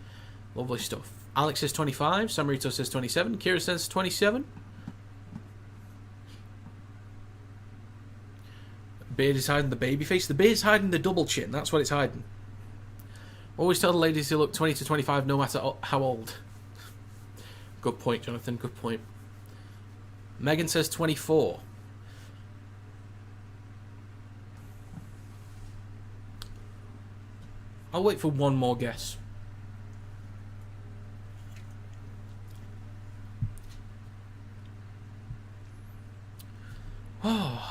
Lovely stuff. Alex says 25. Samarito says 27. Kieran says 27. Beard is hiding the baby face. The beard's hiding the double chin. That's what it's hiding. Always tell the ladies they look 20 to 25 no matter how old. Good point, Jonathan. Good point. Megan says 24. I'll wait for one more guess. Oh.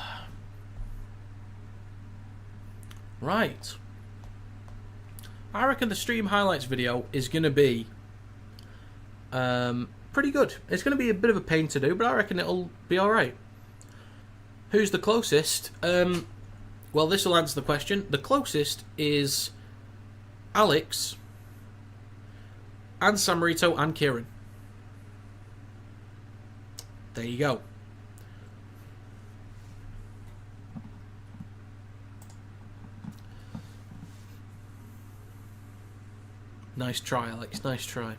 Right. I reckon the stream highlights video is going to be pretty good. It's going to be a bit of a pain to do, but I reckon it'll be alright. Who's the closest? Well, this will answer the question. The closest is Alex and Samarito and Kieran. There you go. Nice try, Alex. Nice try.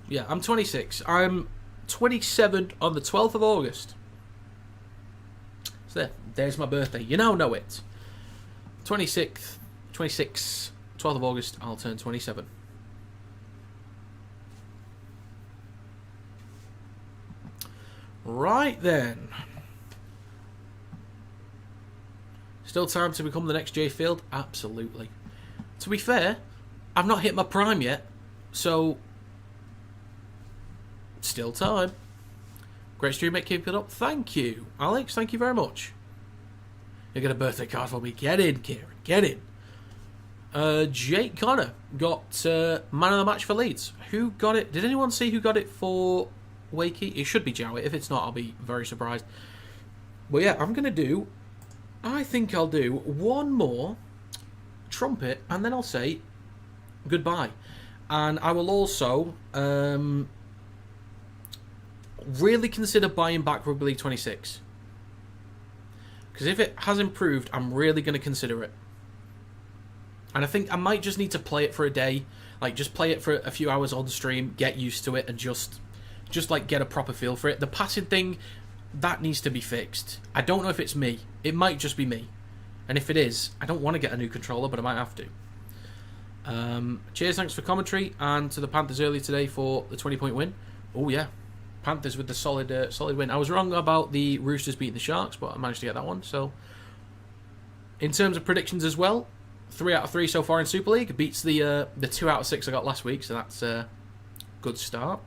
Yeah, I'm 26. I'm 27 on the 12th of August. So there's my birthday. You now know it. 26, 12th of August, I'll turn 27. Right then. Still time to become the next Jay Field? Absolutely. To be fair, I've not hit my prime yet, so still time. Great stream, mate. Keep it up. Thank you, Alex. Thank you very much. You get a birthday card for me. Get in, Kieran. Get in. Jake Connor got man of the match for Leeds. Who got it? Did anyone see who got it for Wakey? It should be Jowett. If it's not, I'll be very surprised. Well, yeah, I'm going to do... I think I'll do one more trumpet, and then I'll say goodbye. And I will also really consider buying back Rugby League 26. Because if it has improved, I'm really going to consider it. And I think I might just need to play it for a day. Like, just play it for a few hours on the stream, get used to it, and just like, get a proper feel for it. The passing thing, that needs to be fixed. I don't know if it's me. It might just be me. And if it is, I don't want to get a new controller, but I might have to. Cheers, thanks for commentary, and to the Panthers earlier today for the 20-point win. Oh, yeah. Panthers with the solid win. I was wrong about the Roosters beating the Sharks, but I managed to get that one. So, in terms of predictions as well, 3 out of 3 so far in Super League. Beats the 2 out of 6 I got last week, so that's a good start.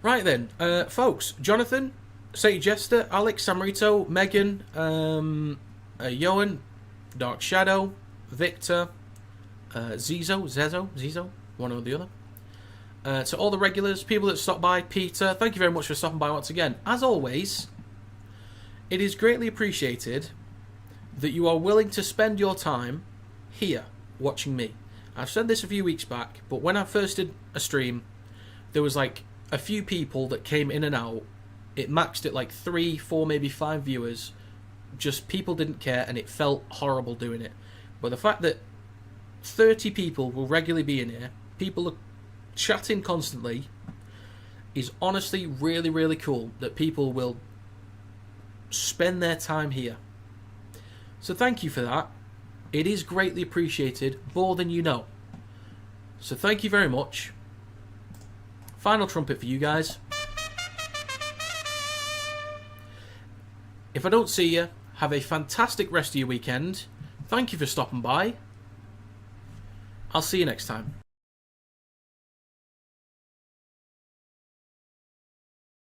Right then, folks. Jonathan, Saint Jester, Alex, Samarito, Megan, Johan, Dark Shadow, Victor, Zizo, one or the other. To all the regulars, people that stopped by, Peter, thank you very much for stopping by once again. As always, it is greatly appreciated that you are willing to spend your time here watching me. I've said this a few weeks back, but when I first did a stream, there was like a few people that came in and out. It maxed at like 3, 4, maybe 5 viewers. Just people didn't care, and it felt horrible doing it. But the fact that 30 people will regularly be in here, people are chatting constantly, is honestly really, really cool that people will spend their time here. So thank you for that. It is greatly appreciated, more than you know. So thank you very much. Final trumpet for you guys. If I don't see you, have a fantastic rest of your weekend. Thank you for stopping by. I'll see you next time.